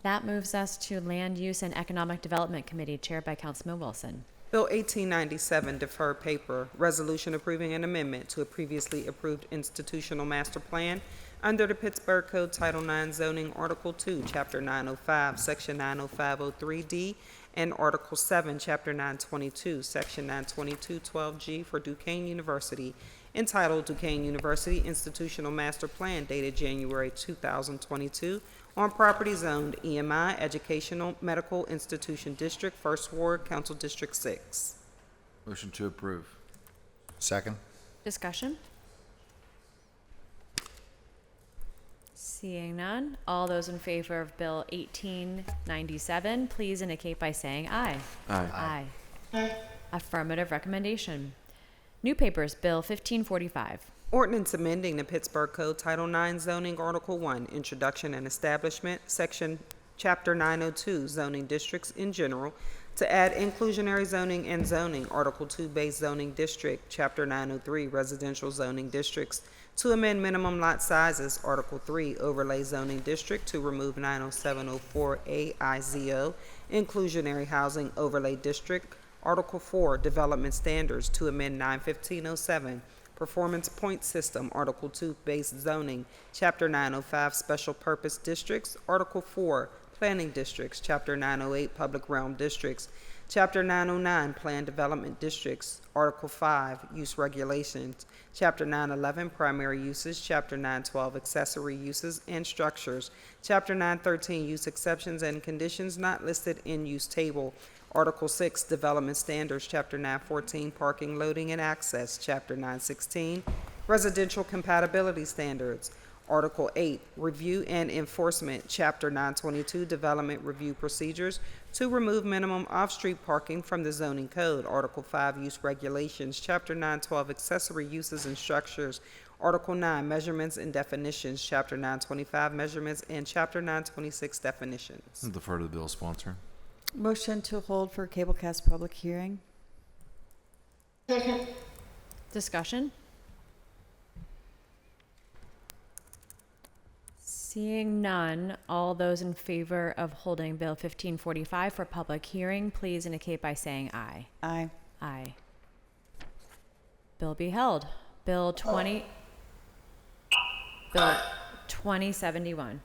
That moves us to Land Use and Economic Development Committee, chaired by Councilman Wilson. Bill 1897, deferred paper, resolution approving an amendment to a previously approved institutional master plan under the Pittsburgh Code Title IX zoning, Article 2, Chapter 905, Section 90503D, and Article 7, Chapter 922, Section 92212G for Duquesne University, entitled Duquesne University Institutional Master Plan dated January 2022 on property zoned EMI Educational Medical Institution District, 1st Ward, Council District 6. Motion to approve. Second. Discussion? Seeing none, all those in favor of Bill 1897, please indicate by saying aye. Aye. Aye. Affirmative recommendation. New papers, Bill 1545. Ordinance amending the Pittsburgh Code Title IX Zoning Article 1, Introduction and Establishment, Section Chapter 902, Zoning Districts in General, to add inclusionary zoning and zoning, Article 2, Base Zoning District, Chapter 903, Residential Zoning Districts, to amend minimum lot sizes, Article 3, Overlay Zoning District, to remove 90704A IZO, Inclusionary Housing Overlay District, Article 4, Development Standards, to amend 91507, Performance Point System, Article 2, Base Zoning, Chapter 905, Special Purpose Districts, Article 4, Planning Districts, Chapter 908, Public Realm Districts, Chapter 909, Plan Development Districts, Article 5, Use Regulations, Chapter 911, Primary Uses, Chapter 912, Accessory Uses and Structures, Chapter 913, Use Exceptions and Conditions Not Listed in Use Table, Article 6, Development Standards, Chapter 914, Parking, Loading, and Access, Chapter 916, Residential Compatibility Standards, Article 8, Review and Enforcement, Chapter 922, Development Review Procedures, to remove minimum off-street parking from the zoning code, Article 5, Use Regulations, Chapter 912, Accessory Uses and Structures, Article 9, Measurements and Definitions, Chapter 925, Measurements, and Chapter 926, Definitions. Defer to the bill sponsor. Motion to hold for cablecast public hearing. Second. Discussion? Seeing none, all those in favor of holding Bill 1545 for public hearing, please indicate by saying aye. Aye. Aye. Bill be held. Bill 2071.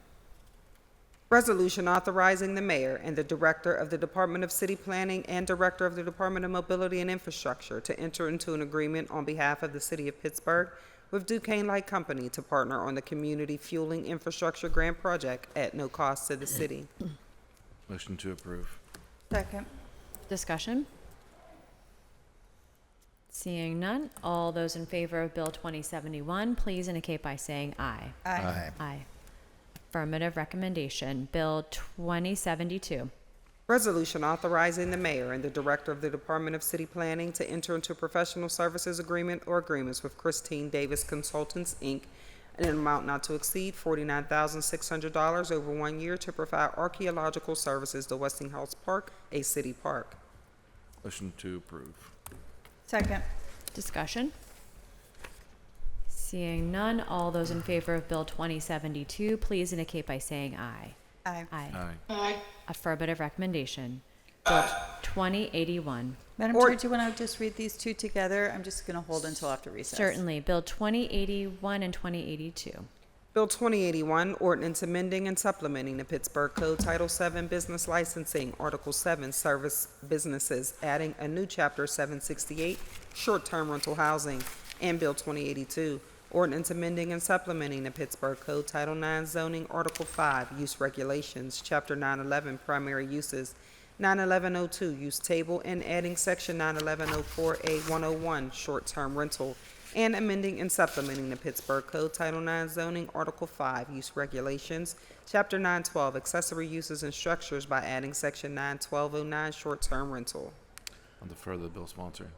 Resolution authorizing the mayor and the director of the Department of City Planning and director of the Department of Mobility and Infrastructure to enter into an agreement on behalf of the city of Pittsburgh with Duquesne Light Company to partner on the Community Fueling Infrastructure Grant Project at no cost to the city. Motion to approve. Second. Discussion? Seeing none, all those in favor of Bill 2071, please indicate by saying aye. Aye. Aye. Affirmative recommendation. Bill 2072. Resolution authorizing the mayor and the director of the Department of City Planning to enter into a professional services agreement or agreements with Christine Davis Consultants, Inc., in an amount not to exceed $49,600 over 1 year to provide archaeological services to Westinghouse Park, a city park. Motion to approve. Second. Discussion? Seeing none, all those in favor of Bill 2072, please indicate by saying aye. Aye. Aye. Aye. Affirmative recommendation. Bill 2081. Madam Chair, do you want to just read these two together? I'm just going to hold until after recess. Certainly. Bill 2081 and 2082. Bill 2081, ordinance amending and supplementing the Pittsburgh Code Title 7 Business Licensing, Article 7, Service Businesses, adding a new Chapter 768, Short-Term Rental Housing, and Bill 2082, ordinance amending and supplementing the Pittsburgh Code Title 9 Zoning, Article 5, Use Regulations, Chapter 911, Primary Uses, 91102, Use Table, and adding Section 91104A101, Short-Term Rental, and amending and supplementing the Pittsburgh Code Title 9 Zoning, Article 5, Use Regulations, Chapter 912, Accessory Uses and Structures by adding Section 91209, Short-Term Rental. I'll defer to the bill sponsor.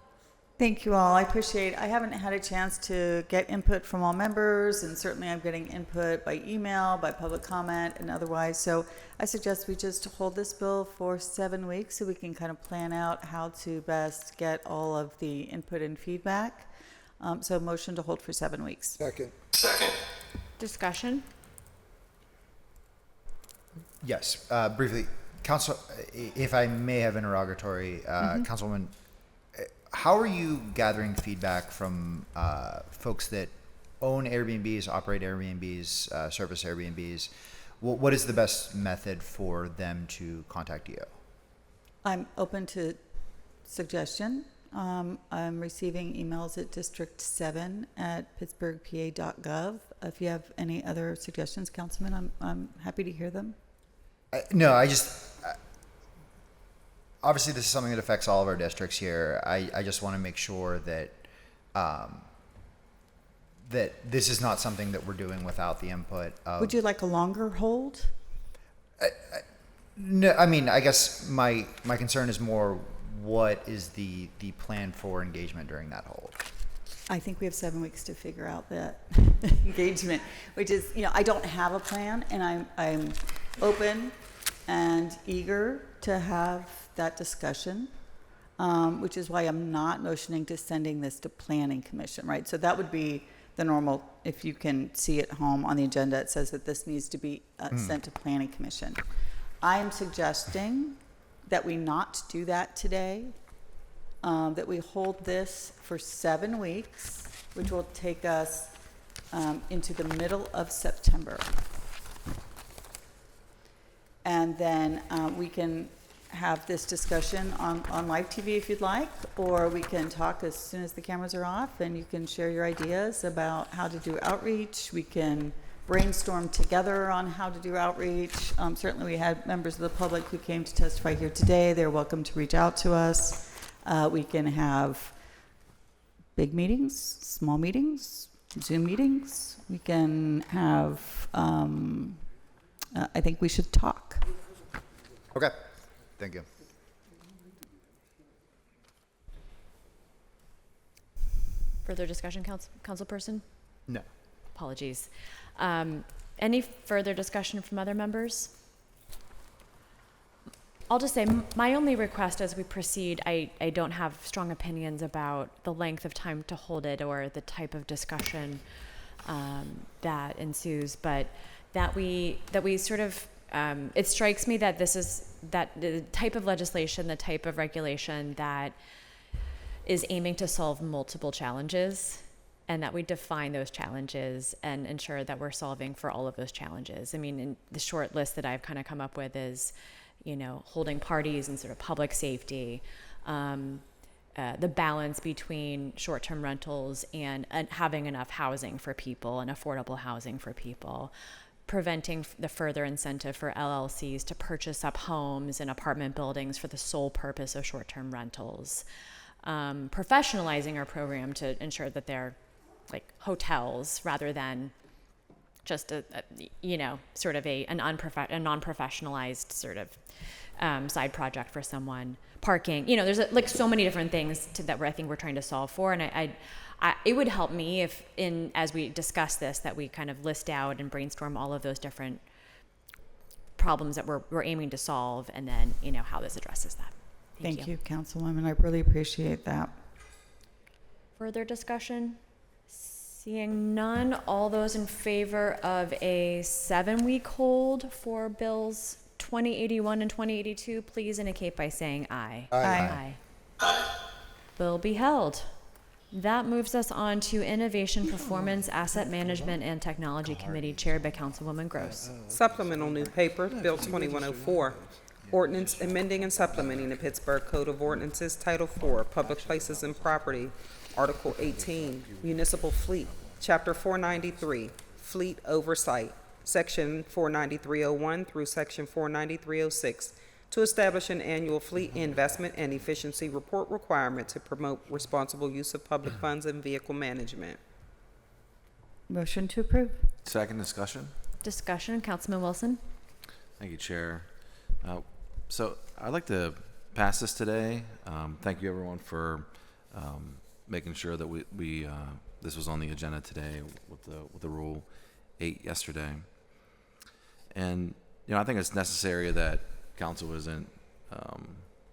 Thank you all. I haven't had a chance to get input from all members, and certainly I'm getting input by email, by public comment, and otherwise. So I suggest we just hold this bill for 7 weeks so we can kind of plan out how to best get all of the input and feedback. So motion to hold for 7 weeks. Second. Discussion? Yes, briefly, Council, if I may have interrogatory, Councilwoman, how are you gathering feedback from folks that own Airbnbs, operate Airbnbs, service Airbnbs? What is the best method for them to contact you? I'm open to suggestion. I'm receiving emails at district7@pittsburghpa.gov. If you have any other suggestions, Councilman, I'm happy to hear them. No, obviously this is something that affects all of our districts here. I just want to make sure that that this is not something that we're doing without the input of. Would you like a longer hold? No, I mean, I guess my concern is more what is the plan for engagement during that hold? I think we have 7 weeks to figure out that engagement, which is, I don't have a plan, and I'm open and eager to have that discussion, which is why I'm not motioning to sending this to Planning Commission, right? So that would be the normal, if you can see at home on the agenda, it says that this needs to be sent to Planning Commission. I am suggesting that we not do that today, that we hold this for 7 weeks, which will take us into the middle of September. And then we can have this discussion on live TV if you'd like, or we can talk as soon as the cameras are off, and you can share your ideas about how to do outreach. We can brainstorm together on how to do outreach. Certainly we had members of the public who came to testify here today. They're welcome to reach out to us. We can have big meetings, small meetings, Zoom meetings. We can have, I think we should talk. Okay, thank you. Further discussion, councilperson? No. Apologies. Any further discussion from other members? I'll just say my only request as we proceed, I don't have strong opinions about the length of time to hold it or the type of discussion that ensues, but that we sort of, it strikes me that this is the type of legislation, the type of regulation that is aiming to solve multiple challenges, and that we define those challenges and ensure that we're solving for all of those challenges. I mean, in the short list that I've kind of come up with is, holding parties and sort of public safety, the balance between short-term rentals and having enough housing for people and affordable housing for people, preventing the further incentive for LLCs to purchase up homes and apartment buildings for the sole purpose of short-term rentals, professionalizing our program to ensure that they're like hotels rather than just sort of a non-professionalized sort of side project for someone. Parking, there's like so many different things that I think we're trying to solve for, and it would help me if as we discuss this that we kind of list out and brainstorm all of those different problems that we're aiming to solve, and then how this addresses that. Thank you, Councilwoman. I really appreciate that. Further discussion? Seeing none, all those in favor of a 7-week hold for bills 2081 and 2082, please indicate by saying aye. Aye. Aye. Will be held. That moves us on to Innovation, Performance, Asset Management, and Technology Committee, chaired by Councilwoman Gross. Supplemental new paper, Bill 2104. Ordinance amending and supplementing the Pittsburgh Code of Ordinances, Title 4, Public Places and Property, Article 18, Municipal Fleet, Chapter 493, Fleet Oversight, Section 49301 through Section 49306, to establish an annual fleet investment and efficiency report requirement to promote responsible use of public funds and vehicle management. Motion to approve. Second discussion. Discussion, Councilman Wilson. Thank you, Chair. So I'd like to pass this today. Thank you, everyone, for making sure that we this was on the agenda today with the Rule 8 yesterday. And I think it's necessary that council isn't.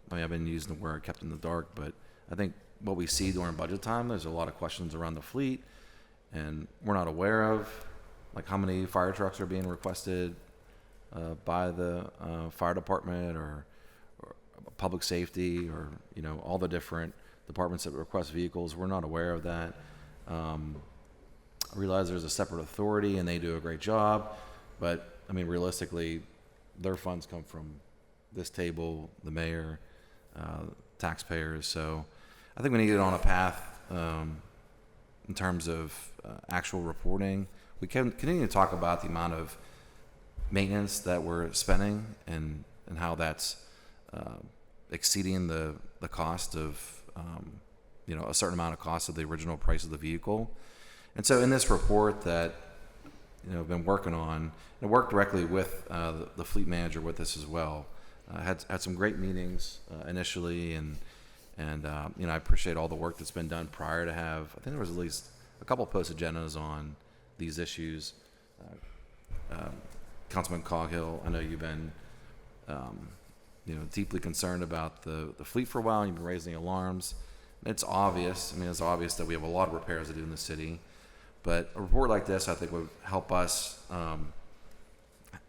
I've been using the word kept in the dark, but I think what we see during budget time, there's a lot of questions around the fleet, and we're not aware of like how many fire trucks are being requested by the fire department or public safety, or all the different departments that request vehicles. We're not aware of that. I realize there's a separate authority and they do a great job, but realistically, their funds come from this table, the mayor, taxpayers. So I think we need to get on a path in terms of actual reporting. We can continue to talk about the amount of maintenance that we're spending and how that's exceeding the cost of a certain amount of cost of the original price of the vehicle. And so in this report that I've been working on, and worked directly with the fleet manager with this as well. Had some great meetings initially, and I appreciate all the work that's been done prior to have. I think there was at least a couple post agendas on these issues. Councilman Coghill, I know you've been deeply concerned about the fleet for a while, and you've been raising alarms. It's obvious. It's obvious that we have a lot of repairs to do in the city. But a report like this, I think, would help us.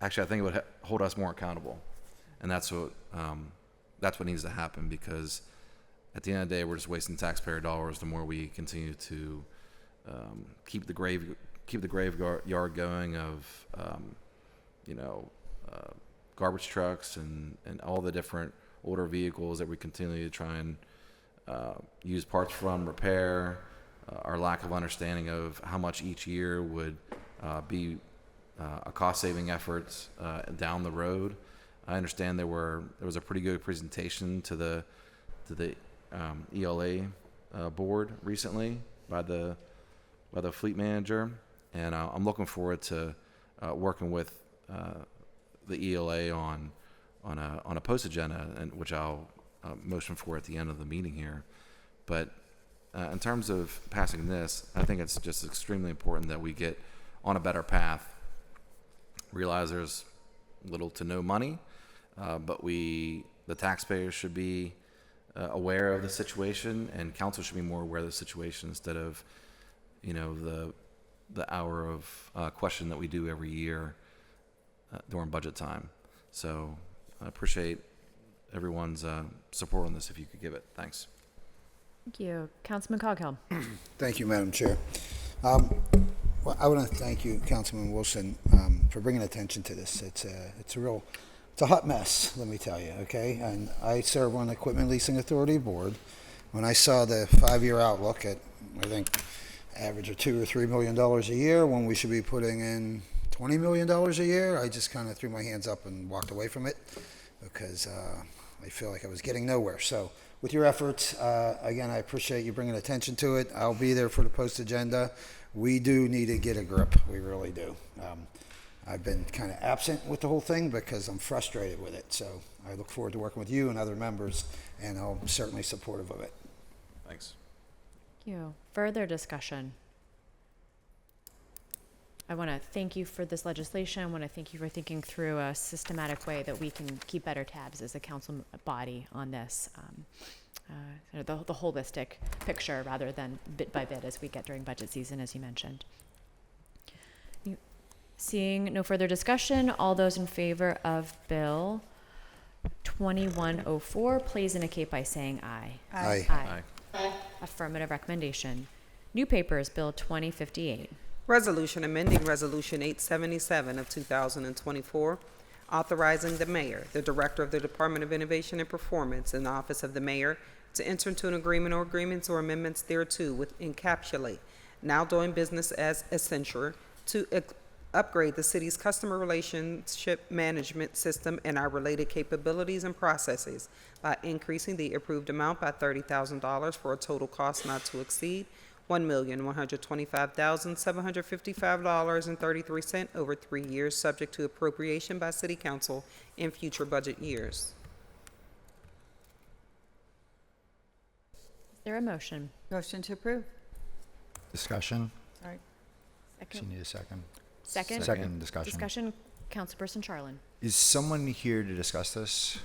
Actually, I think it would hold us more accountable, and that's what needs to happen. Because at the end of the day, we're just wasting taxpayer dollars. The more we continue to keep the graveyard going of garbage trucks and all the different older vehicles that we continue to try and use parts from, repair. Our lack of understanding of how much each year would be a cost-saving effort down the road. I understand there was a pretty good presentation to the ELA board recently by the fleet manager, and I'm looking forward to working with the ELA on a post agenda, and which I'll motion for at the end of the meeting here. But in terms of passing this, I think it's just extremely important that we get on a better path. Realize there's little to no money, but the taxpayers should be aware of the situation, and council should be more aware of the situation instead of, the hour of question that we do every year during budget time. So I appreciate everyone's support on this. If you could give it, thanks. Thank you. Councilman Coghill. Thank you, Madam Chair. Well, I want to thank you, Councilman Wilson, for bringing attention to this. It's a hot mess, let me tell you, okay? And I serve on the Equipment Leasing Authority Board. When I saw the 5-year outlook at, I think, average of $2 or $3 million a year, when we should be putting in $20 million a year, I just kind of threw my hands up and walked away from it because I feel like I was getting nowhere. So with your efforts, again, I appreciate you bringing attention to it. I'll be there for the post agenda. We do need to get a grip. We really do. I've been kind of absent with the whole thing because I'm frustrated with it. So I look forward to working with you and other members, and I'm certainly supportive of it. Thanks. Thank you. Further discussion? I want to thank you for this legislation. I want to thank you for thinking through a systematic way that we can keep better tabs as a council body on this, the holistic picture rather than bit by bit as we get during budget season, as you mentioned. Seeing no further discussion, all those in favor of Bill 2104, please indicate by saying aye. Aye. Aye. Aye. Affirmative recommendation. New papers, Bill 2058. Resolution amending Resolution 877 of 2024, authorizing the mayor, the director of the Department of Innovation and Performance, and the Office of the Mayor to enter into an agreement or agreements or amendments thereto with Encapsulate, now doing business as Accenture, to upgrade the city's customer relationship management system and our related capabilities and processes by increasing the approved amount by $30,000 for a total cost not to exceed $1,125,755.33 over 3 years, subject to appropriation by City Council in future budget years. Is there a motion? Motion to approve. Discussion? Sorry. So you need a second. Second? Second discussion. Discussion, Councilperson Charlin. Is someone here to discuss this?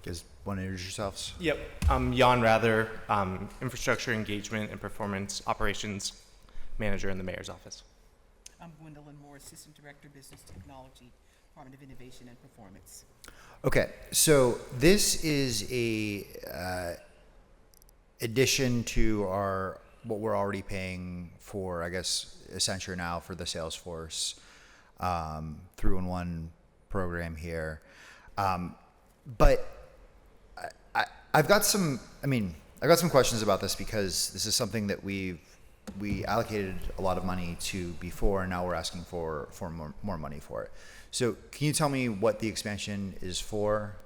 Guys want to introduce yourselves? Yep. I'm Jan Rather, Infrastructure Engagement and Performance Operations Manager in the Mayor's Office. I'm Gwendolyn Moore, Assistant Director, Business Technology, Department of Innovation and Performance. Okay, so this is a addition to what we're already paying for, I guess, Accenture now for the Salesforce 3-in-1 program here. But I've got some questions about this because this is something that we allocated a lot of money to before, and now we're asking for more money for it. So can you tell me what the expansion is for?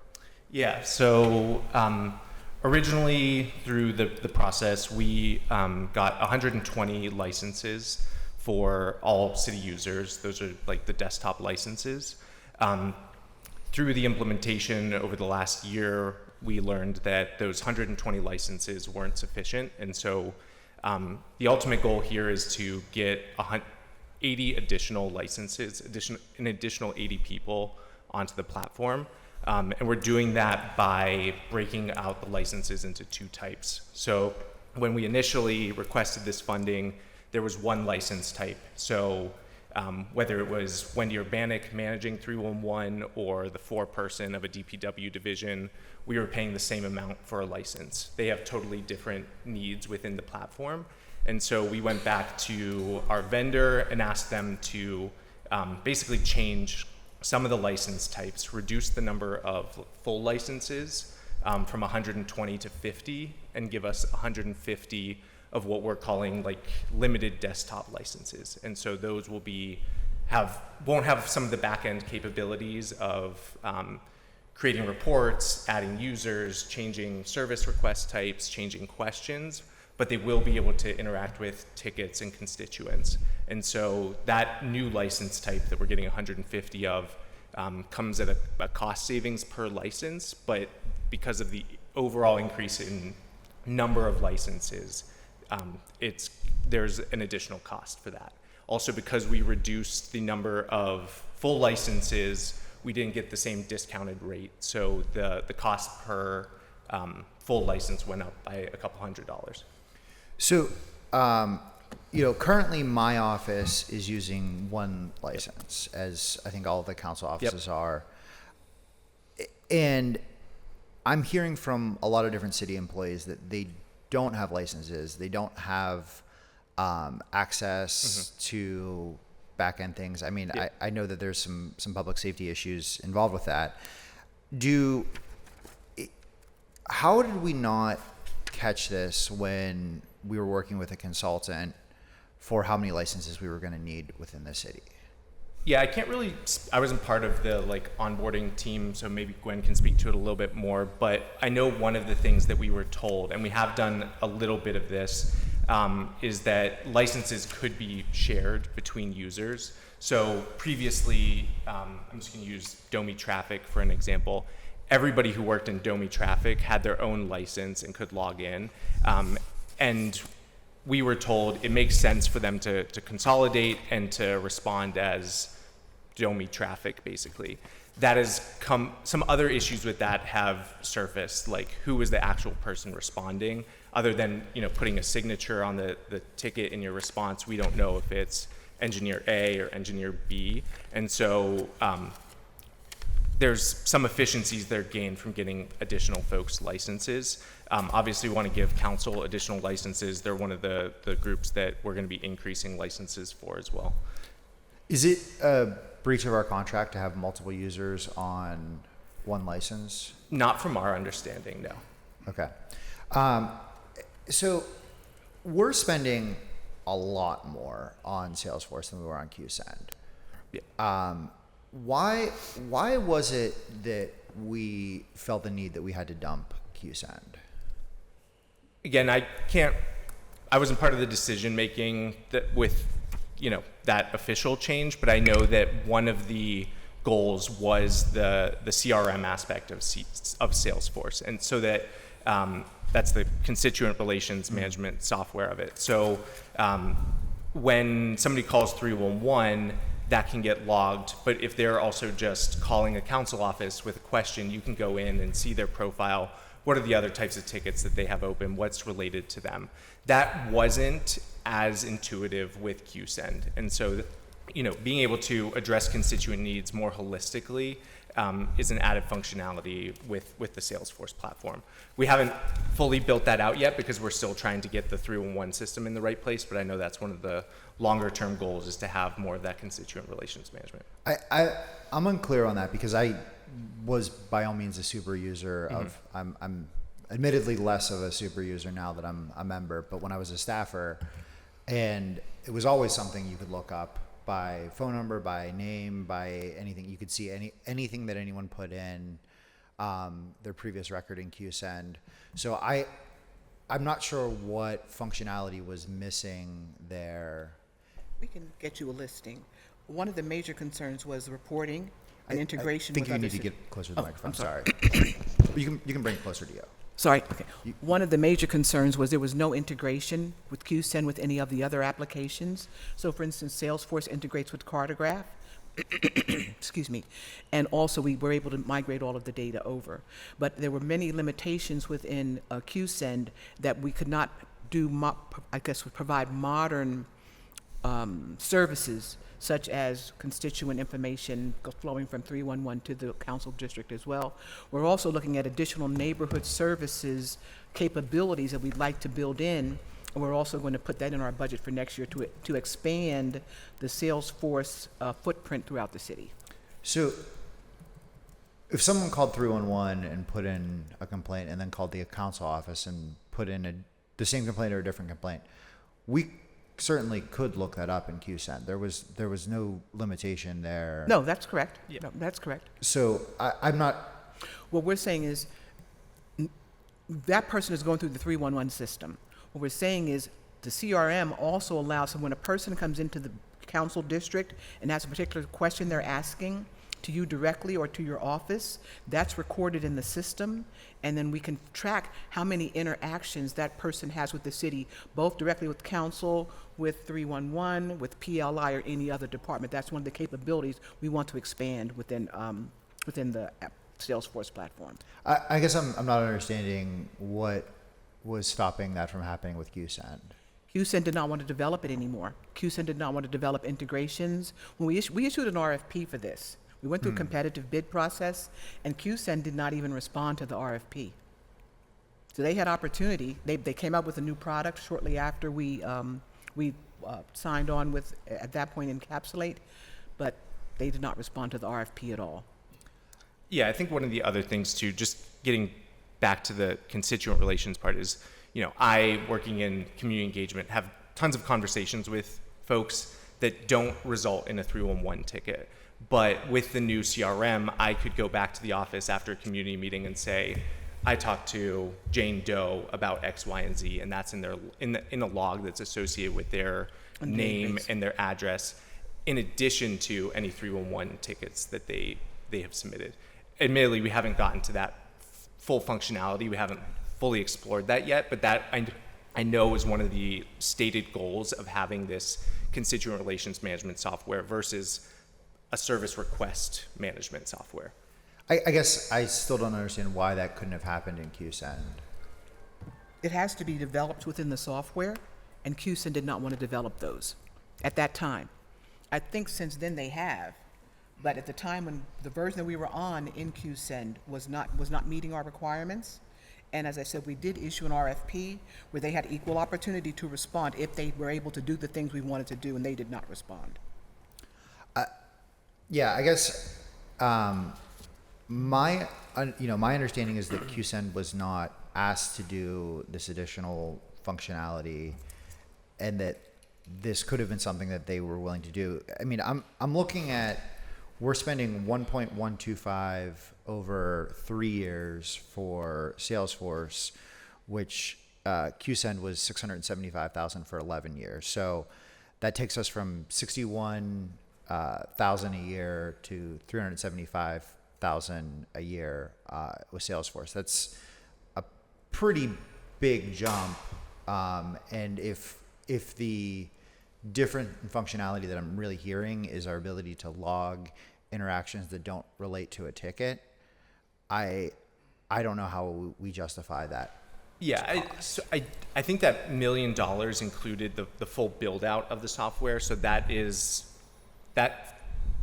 Yeah, so originally through the process, we got 120 licenses for all city users. Those are like the desktop licenses. Through the implementation over the last year, we learned that those 120 licenses weren't sufficient. And so the ultimate goal here is to get 80 additional licenses, an additional 80 people onto the platform. And we're doing that by breaking out the licenses into two types. So when we initially requested this funding, there was one license type. So whether it was Wendy Urbanic managing 311 or the 4-person of a DPW division, we were paying the same amount for a license. They have totally different needs within the platform. And so we went back to our vendor and asked them to basically change some of the license types, reduce the number of full licenses from 120 to 50, and give us 150 of what we're calling like limited desktop licenses. And so those will won't have some of the back-end capabilities of creating reports, adding users, changing service request types, changing questions, but they will be able to interact with tickets and constituents. And so that new license type that we're getting 150 of comes at a cost savings per license, but because of the overall increase in number of licenses, there's an additional cost for that. Also, because we reduced the number of full licenses, we didn't get the same discounted rate. So the cost per full license went up by a couple $100. So, currently my office is using one license, as I think all of the council offices are. And I'm hearing from a lot of different city employees that they don't have licenses. They don't have access to back-end things. I mean, I know that there's some public safety issues involved with that. How did we not catch this when we were working with a consultant for how many licenses we were going to need within the city? Yeah, I wasn't part of the onboarding team, so maybe Gwen can speak to it a little bit more, but I know one of the things that we were told, and we have done a little bit of this, is that licenses could be shared between users. So previously, I'm just going to use Domi Traffic for an example. Everybody who worked in Domi Traffic had their own license and could log in. And we were told it makes sense for them to consolidate and to respond as Domi Traffic, basically. That has some other issues with that have surfaced, like who was the actual person responding, other than putting a signature on the ticket in your response. We don't know if it's engineer A or engineer B. And so there's some efficiencies that are gained from getting additional folks licenses. Obviously, we want to give council additional licenses. They're one of the groups that we're going to be increasing licenses for as well. Is it a breach of our contract to have multiple users on one license? Not from our understanding, no. Okay. So we're spending a lot more on Salesforce than we were on QSend. Yeah. Why was it that we felt the need that we had to dump QSend? Again, I wasn't part of the decision making with that official change, but I know that one of the goals was the CRM aspect of Salesforce, and so that that's the constituent relations management software of it. So when somebody calls 311, that can get logged. But if they're also just calling a council office with a question, you can go in and see their profile. What are the other types of tickets that they have open? What's related to them? That wasn't as intuitive with QSend. And so, being able to address constituent needs more holistically is an added functionality with the Salesforce platform. We haven't fully built that out yet because we're still trying to get the 311 system in the right place, but I know that's one of the longer term goals, is to have more of that constituent relations management. I'm unclear on that because I was by all means a super user of, I'm admittedly less of a super user now that I'm a member, but when I was a staffer, and it was always something you could look up by phone number, by name, by anything. You could see anything that anyone put in their previous record in QSend. So I'm not sure what functionality was missing there. We can get you a listing. One of the major concerns was reporting and integration I think with you other need to get closer to the microphone. I'm sorry. You can bring it closer to you. Sorry. Okay. One of the major concerns was there was no integration with QSend with any of the other applications. So, for instance, Salesforce integrates with Cartograph. Excuse me. And also, we were able to migrate all of the data over. But there were many limitations within QSend that we could not do, provide modern services, such as constituent information flowing from 311 to the council district as well. We're also looking at additional neighborhood services capabilities that we'd like to build in, and we're also going to put that in our budget for next year to expand the Salesforce footprint throughout the city. So if someone called 311 and put in a complaint and then called the council office and put in the same complaint or a different complaint, we certainly could look that up in QSend. There was no limitation there. No, that's correct. Yeah. No, that's correct. So I'm not. What we're saying is that person is going through the 311 system. What we're saying is the CRM also allows, so when a person comes into the council district and has a particular question they're asking to you directly or to your office, that's recorded in the system, and then we can track how many interactions that person has with the city, both directly with council, with 311, with PLI, or any other department. That's one of the capabilities we want to expand within the Salesforce platform. I guess I'm not understanding what was stopping that from happening with QSend. QSend did not want to develop it anymore. QSend did not want to develop integrations. When we issued an RFP for this, we went through a competitive bid process, and QSend did not even respond to the RFP. So they had opportunity. They came up with a new product shortly after we signed on with, at that point, Encapsulate, but they did not respond to the RFP at all. Yeah, I think one of the other things too, just getting back to the constituent relations part, is, I, working in community engagement, have tons of conversations with folks that don't result in a 311 ticket. But with the new CRM, I could go back to the office after a community meeting and say, I talked to Jane Doe about X, Y, and Z, and that's in a log that's associated with their name and their address, in addition to any 311 tickets that they have submitted. Admittedly, we haven't gotten to that full functionality. We haven't fully explored that yet, but that I know is one of the stated goals of having this constituent relations management software versus a service request management software. I guess I still don't understand why that couldn't have happened in QSend. It has to be developed within the software, and QSend did not want to develop those at that time. I think since then they have, but at the time when the version that we were on in QSend was not meeting our requirements. And as I said, we did issue an RFP where they had equal opportunity to respond if they were able to do the things we wanted to do, and they did not respond. Yeah, I guess my understanding is that QSend was not asked to do this additional functionality, and that this could have been something that they were willing to do. I mean, I'm looking at, we're spending 1.125 over 3 years for Salesforce, which QSend was 675,000 for 11 years. So that takes us from 61,000 a year to 375,000 a year with Salesforce. That's a pretty big jump. And if the different functionality that I'm really hearing is our ability to log interactions that don't relate to a ticket. I don't know how we justify that. Yeah, I think that $1 million included the full build out of the software. So that $1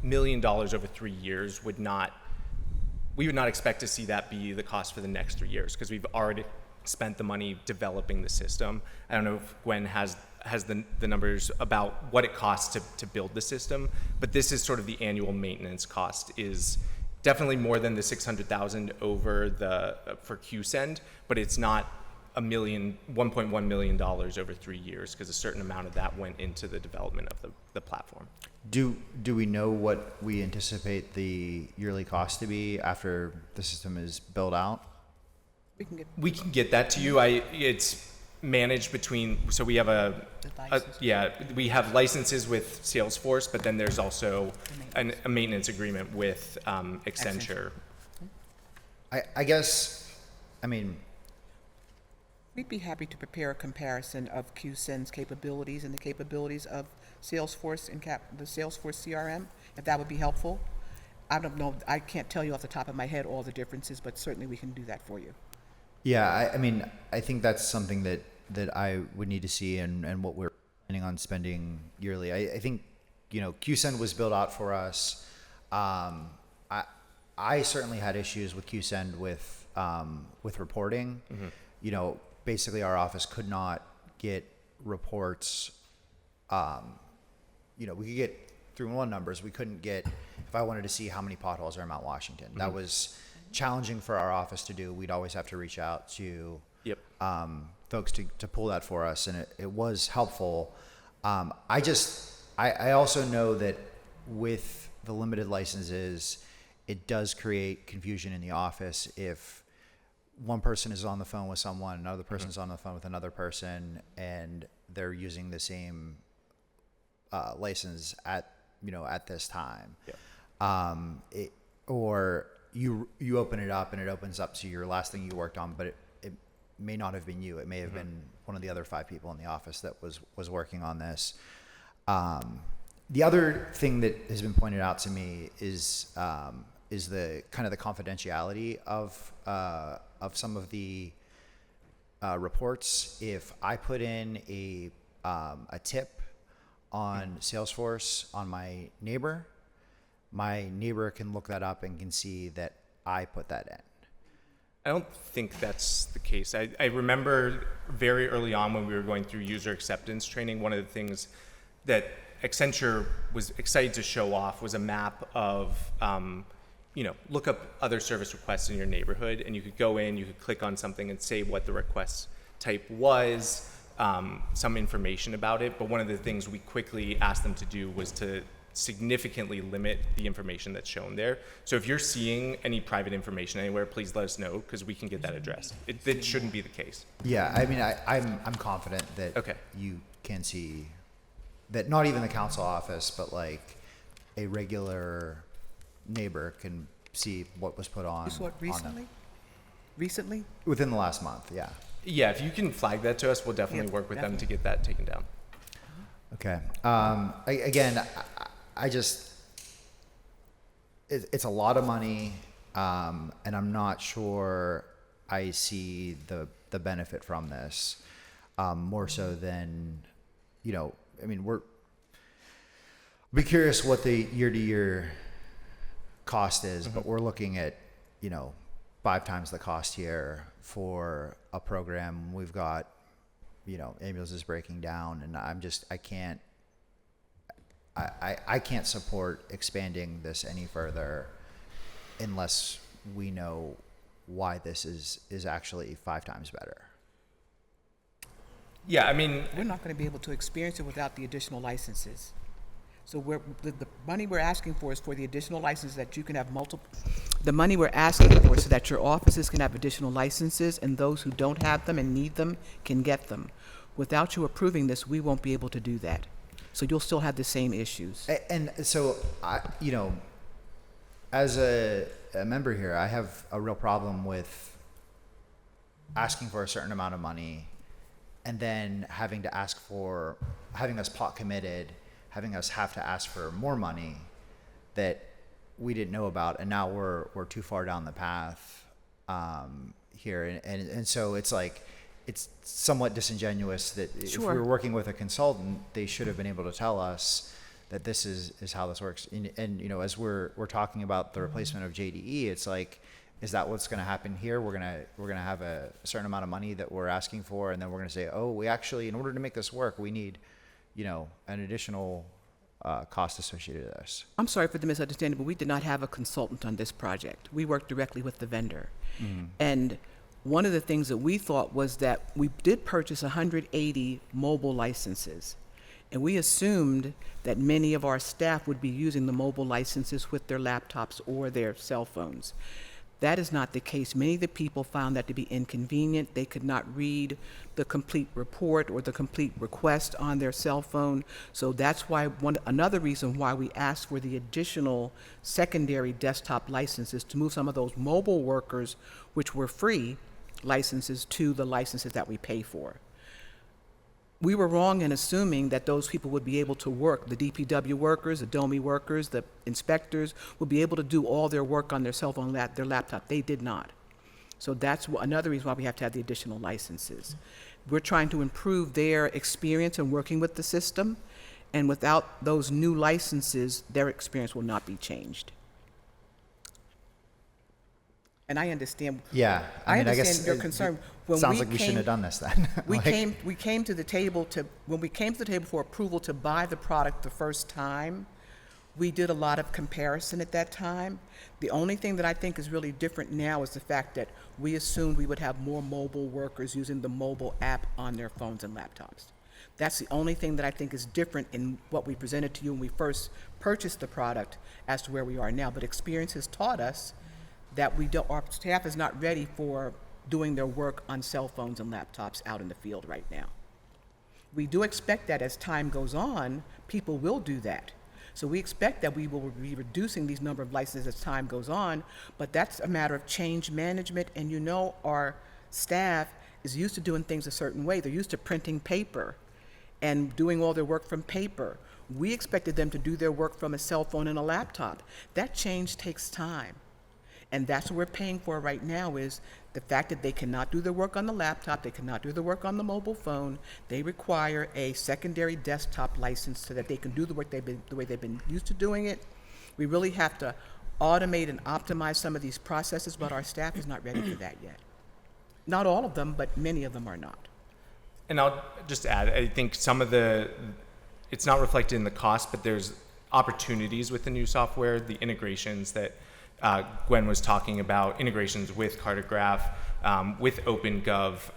million over 3 years we would not expect to see that be the cost for the next 3 years, because we've already spent the money developing the system. I don't know if Gwen has the numbers about what it costs to build the system, but this is sort of the annual maintenance cost is definitely more than the $600,000 over for QSend, but it's not $1.1 million over 3 years, because a certain amount of that went into the development of the platform. Do we know what we anticipate the yearly cost to be after the system is built out? We can get that to you. It's managed between, so we have we have licenses with Salesforce, but then there's also a maintenance agreement with Accenture. I guess, I mean, we'd be happy to prepare a comparison of QSend's capabilities and the capabilities of Salesforce and the Salesforce CRM, if that would be helpful. I don't know, I can't tell you off the top of my head all the differences, but certainly we can do that for you. Yeah, I mean, I think that's something that I would need to see and what we're planning on spending yearly. I think, QSend was built out for us. I certainly had issues with QSend with reporting. Mm-hmm. Basically our office could not get reports. We could get 311 numbers. We couldn't get, if I wanted to see how many potholes are in Mount Washington. Mm-hmm. That was challenging for our office to do. We'd always have to reach out to folks to pull that for us, and it was helpful. I also know that with the limited licenses, it does create confusion in the office if one person is on the phone with someone, another person is on the phone with another person, and they're using the same license at this time. Yeah. Or you open it up and it opens up to your last thing you worked on, but it may not have been you. It may have been one of the other 5 people in the office that was working on this. The other thing that has been pointed out to me is the kind of the confidentiality of some of the reports. If I put in a tip on Salesforce on my neighbor can look that up and can see that I put that in. I don't think that's the case. I remember very early on when we were going through user acceptance training, one of the things that Accenture was excited to show off was a map of, look up other service requests in your neighborhood, and you could go in, you could click on something and say what the request type was, some information about it. But one of the things we quickly asked them to do was to significantly limit the information that's shown there. So if you're seeing any private information anywhere, please let us know, because we can get that addressed. It shouldn't be the case. Yeah, I mean, I'm confident that you can see that not even the council office, but like a regular neighbor can see what was put on. You saw it recently? Recently? Within the last month, yeah. Yeah, if you can flag that to us, we'll definitely work with them to get that taken down. Okay. It's a lot of money, and I'm not sure I see the benefit from this, more so than, we'll be curious what the year-to-year cost is, but we're looking at, 5 times the cost here for a program. We've got, ambulances breaking down, and I can't support expanding this any further unless we know why this is actually 5 times better. Yeah, I mean, we're not going to be able to experience it without the additional licenses. So the money we're asking for is for the additional licenses that you can have multiple. The money we're asking for so that your offices can have additional licenses, and those who don't have them and need them can get them. Without you approving this, we won't be able to do that. So you'll still have the same issues. And so, as a member here, I have a real problem with asking for a certain amount of money and then having us pot committed, having us have to ask for more money that we didn't know about, and now we're too far down the path here, and so it's like it's somewhat disingenuous that if we were working with a consultant, they should have been able to tell us that this is how this works. And you know, as we're talking about the replacement of JDE, it's like, is that what's going to happen here? We're gonna have a certain amount of money that we're asking for, and then we're going to say, oh, we actually, in order to make this work, we need, you know, an additional cost associated with this. I'm sorry for the misunderstanding, but we did not have a consultant on this project. We worked directly with the vendor. And one of the things that we thought was that we did purchase 180 mobile licenses. And we assumed that many of our staff would be using the mobile licenses with their laptops or their cell phones. That is not the case. Many of the people found that to be inconvenient. They could not read the complete report or the complete request on their cell phone. So that's why another reason why we asked for the additional secondary desktop licenses to move some of those mobile workers, which were free licenses, to the licenses that we pay for. We were wrong in assuming that those people would be able to work. The DPW workers, the DOMI workers, the inspectors would be able to do all their work on their cell phone, their laptop. They did not. So that's another reason why we have to have the additional licenses. We're trying to improve their experience in working with the system, and without those new licenses, their experience will not be changed. And I understand. Yeah, I mean, understand guess your concern. When sounds like we shouldn't have done this then. We came to the table for approval to buy the product the first time. We did a lot of comparison at that time. The only thing that I think is really different now is the fact that we assumed we would have more mobile workers using the mobile app on their phones and laptops. That's the only thing that I think is different in what we presented to you when we first purchased the product as to where we are now. But experience has taught us that our staff is not ready for doing their work on cell phones and laptops out in the field right now. We do expect that as time goes on, people will do that. So we expect that we will be reducing these number of licenses as time goes on, but that's a matter of change management, and you know our staff is used to doing things a certain way. They're used to printing paper and doing all their work from paper. We expected them to do their work from a cell phone and a laptop. That change takes time. And that's what we're paying for right now, is the fact that they cannot do their work on the laptop, they cannot do their work on the mobile phone. They require a secondary desktop license so that they can do the work the way they've been used to doing it. We really have to automate and optimize some of these processes, but our staff is not ready for that yet. Not all of them, but many of them are not. And I'll just add, I think it's not reflected in the cost, but there's opportunities with the new software, the integrations that Gwen was talking about, integrations with Cartograph, with OpenGov,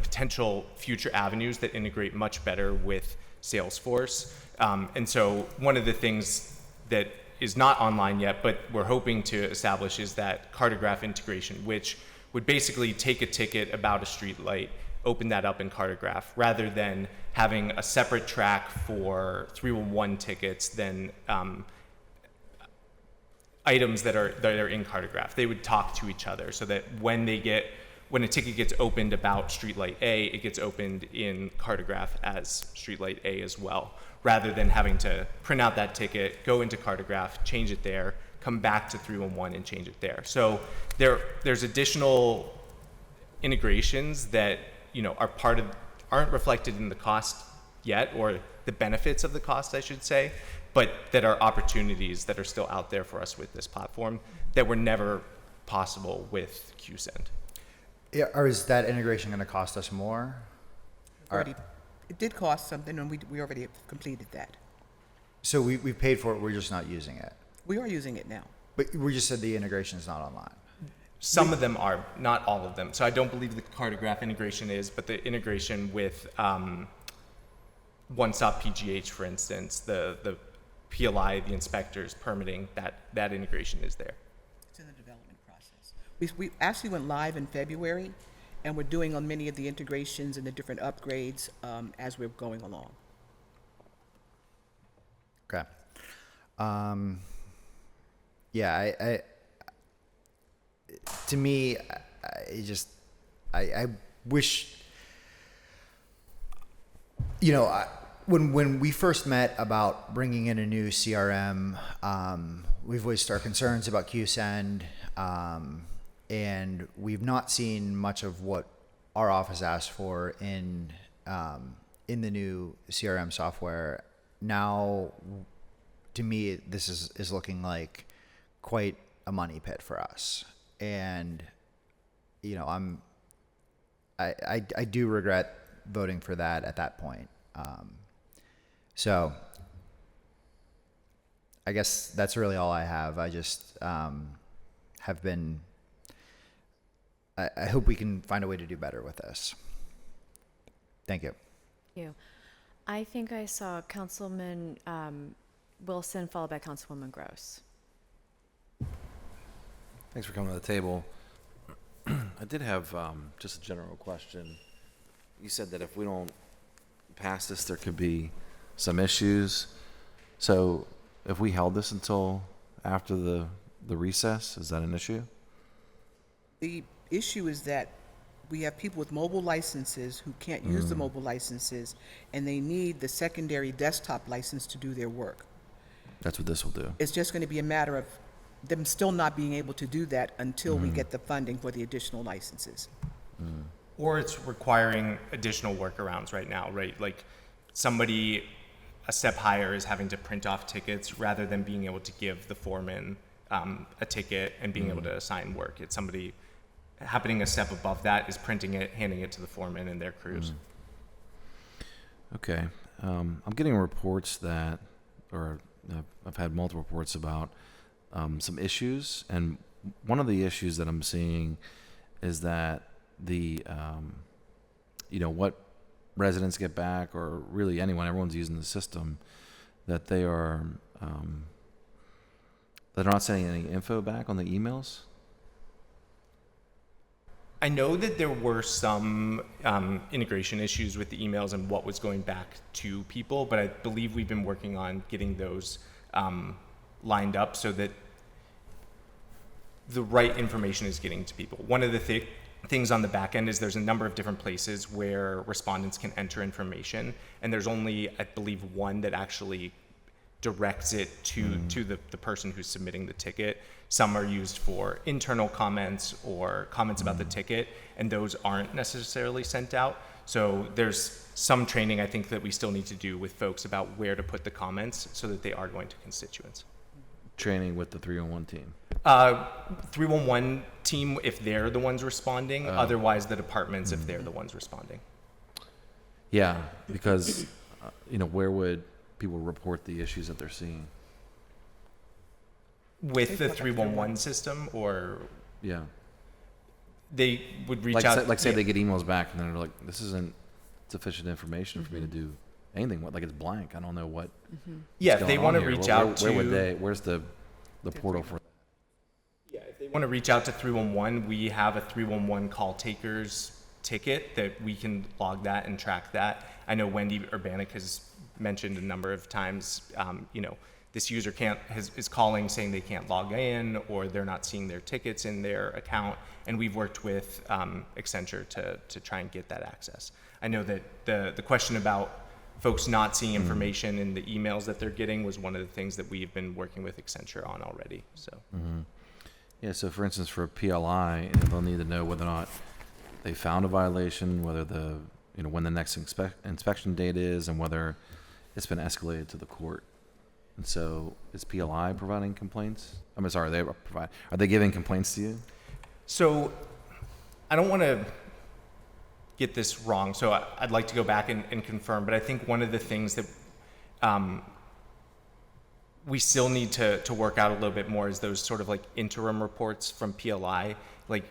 potential future avenues that integrate much better with Salesforce. And so one of the things that is not online yet, but we're hoping to establish, is that Cartograph integration, which would basically take a ticket about a street light, open that up in Cartograph, rather than having a separate track for 311 tickets than items that are in Cartograph. They would talk to each other so that when a ticket gets opened about streetlight A, it gets opened in Cartograph as streetlight A as well, rather than having to print out that ticket, go into Cartograph, change it there, come back to 311 and change it there. So there's additional integrations that aren't reflected in the cost yet, or the benefits of the cost, I should say, but that are opportunities that are still out there for us with this platform that were never possible with QSend. Yeah, or is that integration going to cost us more? It did cost something, and we already have completed that. So we've paid for it, we're just not using it? We are using it now. But we just said the integration is not online. Some of them are, not all of them. So I don't believe the Cartograph integration is, but the integration with One Stop PGH, for instance, the PLI, the inspectors, permitting, that integration is there. It's in the development process. We actually went live in February, and we're doing on many of the integrations and the different upgrades as we're going along. Okay. Yeah, to me, I wish you know, when we first met about bringing in a new CRM, we've voiced our concerns about QSend, and we've not seen much of what our office asked for in the new CRM software. Now, to me, this is looking like quite a money pit for us, and you know, I do regret voting for that at that point. So I guess that's really all I have. I just have been. I hope we can find a way to do better with this. Thank you. Thank you. I think I saw Councilman Wilson followed by Councilwoman Gross. Thanks for coming to the table. I did have just a general question. You said that if we don't pass this, there could be some issues. So if we held this until after the recess, is that an issue? The issue is that we have people with mobile licenses who can't use the mobile licenses, and they need the secondary desktop license to do their work. That's what this will do. It's just going to be a matter of them still not being able to do that until we get the funding for the additional licenses. Or it's requiring additional workarounds right now, right? Like somebody a step higher is having to print off tickets rather than being able to give the foreman a ticket and being able to assign work. It's somebody happening a step above that is printing it, handing it to the foreman and their crews. Okay. I'm getting reports that, or I've had multiple reports about some issues, and one of the issues that I'm seeing is that the, what residents get back, or really everyone's using the system, that they are, they're not sending any info back on the emails. I know that there were some integration issues with the emails and what was going back to people, but I believe we've been working on getting those lined up so that the right information is getting to people. One of the things on the back end is there's a number of different places where respondents can enter information, and there's only, I believe, one that actually directs it to the person who's submitting the ticket. Some are used for internal comments or comments about the ticket, and those aren't necessarily sent out. So there's some training I think that we still need to do with folks about where to put the comments so that they are going to constituents. Training with the 311 team. 311 team if they're the ones responding, otherwise the departments if they're the ones responding. Yeah, because, where would people report the issues that they're seeing? With the 311 system, or yeah, they would reach out. Say they get emails back and they're like, "This isn't sufficient information for me to do anything." Like it's blank. I don't know what. Yeah, if they want to reach out to. Where would they? Where's the portal for? Yeah, if they want to reach out to 311, we have a 311 call takers ticket that we can log that and track that. I know Wendy Urbanik has mentioned a number of times, this user is calling saying they can't log in, or they're not seeing their tickets in their account, and we've worked with Accenture to try and get that access. I know that the question about folks not seeing information in the emails that they're getting was one of the things that we've been working with Accenture on already. So. Yeah. So, for instance, for PLI, they'll need to know whether or not they found a violation, whether when the next inspection date is, and whether it's been escalated to the court. And so, is PLI providing complaints? Are they giving complaints to you? So, I don't want to get this wrong, so I'd like to go back and confirm, but I think one of the things that we still need to work out a little bit more is those sort of like interim reports from PLI. Like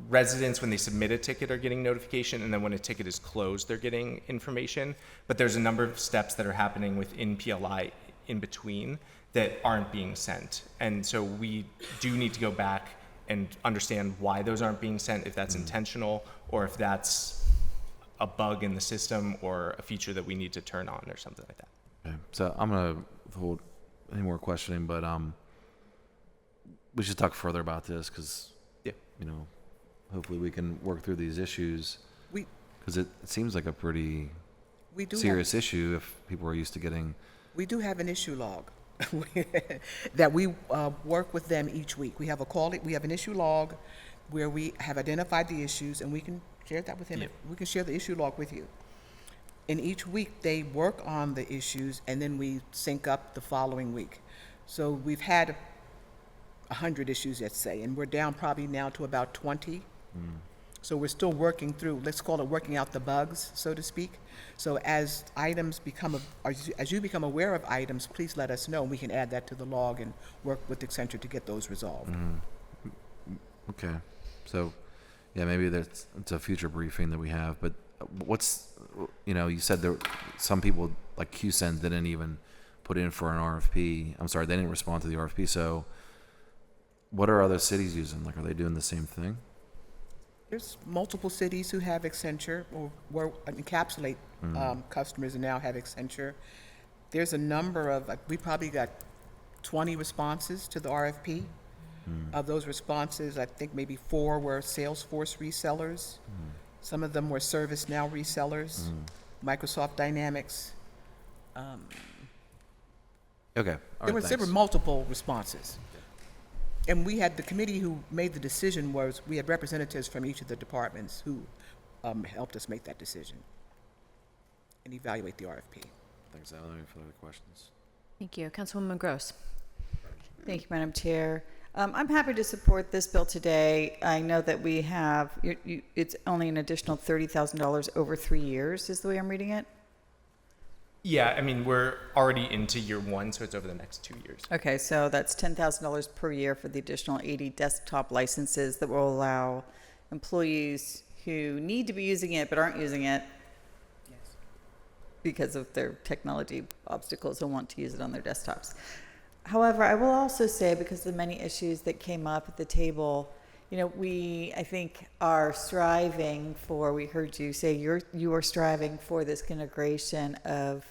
residents, when they submit a ticket, are getting notification, and then when a ticket is closed, they're getting information. But there's a number of steps that are happening within PLI in between that aren't being sent. And so we do need to go back and understand why those aren't being sent, if that's intentional, or if that's a bug in the system or a feature that we need to turn on or something like that. Okay. So I'm going to hold any more questioning, but we should talk further about this because, hopefully we can work through these issues. Because it seems like a pretty We do serious issue if people are used to getting. We do have an issue log that we work with them each week. We have an issue log where we have identified the issues, and we can share that with him. Yep. We can share the issue log with you. And each week they work on the issues, and then we sync up the following week. So we've had 100 issues, let's say, and we're down probably now to about 20. So we're still working through, let's call it working out the bugs, so to speak. So as items as you become aware of items, please let us know, and we can add that to the log and work with Accenture to get those resolved. Okay, so yeah, maybe it's a future briefing that we have. But what's, you said there some people like QSend didn't even put in for an RFP. I'm sorry, they didn't respond to the RFP. So what are other cities using? Like, are they doing the same thing? There's multiple cities who have Accenture or encapsulate customers and now have Accenture. There's a number of, we probably got 20 responses to the RFP. Of those responses, I think maybe 4 were Salesforce resellers. Some of them were ServiceNow resellers, Microsoft Dynamics. Okay. There were multiple responses. And we had the committee who made the decision we had representatives from each of the departments who helped us make that decision and evaluate the RFP. Thanks, Alan. Any further questions? Thank you. Councilwoman Gross. Thank you, Madam Chair. I'm happy to support this bill today. I know that we have, it's only an additional $30,000 over 3 years, is the way I'm reading it? Yeah, I mean, we're already into year 1, so it's over the next 2 years. Okay, so that's $10,000 per year for the additional 80 desktop licenses that will allow employees who need to be using it but aren't using it because of their technology obstacles and want to use it on their desktops. However, I will also say, because of the many issues that came up at the table, we, I think, are striving for, we heard you say you are striving for this integration of,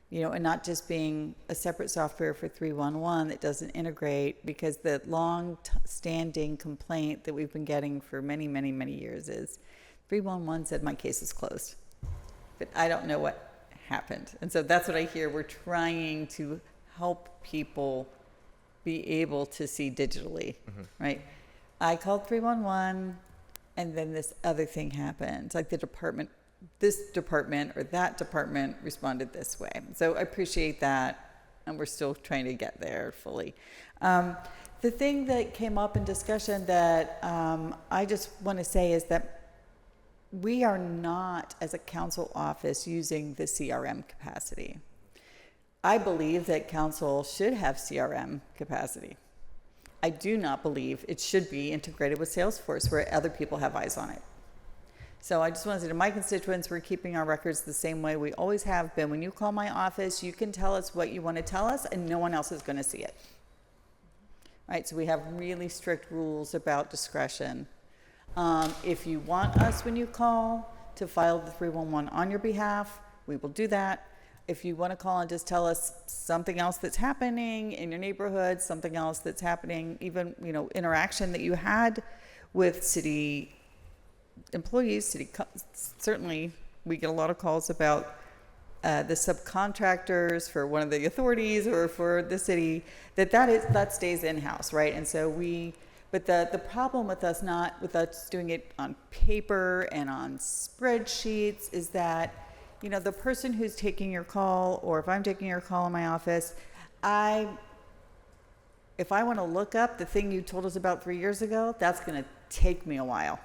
and not just being a separate software for 311 that doesn't integrate, because the long-standing complaint that we've been getting for many, many, many years is 311 said my case is closed, but I don't know what happened. And so that's what I hear. We're trying to help people be able to see digitally, right? I called 311 and then this other thing happened. Like this department or that department responded this way. So I appreciate that, and we're still trying to get there fully. The thing that came up in discussion that I just want to say is that we are not, as a council office, using the CRM capacity. I believe that council should have CRM capacity. I do not believe it should be integrated with Salesforce where other people have eyes on it. So I just want to say to my constituents, we're keeping our records the same way we always have been. When you call my office, you can tell us what you want to tell us, and no one else is going to see it. Right? So we have really strict rules about discretion. If you want us, when you call, to file the 311 on your behalf, we will do that. If you want to call and just tell us something else that's happening in your neighborhood, something else that's happening, even, interaction that you had with city employees, certainly we get a lot of calls about the subcontractors for one of the authorities or for the city, that stays in-house, right? And so but the problem with us doing it on paper and on spreadsheets is that, the person who's taking your call, or if I'm taking your call in my office, if I want to look up the thing you told us about 3 years ago, that's going to take me a while.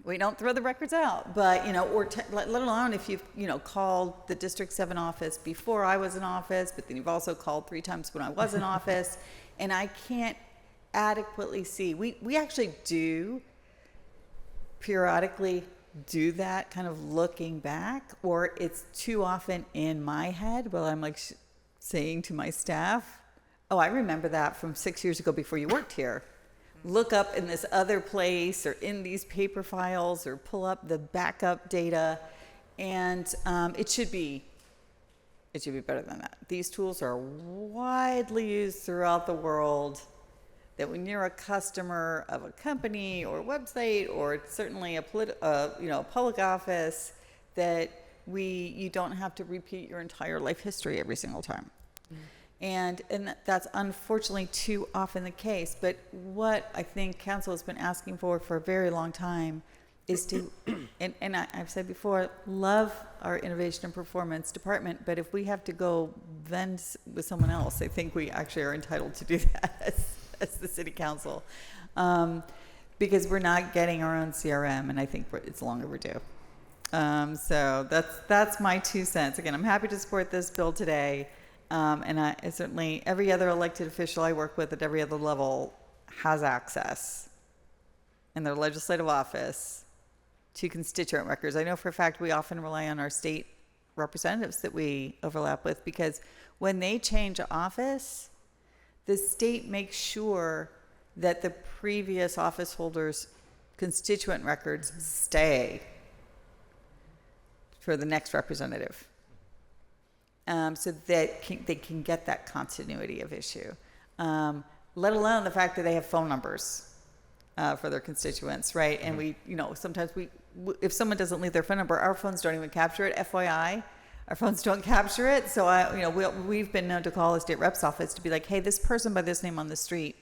We don't throw the records out, but, let alone if you've, called the District 7 office before I was in office, but then you've also called 3 times when I was in office, and I can't adequately see. We actually do periodically do that kind of looking back, or it's too often in my head while I'm saying to my staff, oh, I remember that from 6 years ago before you worked here. Look up in this other place or in these paper files or pull up the backup data, and it should be better than that. These tools are widely used throughout the world, that when you're a customer of a company or website, or certainly a public office, that you don't have to repeat your entire life history every single time. And that's unfortunately too often the case. But what I think council has been asking for a very long time is to, and I've said before, love our innovation and performance department, but if we have to go vend with someone else, I think we actually are entitled to do that as the city council. Because we're not getting our own CRM, and I think it's long overdue. So that's my 2 cents. Again, I'm happy to support this bill today. And I certainly, every other elected official I work with at every other level has access in their legislative office to constituent records. I know for a fact we often rely on our state representatives that we overlap with, because when they change office, the state makes sure that the previous office holders' constituent records stay for the next representative. So that they can get that continuity of issue, let alone the fact that they have phone numbers for their constituents, right? And we, sometimes if someone doesn't leave their phone number, our phones don't even capture it. FYI, our phones don't capture it. So we've been known to call the state rep's office to be like, hey, this person by this name on the street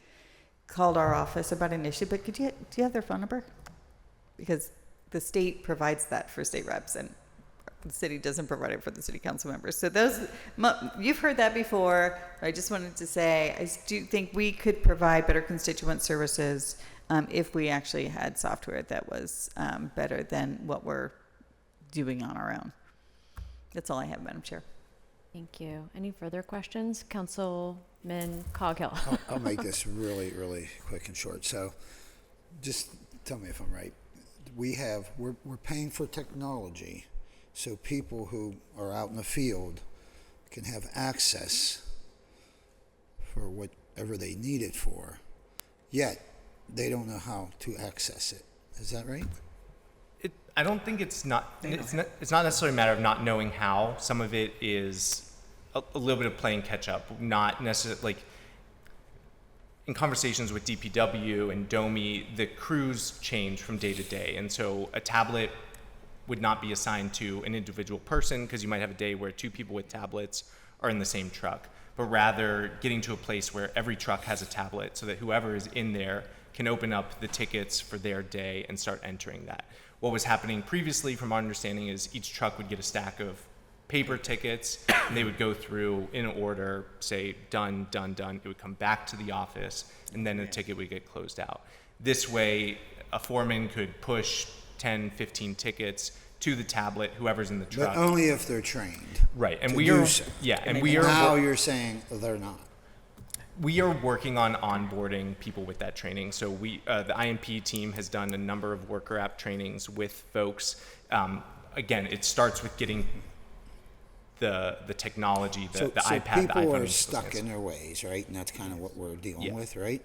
called our office about an issue, but do you have their phone number? Because the state provides that for state reps, and the city doesn't provide it for the city council members. So you've heard that before. I just wanted to say, I do think we could provide better constituent services if we actually had software that was better than what we're doing on our own. That's all I have, Madam Chair. Thank you. Any further questions? Councilman Coghill. I'll make this really, really quick and short. So just tell me if I'm right. We're paying for technology so people who are out in the field can have access for whatever they need it for, yet they don't know how to access it. Is that right? I don't think it's not necessarily a matter of not knowing how. Some of it is a little bit of playing catch up, not necessarily like in conversations with DPW and DOMI, the crews change from day to day. And so a tablet would not be assigned to an individual person, because you might have a day where 2 people with tablets are in the same truck, but rather getting to a place where every truck has a tablet so that whoever is in there can open up the tickets for their day and start entering that. What was happening previously, from our understanding, is each truck would get a stack of paper tickets, and they would go through in order, say done, done, done. It would come back to the office, and then a ticket would get closed out. This way, a foreman could push 10, 15 tickets to the tablet, whoever's in the truck. But only if they're trained. Right, and to we are, do so. yeah, and And we are. now you're saying they're not. We are working on onboarding people with that training. So the IMP team has done a number of worker app trainings with folks. Again, it starts with getting the technology, the iPad, the iPhone. People are stuck in their ways, right? And that's kind of what we're dealing with, right?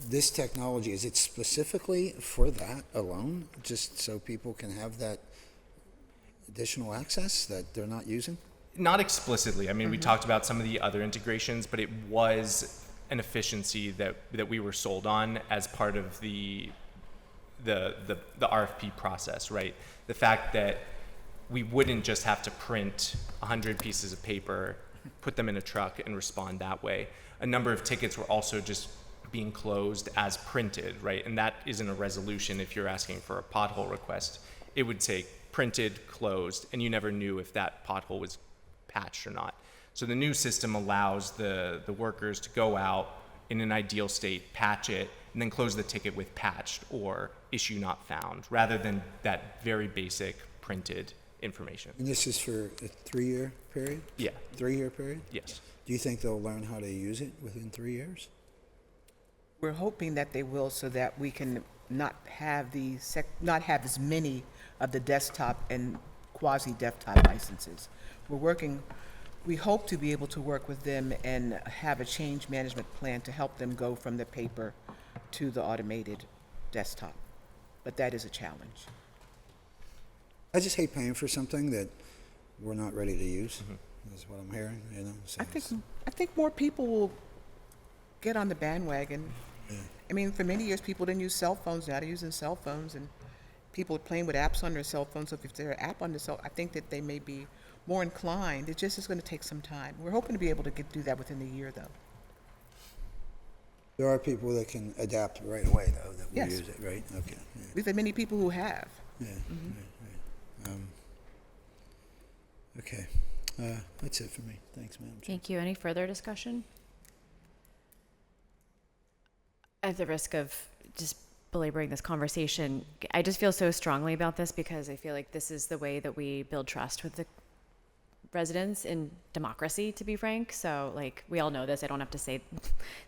This technology, is it specifically for that alone, just so people can have that additional access that they're not using? Not explicitly. I mean, we talked about some of the other integrations, but it was an efficiency that we were sold on as part of the RFP process, right? The fact that we wouldn't just have to print 100 pieces of paper, put them in a truck, and respond that way. A number of tickets were also just being closed as printed, right? And that isn't a resolution. If you're asking for a pothole request, it would say printed, closed, and you never knew if that pothole was patched or not. So the new system allows the workers to go out in an ideal state, patch it, and then close the ticket with patched or issue not found, rather than that very basic printed information. And this is for a 3-year period? Yeah. 3-year period? Yes. Do you think they'll learn how to use it within 3 years? We're hoping that they will, so that we can not have not have as many of the desktop and quasi-desktop licenses. We hope to be able to work with them and have a change management plan to help them go from the paper to the automated desktop. But that is a challenge. I just hate paying for something that we're not ready to use. Is what I'm hearing, you know. So I think more people will get on the bandwagon. I mean, for many years, people didn't use cell phones. Now they're using cell phones, and people are playing with apps on their cell phones. So if there's an app on the cell, I think that they may be more inclined. It just is going to take some time. We're hoping to be able to do that within the year, though. There are people that can adapt right away, though, that will Yes. use it, right? Okay. Yeah. We've had many people who have. Yeah. Right. Okay. That's it for me. Thanks, Madam Chair. Thank you. Any further discussion? At the risk of just belaboring this conversation, I just feel so strongly about this because I feel like this is the way that we build trust with the residents in democracy, to be frank. So, like, we all know this. I don't have to say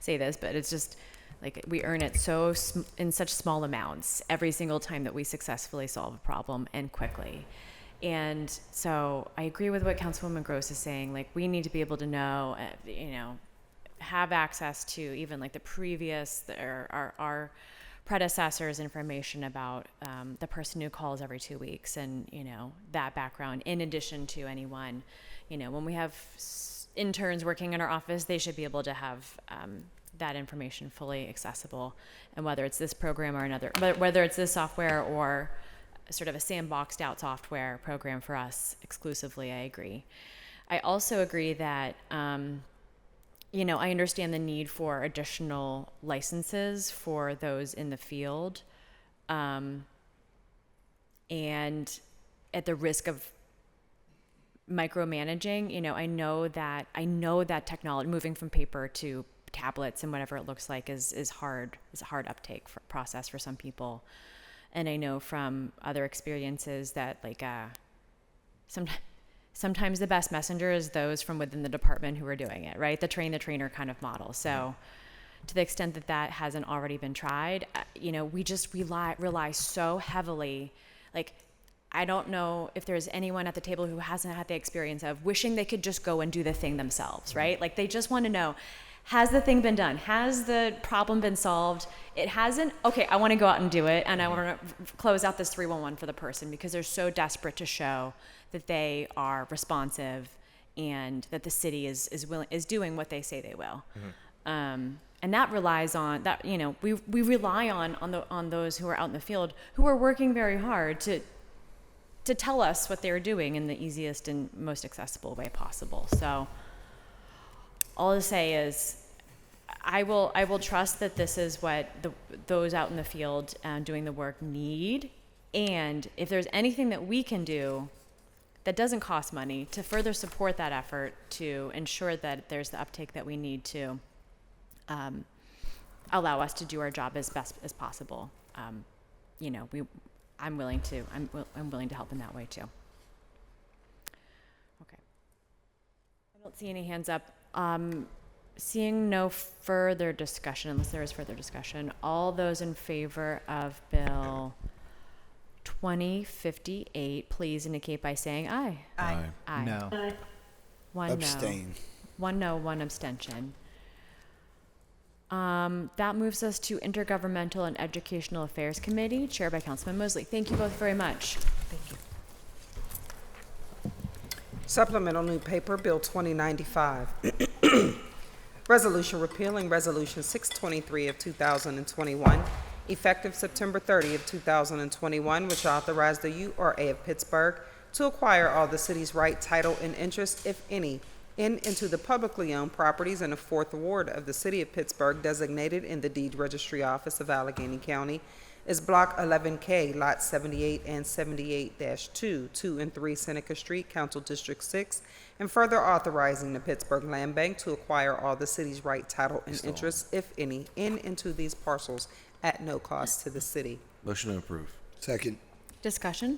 this, but it's just like we earn it in such small amounts every single time that we successfully solve a problem and quickly. And so I agree with what Councilwoman Gross is saying. Like, we need to be able to know, have access to even like the previous, our predecessors' information about the person who calls every 2 weeks and, that background in addition to anyone, when we have interns working in our office, they should be able to have that information fully accessible. And whether it's this program or another, whether it's this software or sort of a sandboxed out software program for us exclusively, I agree. I also agree that, I understand the need for additional licenses for those in the field. And at the risk of micromanaging, I know that technology, moving from paper to tablets and whatever it looks like is hard. It's a hard uptake process for some people. And I know from other experiences that sometimes the best messenger is those from within the department who are doing it, right? The train the trainer kind of model. So to the extent that hasn't already been tried, we just rely so heavily. Like, I don't know if there's anyone at the table who hasn't had the experience of wishing they could just go and do the thing themselves, right? Like, they just want to know, has the thing been done? Has the problem been solved? It hasn't? Okay, I want to go out and do it, and I want to close out this 311 for the person because they're so desperate to show that they are responsive and that the city is doing what they say they will. Mm-hmm. And that relies on that. We rely on those who are out in the field who are working very hard to tell us what they're doing in the easiest and most accessible way possible. So all to say is I will trust that this is what those out in the field doing the work need. And if there's anything that we can do that doesn't cost money to further support that effort to ensure that there's the uptake that we need to allow us to do our job as best as possible, I'm willing to help in that way too. Okay. I don't see any hands up. Seeing no further discussion, unless there is further discussion, all those in favor of Bill 2058, please indicate by saying aye. Aye. Aye. No. Aye. One Abstain. no. One no, one abstention. That moves us to Intergovernmental and Educational Affairs Committee, chaired by Councilman Mosley. Thank you both very much. Thank you. Supplemental new paper, Bill 2095. Resolution repealing Resolution 623 of 2021, effective September 30 of 2021, which authorized the URA of Pittsburgh to acquire all the city's right, title, and interest, if any, into the publicly owned properties in the 4th Ward of the City of Pittsburgh designated in the Deed Registry Office of Allegheny County is Block 11K, Lot 78 and 78-2, 2 and 3 Seneca Street, Council District 6, and further authorizing the Pittsburgh Land Bank to acquire all the city's right, title, and interest, if any, into these parcels at no cost to the city. Motion to approve. Second. Discussion?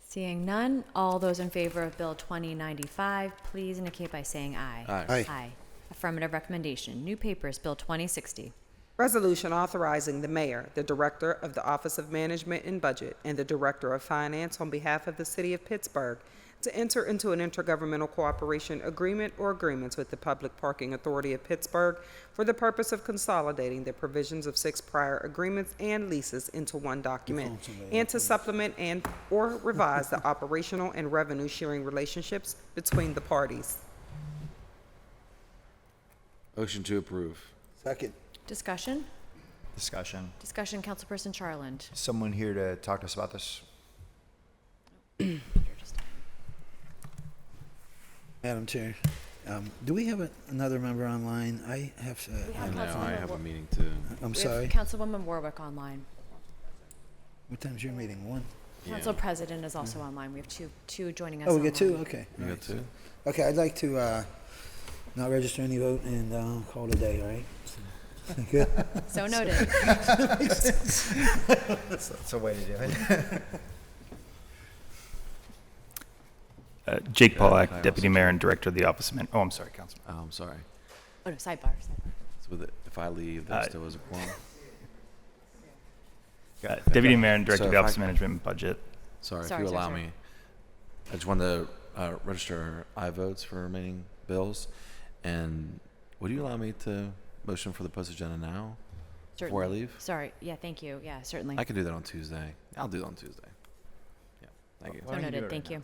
Seeing none, all those in favor of Bill 2095, please indicate by saying aye. Aye. Aye. Aye. Affirmative recommendation. New papers, Bill 2060. Resolution authorizing the mayor, the director of the Office of Management and Budget, and the director of finance on behalf of the city of Pittsburgh to enter into an intergovernmental cooperation agreement or agreements with the Public Parking Authority of Pittsburgh for the purpose of consolidating the provisions of 6 prior agreements and leases into one document, and to supplement and or revise the operational and revenue sharing relationships between the parties. Motion to approve. Second. Discussion? Discussion. Discussion, Councilperson Charland. Someone here to talk to us about this? Madam Chair, do we have another member online? I have to. have No, Councilwoman I have a Wa- meeting too. I'm We sorry. have Councilwoman Warwick online. What time's your meeting? 1? Council President is also online. We have two joining us Oh, we online. get 2? Okay. You got two? Okay, I'd like to not register any vote and call it a day, all right? Good? So noted. That's a way to do it. Jake Can I Pollack, also Deputy Mayor and Director of the Office of Oh, I'm sorry, Councilman. Oh, I'm sorry. Oh, no, sidebar. So with it, if I leave, there still is a quorum. Deputy Mayor and Director So of the if Office I- of Management and Budget. Sorry, Sorry, if you sorry, allow sorry. me, I just wanted to register aye votes for remaining bills. And would you allow me to motion for the post agenda now before I Certainly. leave? Sorry. Yeah, thank you. Yeah, certainly. I can do that on Tuesday. I'll do it on Tuesday. Yeah, thank you. So noted. Thank you.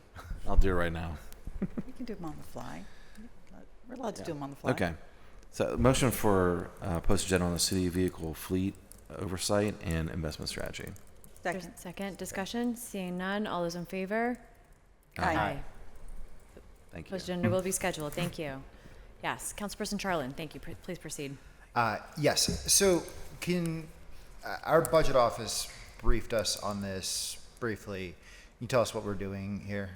I'll do it right now. We can do them on the fly. We're allowed to do them on the fly. Okay. So motion for post agenda on the city vehicle fleet oversight and investment strategy. Second. Second discussion. Seeing none. All those in favor? Aye. Thank you. Post agenda will be scheduled. Thank you. Yes, Councilperson Charland. Thank you. Please proceed. Yes. So can our budget office briefed us on this briefly? Can you tell us what we're doing here?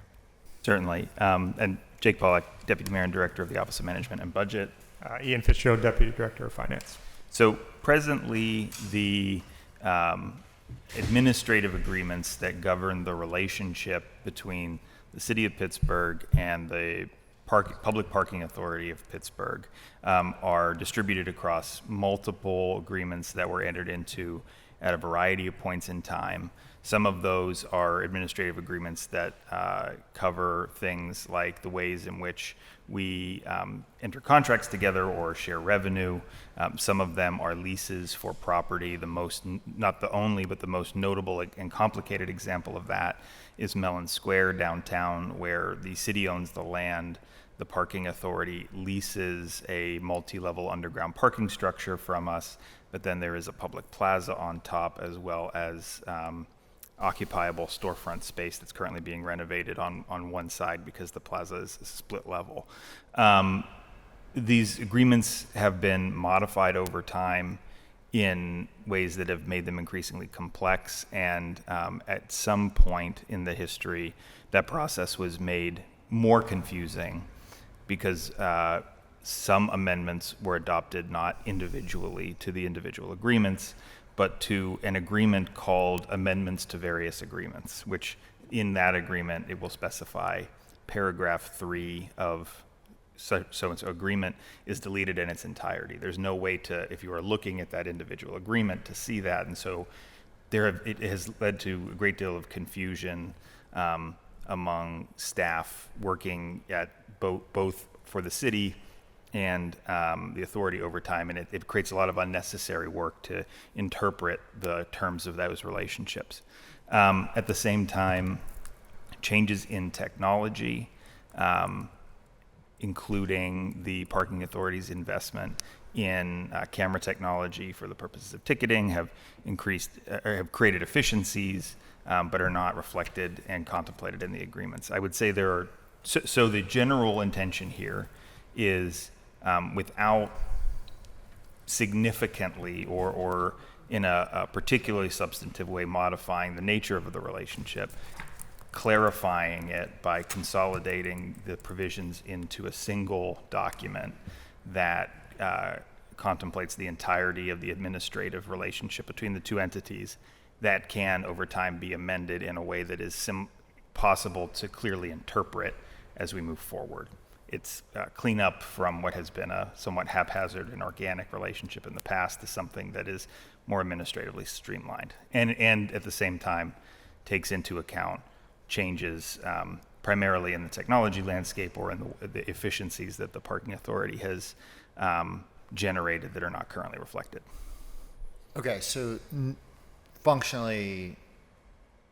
Certainly. And Jake Pollack, Deputy Mayor and Director of the Office of Management and Budget. Ian Fitzgerald, Deputy Director of Finance. So presently, the administrative agreements that govern the relationship between the City of Pittsburgh and the Public Parking Authority of Pittsburgh are distributed across multiple agreements that were entered into at a variety of points in time. Some of those are administrative agreements that cover things like the ways in which we enter contracts together or share revenue. Some of them are leases for property. The most, not the only, but the most notable and complicated example of that is Mellon Square downtown, where the city owns the land. The parking authority leases a multi-level underground parking structure from us, but then there is a public plaza on top, as well as occupiable storefront space that's currently being renovated on one side because the plaza is split level. These agreements have been modified over time in ways that have made them increasingly complex, and at some point in the history, that process was made more confusing because some amendments were adopted not individually to the individual agreements, but to an agreement called Amendments to Various Agreements, which in that agreement, it will specify paragraph 3 of so-and-so agreement is deleted in its entirety. There's no way to, if you are looking at that individual agreement, to see that. And so it has led to a great deal of confusion among staff working at both for the city and the authority over time, and it creates a lot of unnecessary work to interpret the terms of those relationships. At the same time, changes in technology, including the parking authority's investment in camera technology for the purposes of ticketing, have created efficiencies, but are not reflected and contemplated in the agreements. I would say there are so the general intention here is without significantly or in a particularly substantive way modifying the nature of the relationship, clarifying it by consolidating the provisions into a single document that contemplates the entirety of the administrative relationship between the two entities that can over time be amended in a way that is possible to clearly interpret as we move forward. It's cleanup from what has been a somewhat haphazard and organic relationship in the past to something that is more administratively streamlined, and at the same time takes into account changes primarily in the technology landscape or in the efficiencies that the parking authority has generated that are not currently reflected. Okay, so functionally,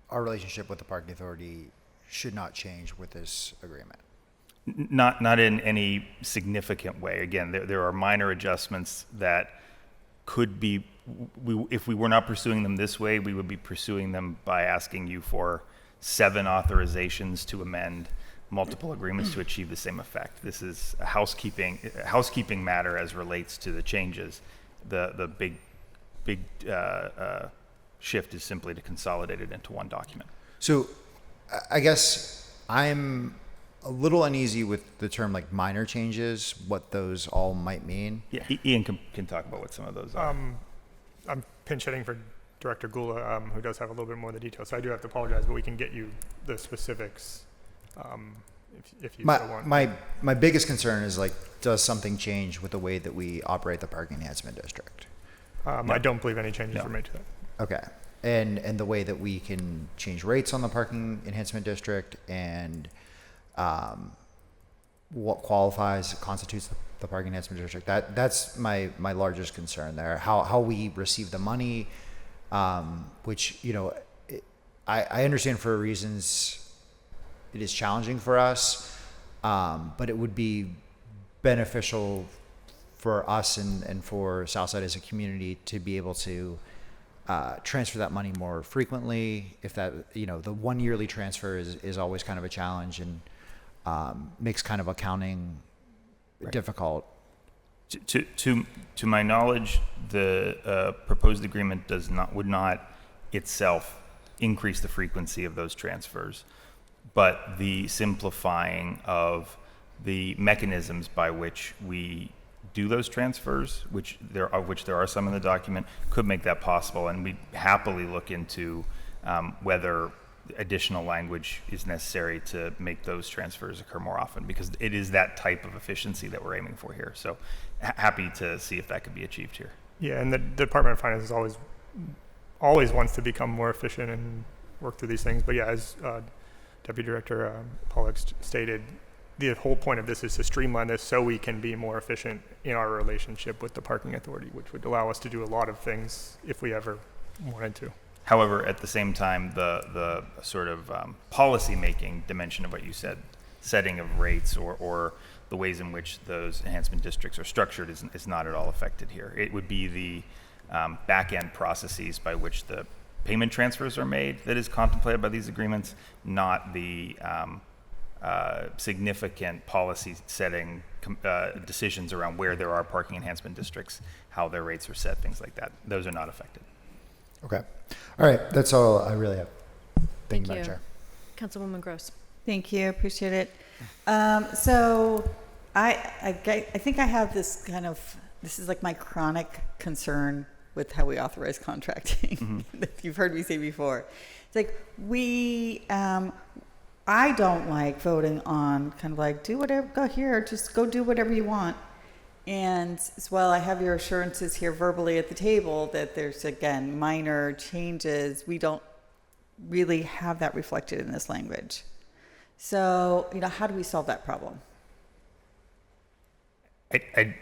our relationship with the parking authority should not change with this agreement. Not in any significant way. Again, there are minor adjustments that could be if we were not pursuing them this way, we would be pursuing them by asking you for 7 authorizations to amend multiple agreements to achieve the same effect. This is a housekeeping matter as relates to the changes. The big shift is simply to consolidate it into one document. So I guess I'm a little uneasy with the term like minor changes, what those all might mean. Yeah, Ian can talk about what some of those are. I'm pinch hitting for Director Gula, who does have a little bit more of the details, so I do have to apologize, but we can get you the specifics if you so want. My biggest concern is like, does something change with the way that we operate the parking enhancement district? I don't believe any changes were made to that. Okay. And the way that we can change rates on the parking enhancement district and what constitutes the parking enhancement district. That's my largest concern there. How we receive the money, which, you know, I understand for reasons it is challenging for us, but it would be beneficial for us and for Southside as a community to be able to transfer that money more frequently. If that, you know, the one yearly transfer is always kind of a challenge and makes kind of accounting difficult. To my knowledge, the proposed agreement would not itself increase the frequency of those transfers, but the simplifying of the mechanisms by which we do those transfers, which there are some in the document, could make that possible, and we happily look into whether additional language is necessary to make those transfers occur more often, because it is that type of efficiency that we're aiming for here. So happy to see if that could be achieved here. Yeah, and the Department of Finance is always wants to become more efficient and work through these things. But yeah, as Deputy Director Pollack stated, the whole point of this is to streamline this so we can be more efficient in our relationship with the parking authority, which would allow us to do a lot of things if we ever wanted to. However, at the same time, the sort of policy-making dimension of what you said, setting of rates or the ways in which those enhancement districts are structured is not at all affected here. It would be the back-end processes by which the payment transfers are made that is contemplated by these agreements, not the significant policy-setting decisions around where there are parking enhancement districts, how their rates are set, things like that. Those are not affected. Okay. All right. That's all I really have. Thank Madam you. Chair. Councilwoman Gross. Thank you, appreciate it. So I think I have this this is like my chronic concern with how we authorize contracting that you've heard me say before. It's like I don't like voting on kind of like, do whatever, go here, just go do whatever you want. And as well, I have your assurances here verbally at the table that there's, again, minor changes. We don't really have that reflected in this language. So, you know, how do we solve that problem? I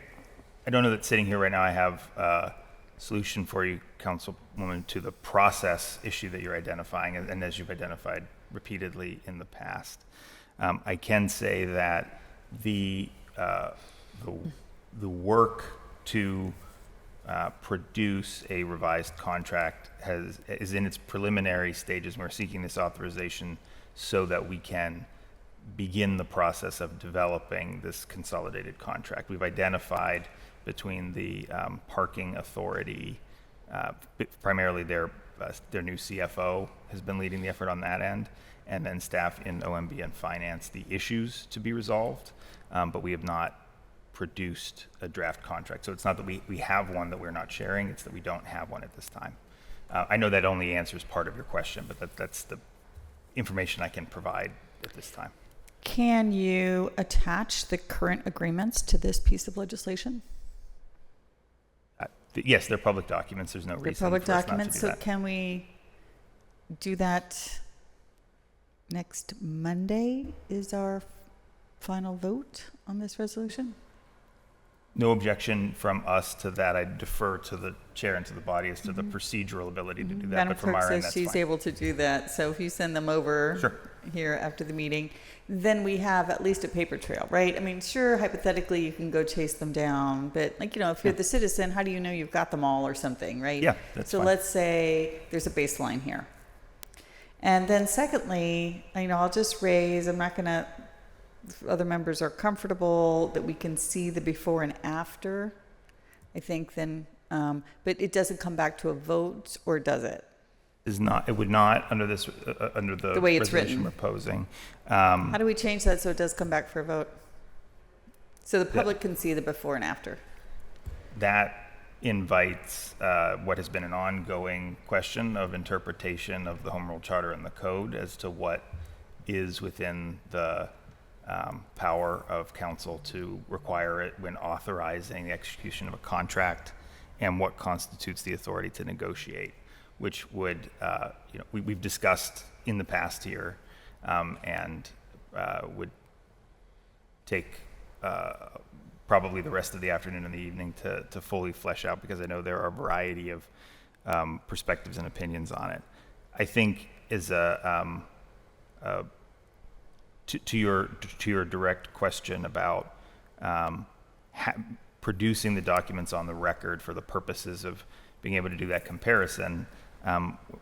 don't know that sitting here right now I have a solution for you, Councilwoman, to the process issue that you're identifying, and as you've identified repeatedly in the past. I can say that the work to produce a revised contract is in its preliminary stages. We're seeking this authorization so that we can begin the process of developing this consolidated contract. We've identified between the parking authority, primarily their new CFO has been leading the effort on that end, and then staff in OMB and finance, the issues to be resolved, but we have not produced a draft contract. So it's not that we have one that we're not sharing, it's that we don't have one at this time. I know that only answers part of your question, but that's the information I can provide at this time. Can you attach the current agreements to this piece of legislation? Yes, they're public documents. There's no reason They're public for us not to documents, do so that. can we do that next Monday is our final vote on this resolution? No objection from us to that. I defer to the chair and to the body as to the procedural ability to do that. Madam But from Clerk our end, says that's she's fine. able to do that, so if you send them over. Sure. here after the meeting, then we have at least a paper trail, right? I mean, sure, hypothetically, you can go chase them down, but like, you know, if you're the citizen, how do you know you've got them all or something, right? Yeah, that's so fine. let's say there's a baseline here. And then secondly, you know, I'll just raise, I'm not going to, if other members are comfortable that we can see the before and after, I think then, but it doesn't come back to a vote, or does it? It would not under this, under the way it's resolution written. we're proposing. How do we change that so it does come back for a vote? So the public can see the before and after. That invites what has been an ongoing question of interpretation of the Home Rule Charter and the Code as to what is within the power of council to require it when authorizing the execution of a contract, and what constitutes the authority to negotiate, which would, we've discussed in the past here, and would take probably the rest of the afternoon and the evening to fully flesh out, because I know there are a variety of perspectives and opinions on it. I think is to your direct question about producing the documents on the record for the purposes of being able to do that comparison,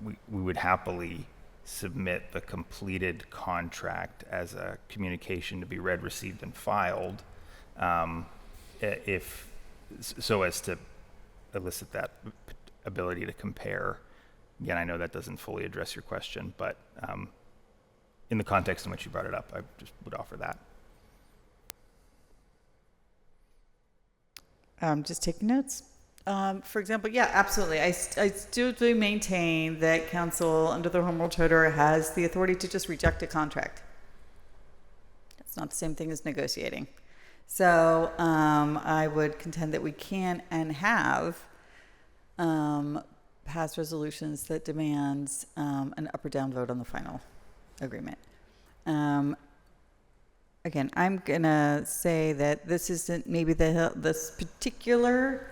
we would happily submit the completed contract as a communication to be read, received, and filed, if so as to elicit that ability to compare. Again, I know that doesn't fully address your question, but in the context in which you brought it up, I just would offer that. Just taking notes. For example, yeah, absolutely. I still do maintain that council under the Home Rule Charter has the authority to just reject a contract. It's not the same thing as negotiating. So I would contend that we can and have passed resolutions that demands an up or down vote on the final agreement. Again, I'm gonna say that this isn't maybe the hill, this particular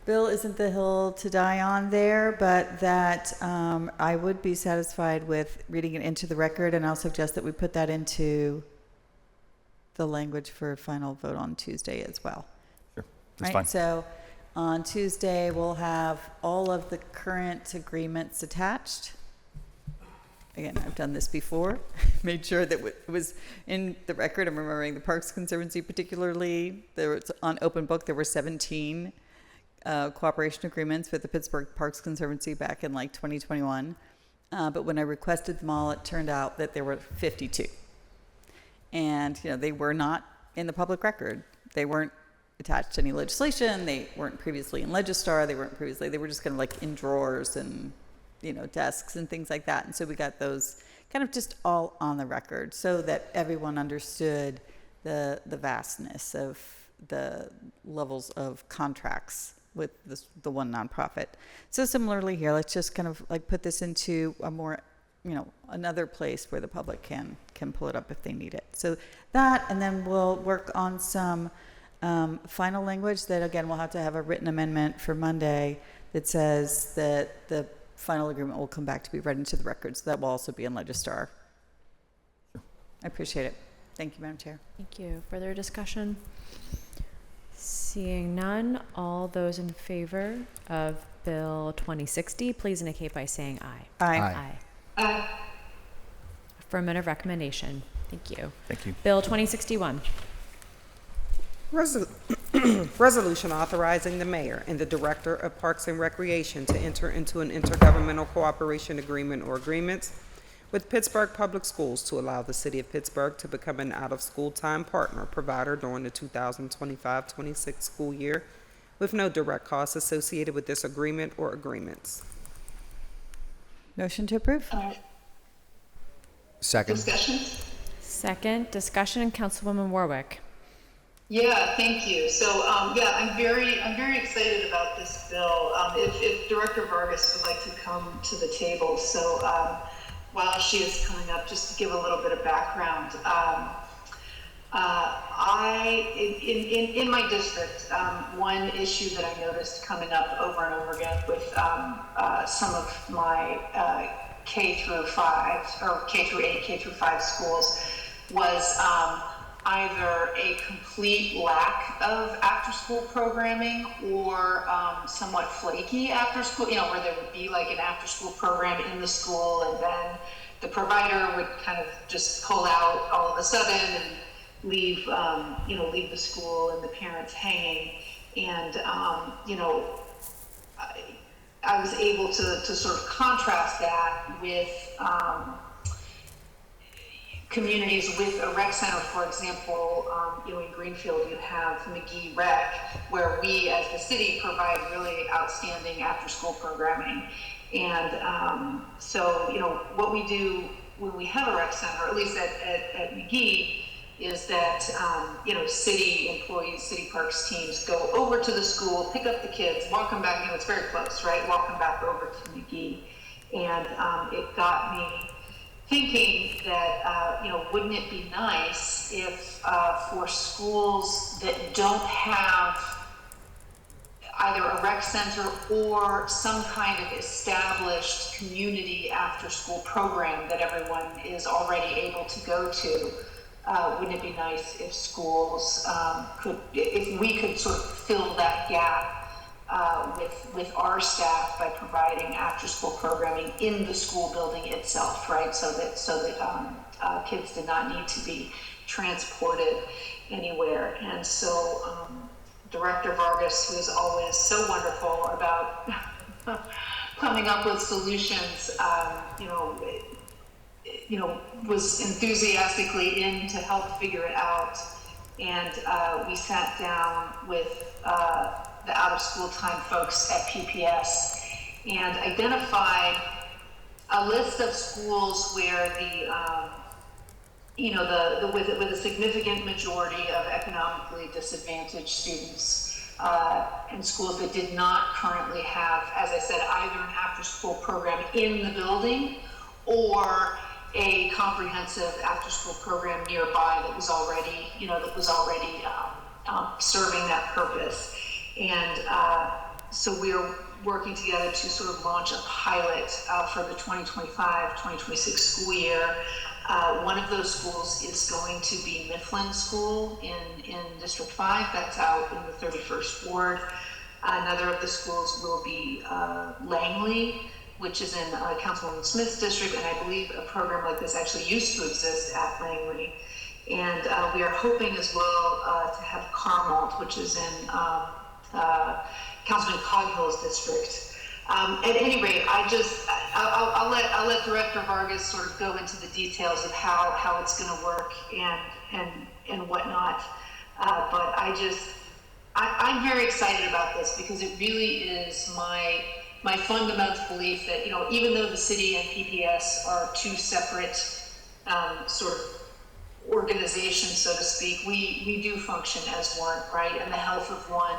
bill isn't the hill to die on there, but that I would be satisfied with reading it into the record, and I'll suggest that we put that into the language for final vote on Tuesday as well. Sure, that's right? fine. So on Tuesday, we'll have all of the current agreements attached. Again, I've done this before, made sure that it was in the record. I'm remembering the Parks Conservancy particularly. There was, on Open Book, there were 17 cooperation agreements with the Pittsburgh Parks Conservancy back in like 2021. But when I requested them all, it turned out that there were 52. And, you know, they were not in the public record. They weren't attached to any legislation. They weren't previously in Legistar. They were just kind of like in drawers and, you know, desks and things like that. And so we got those kind of just all on the record so that everyone understood the vastness of the levels of contracts with the one nonprofit. So similarly here, let's just kind of like put this into a more, you know, another place where the public can pull it up if they need it. So that, and then we'll work on some final language that, again, we'll have to have a written amendment for Monday that says that the final agreement will come back to be read into the record. So that will also be in Legistar. I appreciate it. Thank you, Madam Chair. Thank you. Further discussion? Seeing none, all those in favor of Bill 2060, please indicate by saying aye. Aye. Aye. Affirmative recommendation. Thank you. Thank you. Bill 2061. Resolution authorizing the mayor and the director of Parks and Recreation to enter into an intergovernmental cooperation agreement or agreements with Pittsburgh Public Schools to allow the city of Pittsburgh to become an out-of-school time partner provider during the 2025-26 school year with no direct costs associated with this agreement or agreements. Motion to approve. Second. Discussion? Second, discussion, Councilwoman Warwick. Yeah, thank you. So, yeah, I'm very excited about this bill. If Director Vargas would like to come to the table, so while she is coming up, just to give a little bit of background, in my district, one issue that I noticed coming up over and over again with some of my K through 5 or K through 8, K through 5 schools was either a complete lack of after-school programming or somewhat flaky after-school, where there would be like an after-school program in the school, and then the provider would kind of just pull out all of a sudden and leave the school and the parents hanging. And I was able to sort of contrast that with communities with a rec center. For example, in Greenfield you have McGee Rec, where we as the city provide really outstanding after-school programming. And so what we do when we have a rec center, or at least at McGee, is that city employees, city parks teams go over to the school, pick up the kids, walk them back. It's very close, right? Walk them back over to McGee, and it got me thinking that wouldn't it be nice if for schools that don't have either a rec center or some kind of established community after-school program that everyone is already able to go to. Wouldn't it be nice if schools if we could sort of fill that gap with our staff by providing after-school programming in the school building itself, right? So that kids did not need to be transported anywhere. And so Director Vargas, who is always so wonderful about coming up with solutions, was enthusiastically in to help figure it out. And we sat down with the out-of-school time folks at PPS and identified a list of schools where with a significant majority of economically disadvantaged students, and schools that did not currently have, as I said, either an after-school program in the building or a comprehensive after-school program nearby that was already, serving that purpose. And so we're working together to sort of launch a pilot for the 2025-2026 school year. One of those schools is going to be Mifflin School in District 5. That's out in the 31st Ward. Another of the schools will be Langley, which is in Councilwoman Smith's district, and I believe a program like this actually used to exist at Langley. And we are hoping as well to have Carmelt, which is in Councilman Coghill's district. At any rate, I'll let Director Vargas sort of go into the details of how it's going to work and whatnot. But I'm very excited about this because it really is my fundamental belief that, even though the city and PPS are two separate sort of organizations, so to speak, we do function as one, right? And the health of one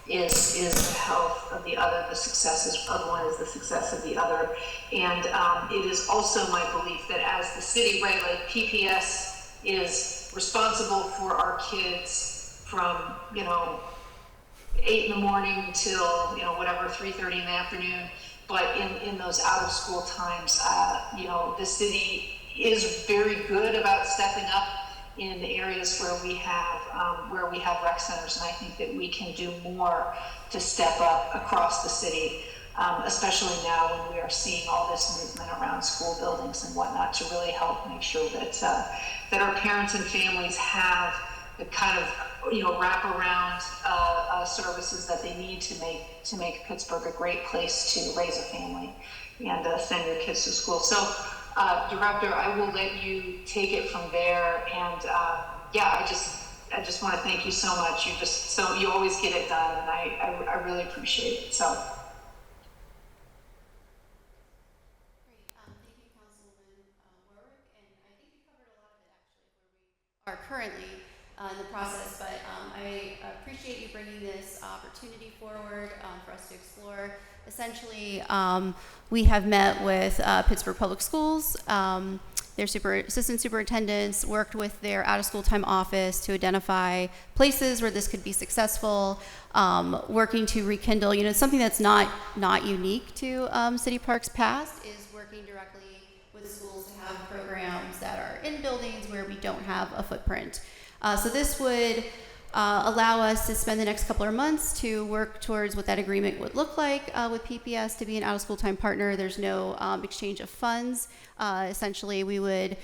is the health of the other, the successes of one is the success of the other. And it is also my belief that as the city, right, like PPS is responsible for our kids from, 8 in the morning till, whatever, 3:30 in the afternoon. But in those out of school times, the city is very good about stepping up in the areas where we have rec centers, and I think that we can do more to step up across the city, especially now when we are seeing all this movement around school buildings and whatnot, to really help make sure that our parents and families have the kind of wraparound services that they need to make Pittsburgh a great place to raise a family and send your kids to school. So, Director, I will let you take it from there. And I just want to thank you so much. You always get it done, and I really appreciate it. So. Are currently in the process, but I appreciate you bringing this opportunity forward for us to explore. Essentially, we have met with Pittsburgh Public Schools, their assistant superintendents, worked with their out-of-school time office to identify places where this could be successful, working to rekindle, something that's not unique to City Parks past is working working directly with schools to have programs that are in buildings where we don't have a footprint. So this would allow us to spend the next couple of months to work towards what that agreement would look like with PPS to be an out-of-school time partner. There's no exchange of funds. Essentially, we would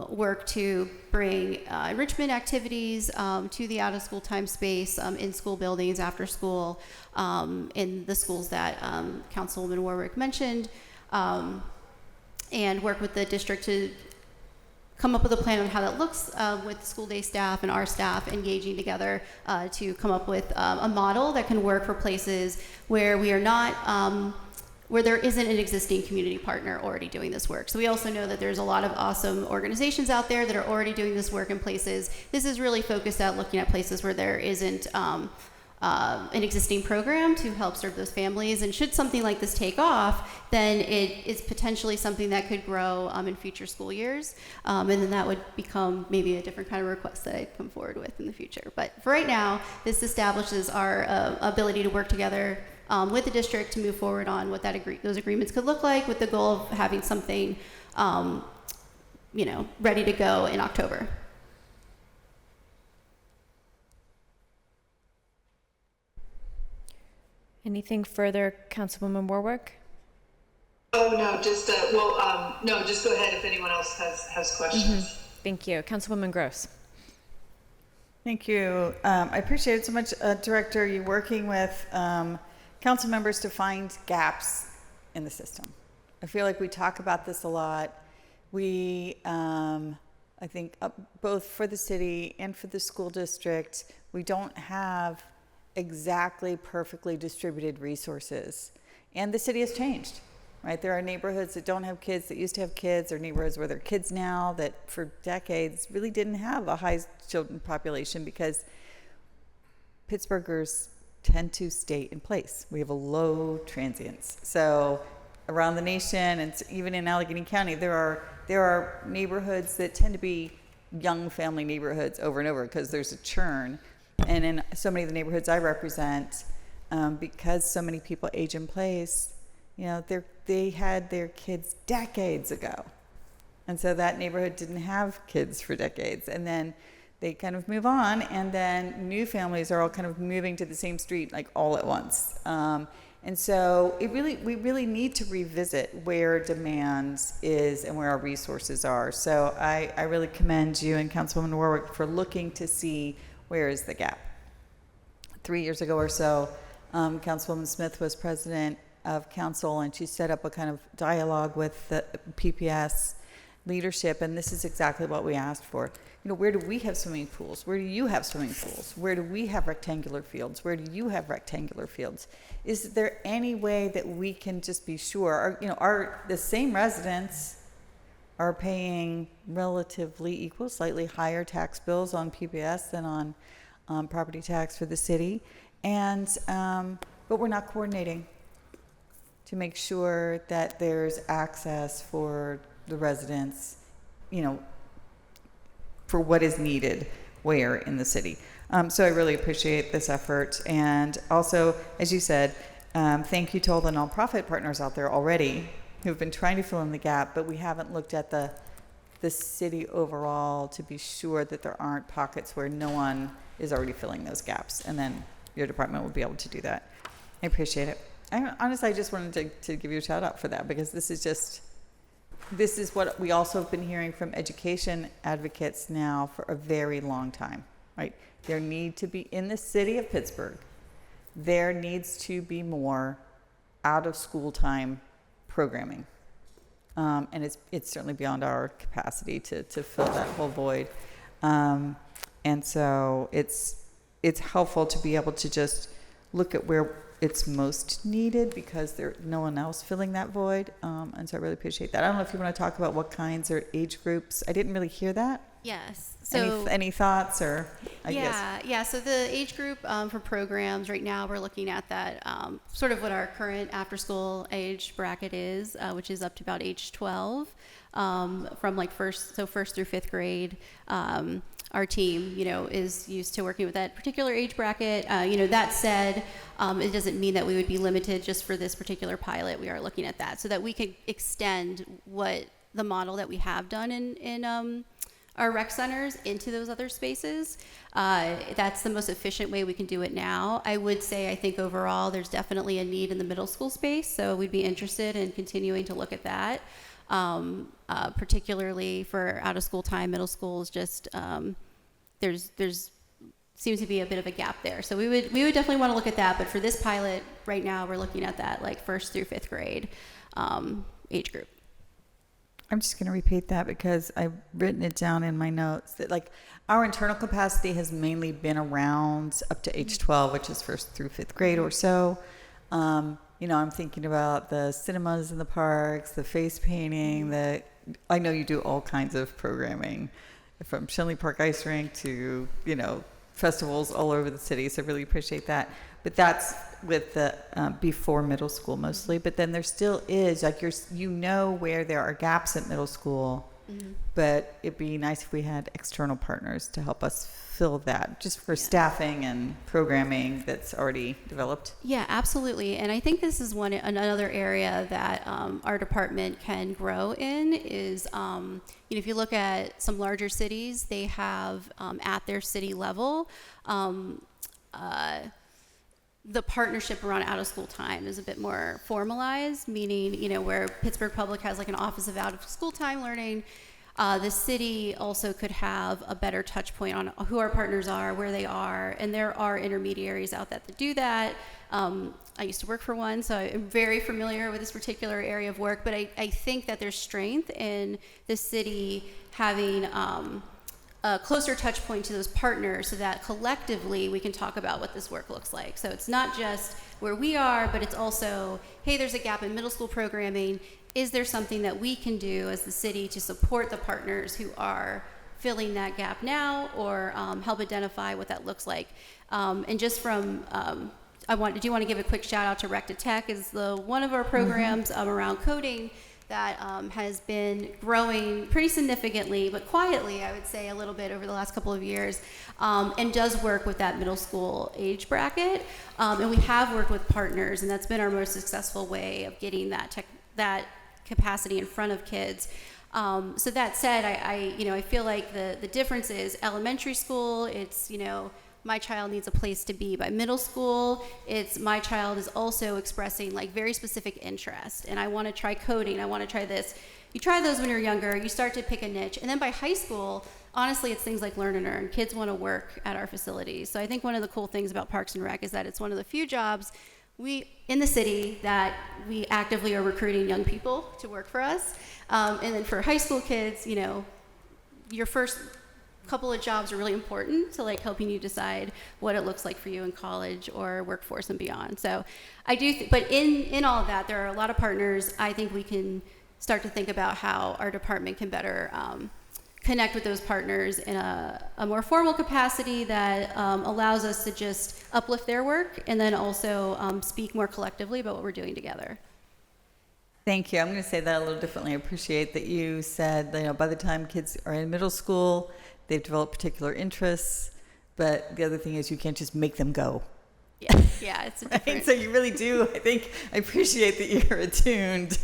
work to bring enrichment activities to the out-of-school time space in school buildings after school in the schools that Councilwoman Warwick mentioned, and work with the district to come up with a plan on how that looks with school day staff and our staff engaging together to come up with a model that can work for places where we are not, where there isn't an existing community partner already doing this work. So we also know that there's a lot of awesome organizations out there that are already doing this work in places. This is really focused at looking at places where there isn't an existing program to help serve those families. And should something like this take off, then it is potentially something that could grow in future school years. And then that would become maybe a different kind of request that I'd come forward with in the future. But for right now, this establishes our ability to work together with the district to move forward on what those agreements could look like, with the goal of having something ready to go in October. Anything further, Councilwoman Warwick? Oh, no, just, no, just go ahead if anyone else has questions. Thank you. Councilwoman Gross. Thank you. I appreciate it so much, Director, you working with council members to find gaps in the system. I feel like we talk about this a lot. We, I think, both for the city and for the school district, we don't have exactly perfectly distributed resources. And the city has changed, right? There are neighborhoods that don't have kids that used to have kids, or neighborhoods where there are kids now that for decades really didn't have a high children population because Pittsburghers tend to stay in place. We have a low transience. So around the nation and even in Allegheny County, there are neighborhoods that tend to be young family neighborhoods over and over because there's a churn. And in so many of the neighborhoods I represent, because so many people age in place, they had their kids decades ago. And so that neighborhood didn't have kids for decades. And then they kind of move on, and then new families are all kind of moving to the same street like all at once. And so we really need to revisit where demand is and where our resources are. So I really commend you and Councilwoman Warwick for looking to see where is the gap. 3 years ago or so, Councilwoman Smith was president of council, and she set up a kind of dialogue with the PPS leadership, and this is exactly what we asked for. Where do we have swimming pools? Where do you have swimming pools? Where do we have rectangular fields? Where do you have rectangular fields? Is there any way that we can just be sure, the same residents are paying relatively equal, slightly higher tax bills on PPS than on property tax for the city, and but we're not coordinating to make sure that there's access for the residents, for what is needed where in the city. So I really appreciate this effort, and also, as you said, thank you to all the nonprofit partners out there already who've been trying to fill in the gap, but we haven't looked at the city overall to be sure that there aren't pockets where no one is already filling those gaps, and then your department will be able to do that. I appreciate it. Honestly, I just wanted to give you a shout out for that, because this is what we also have been hearing from education advocates now for a very long time, right? There need to be, in the city of Pittsburgh, there needs to be more out of school time programming. And it's certainly beyond our capacity to fill that whole void. And so it's helpful to be able to just look at where it's most needed, because there's no one else filling that void. And so I really appreciate that. I don't know if you want to talk about what kinds or age groups. I didn't really hear that. Yes. So any thoughts or ideas? Yeah. So the age group for programs right now, we're looking at that sort of what our current after-school age bracket is, which is up to about age 12, from like first through fifth grade. our team, is used to working with that particular age bracket. That said, it doesn't mean that we would be limited just for this particular pilot. We are looking at that so that we could extend what the model that we have done in our rec centers into those other spaces. That's the most efficient way we can do it now. I would say, I think overall, there's definitely a need in the middle school space, so we'd be interested in continuing to look at that. Particularly for out of school time, middle school is just, there's seems to be a bit of a gap there. So we would definitely want to look at that, but for this pilot right now, we're looking at that like 1st through 5th grade age group. I'm just going to repeat that because I've written it down in my notes that like our internal capacity has mainly been around up to age 12, which is 1st through 5th grade or so. I'm thinking about the cinemas in the parks, the face painting, I know you do all kinds of programming, from Shenley Park Ice Rink to, festivals all over the city. So I really appreciate that. But that's with the before middle school mostly. But then there still is, like, where there are gaps at middle school. Mm-hmm. But it'd be nice if we had external partners to help us fill that, just for staffing and programming that's already developed. Yeah, absolutely. And I think this is another area that our department can grow in is, if you look at some larger cities, they have at their city level, the partnership around out of school time is a bit more formalized, meaning, where Pittsburgh Public has like an office of out of school time learning, the city also could have a better touch point on who our partners are, where they are, and there are intermediaries out there that do that. I used to work for one, so I'm very familiar with this particular area of work, but I think that there's strength in the city having a closer touch point to those partners so that collectively we can talk about what this work looks like. So it's not just where we are, but it's also, hey, there's a gap in middle school programming. Is there something that we can do as the city to support the partners who are filling that gap now, or help identify what that looks like? And just from, I do want to give a quick shout out to Rec to Tech, is one of our programs around coding that has been growing pretty significantly, but quietly, I would say, a little bit over the last couple of years, and does work with that middle school age bracket. And we have worked with partners, and that's been our most successful way of getting that capacity in front of kids. So that said, I feel like the difference is elementary school, it's, my child needs a place to be. By middle school, it's my child is also expressing like very specific interest, and I want to try coding, I want to try this. You try those when you're younger, you start to pick a niche, and then by high school, honestly, it's things like learn and earn. Kids want to work at our facilities. So I think one of the cool things about Parks and Rec is that it's one of the few jobs in the city that we actively are recruiting young people to work for us. And then for high school kids, your first couple of jobs are really important to like helping you decide what it looks like for you in college or workforce and beyond. So I do, but in all of that, there are a lot of partners. I think we can start to think about how our department can better connect with those partners in a more formal capacity that allows us to just uplift their work and then also speak more collectively about what we're doing together. Thank you. I'm going to say that a little differently. I appreciate that you said, by the time kids are in middle school, they've developed particular interests, but the other thing is you can't just make them go. Yeah, it's a different... Right? So you really do, I appreciate that you're attuned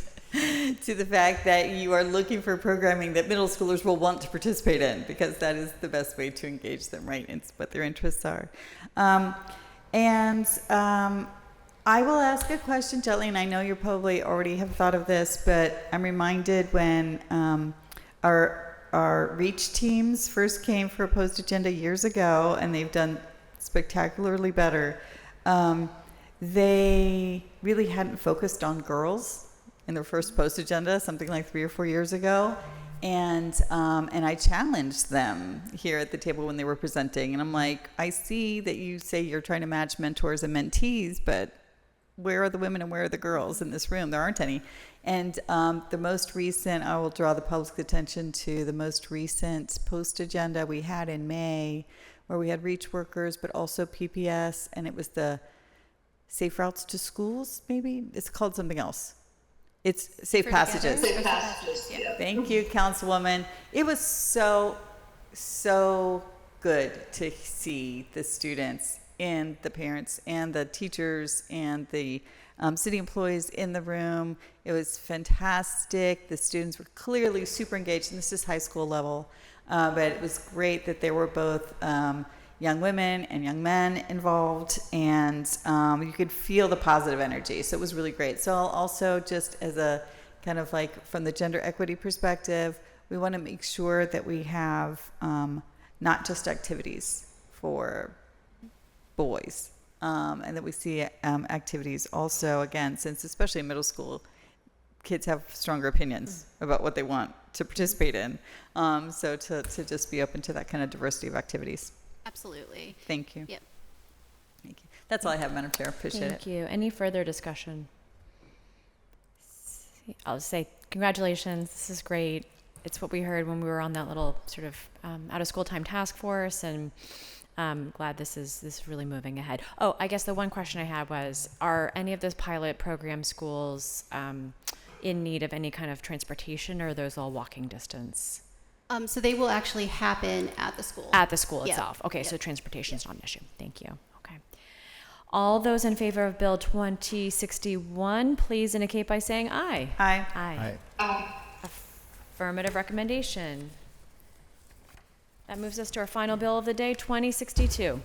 to the fact that you are looking for programming that middle schoolers will want to participate in, because that is the best way to engage them, right? It's what their interests are. I will ask a question, Jelly, and I know you probably already have thought of this, but I'm reminded when our REACH teams first came for a post agenda years ago, and they've done spectacularly better. They really hadn't focused on girls in their first post agenda, something like 3 or 4 years ago. And I challenged them here at the table when they were presenting. And I'm like, I see that you say you're trying to match mentors and mentees, but where are the women and where are the girls in this room? There aren't any. And the most recent, I will draw the public's attention to the most recent post agenda we had in May, where we had REACH workers, but also PPS, and it was the Safe Routes to Schools, maybe? It's called something else. It's Safe Passages. Safe Passages, yeah. Thank you, Councilwoman. It was so good to see the students and the parents and the teachers and the city employees in the room. It was fantastic. The students were clearly super engaged, and this is high school level. But it was great that there were both young women and young men involved, and you could feel the positive energy. So it was really great. So I'll also, just as a kind of like from the gender equity perspective, we want to make sure that we have not just activities for boys, and that we see activities also, again, since especially in middle school, kids have stronger opinions about what they want to participate in. So to just be open to that kind of diversity of activities. Absolutely. Thank you. Yep. Thank you. That's all I have, Madam Chair. Appreciate it. Thank you. Any further discussion? I'll say congratulations. This is great. It's what we heard when we were on that little sort of out of school time task force, and glad this is really moving ahead. Oh, I guess the one question I had was, are any of those pilot program schools in need of any kind of transportation, or are those all walking distance? So they will actually happen at the school. At the school Yeah. itself. Okay, Yep. So transportation is not an issue. Thank you. Okay. All those in favor of Bill 2061, please indicate by saying aye. Aye. Aye. Affirmative recommendation. That moves us to our final bill of the day, 2062.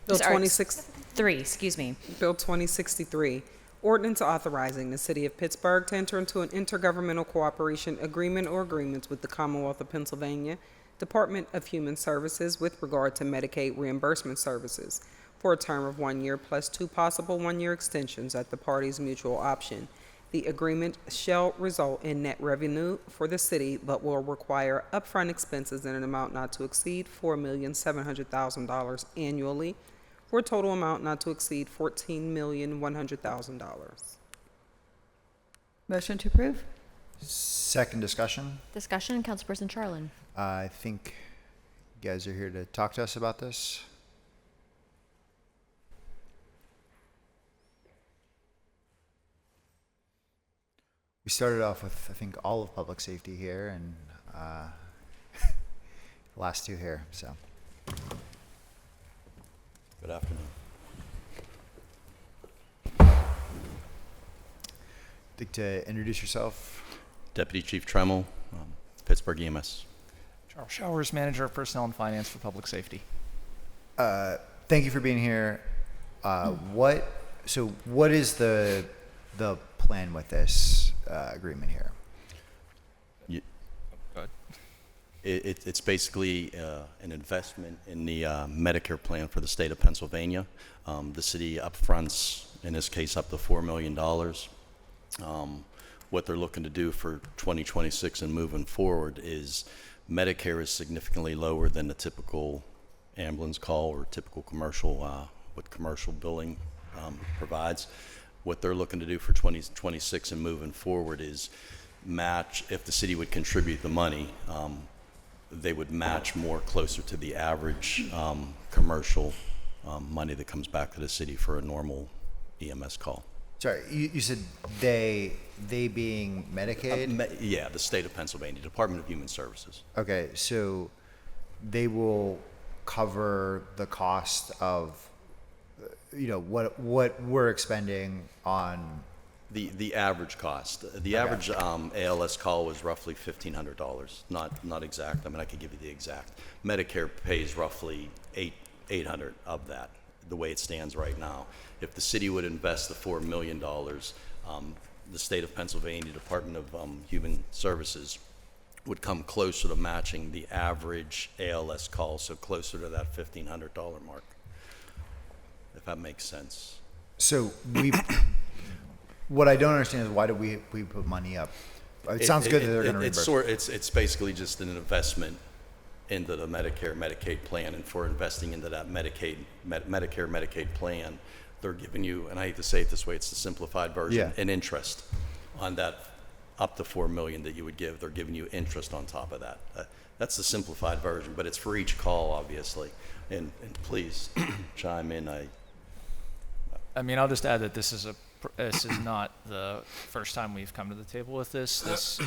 Bill Sorry, 2063. excuse me. Bill 2063, ordinance authorizing the City of Pittsburgh to enter into an intergovernmental cooperation agreement or agreements with the Commonwealth of Pennsylvania Department of Human Services with regard to Medicaid reimbursement services for a term of 1 year plus 2 possible 1-year extensions at the parties' mutual option. The agreement shall result in net revenue for the city, but will require upfront expenses in an amount not to exceed $4,700,000 annually, for a total amount not to exceed $14,100,000. Motion to approve? Second discussion. Discussion, Councilperson Charlin. I think you guys are here to talk to us about this. We started off with, I think, all of public safety here, and the last two here, so. Good afternoon. Like to introduce yourself? Deputy Chief Tremmel, Pittsburgh EMS. Charles Showers, Manager of Personnel and Finance for Public Safety. Thank you for being here. What is the plan with this agreement here? Go ahead. It's basically an investment in the Medicare plan for the state of Pennsylvania. The city upfronts, in this case, up to $4 million. What they're looking to do for 2026 and moving forward is Medicare is significantly lower than the typical ambulance call or typical commercial, what commercial billing provides. What they're looking to do for 2026 and moving forward is match, if the city would contribute the money, they would match more closer to the average commercial money that comes back to the city for a normal EMS call. Sorry, you said they being Medicaid? Yeah, the state of Pennsylvania, Department of Human Services. Okay, so they will cover the cost of, what we're expending on the average cost. The average ALS call was roughly $1,500. Not exact. I mean, I could give you the exact. Medicare pays roughly $800 of that, the way it stands right now. If the city would invest the $4 million, the state of Pennsylvania Department of Human Services would come closer to matching the average ALS call, so closer to that $1,500 mark, if that makes sense. So what I don't understand is why do we put money up? It sounds good that they're going to reimburse. It's basically just an investment into the Medicare Medicaid plan, and for investing into that Medicare Medicaid plan, they're giving you, and I hate to say it this way, it's the simplified version, an interest on that up to $4 million that you would give. They're giving you interest on top of that. That's the simplified version, but it's for each call, obviously. And please chime in. I mean, I'll just add that this is not the first time we've come to the table with this. This,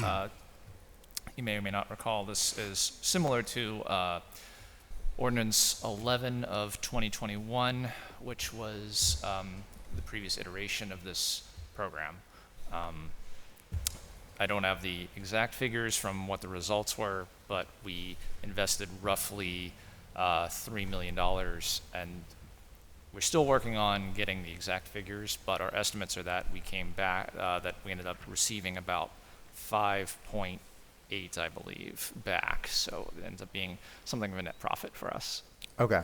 you may or may not recall, this is similar to Ordinance 11 of 2021, which was the previous iteration of this program. I don't have the exact figures from what the results were, but we invested roughly $3 million, and we're still working on getting the exact figures, but our estimates are that we came back, that we ended up receiving about 5.8, I believe, back. So it ends up being something of a net profit for us. Okay.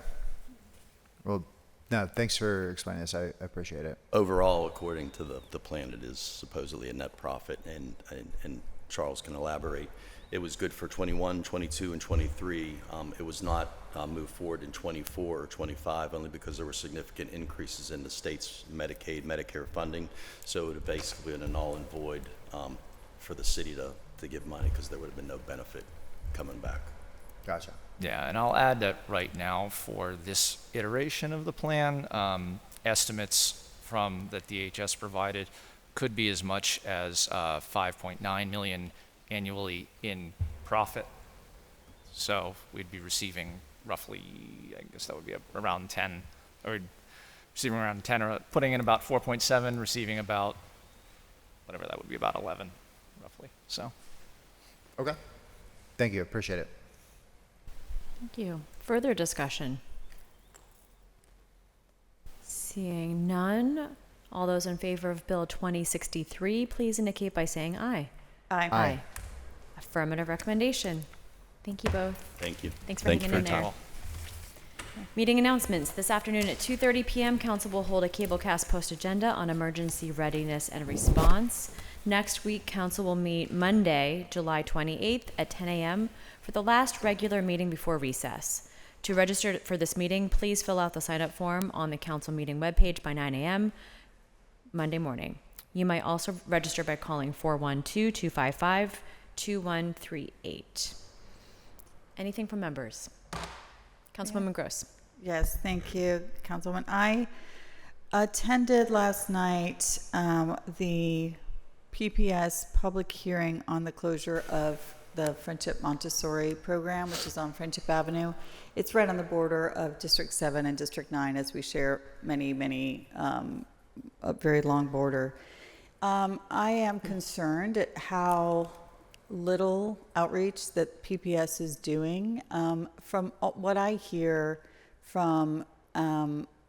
Well, no, thanks for explaining this. I appreciate it. Overall, according to the plan, it is supposedly a net profit, and Charles can elaborate. It was good for 21, 22, and 23. It was not moved forward in 24 or 25, only because there were significant increases in the state's Medicaid, Medicare funding. So it would have basically been a null and void for the city to give money, because there would have been no benefit coming back. Gotcha. Yeah, and I'll add that right now for this iteration of the plan, estimates from that DHS provided could be as much as 5.9 million annually in profit. So we'd be receiving roughly, I guess that would be around 10, or receiving around 10, or putting in about 4.7, receiving about whatever that would be, about 11, roughly. So. Okay. Thank you. Appreciate it. Thank you. Further discussion? Seeing none, all those in favor of Bill 2063, please indicate by saying aye. Aye. Aye. Affirmative recommendation. Thank you both. Thank you. Thanks for hanging in there. Meeting announcements. This afternoon at 2:30 p.m., Council will hold a Cablecast post agenda on emergency readiness and response. Next week, Council will meet Monday, July 28th at 10 a.m. for the last regular meeting before recess. To register for this meeting, please fill out the sign-up form on the Council meeting webpage by 9 a.m. Monday morning. You might also register by calling 412-255-2138. Anything from members? Councilwoman Gross. Yes, thank you, Councilwoman. I attended last night the PPS public hearing on the closure of the Friendship Montessori program, which is on Friendship Avenue. It's right on the border of District 7 and District 9, as we share a very long border. I am concerned at how little outreach that PPS is doing. From what I hear from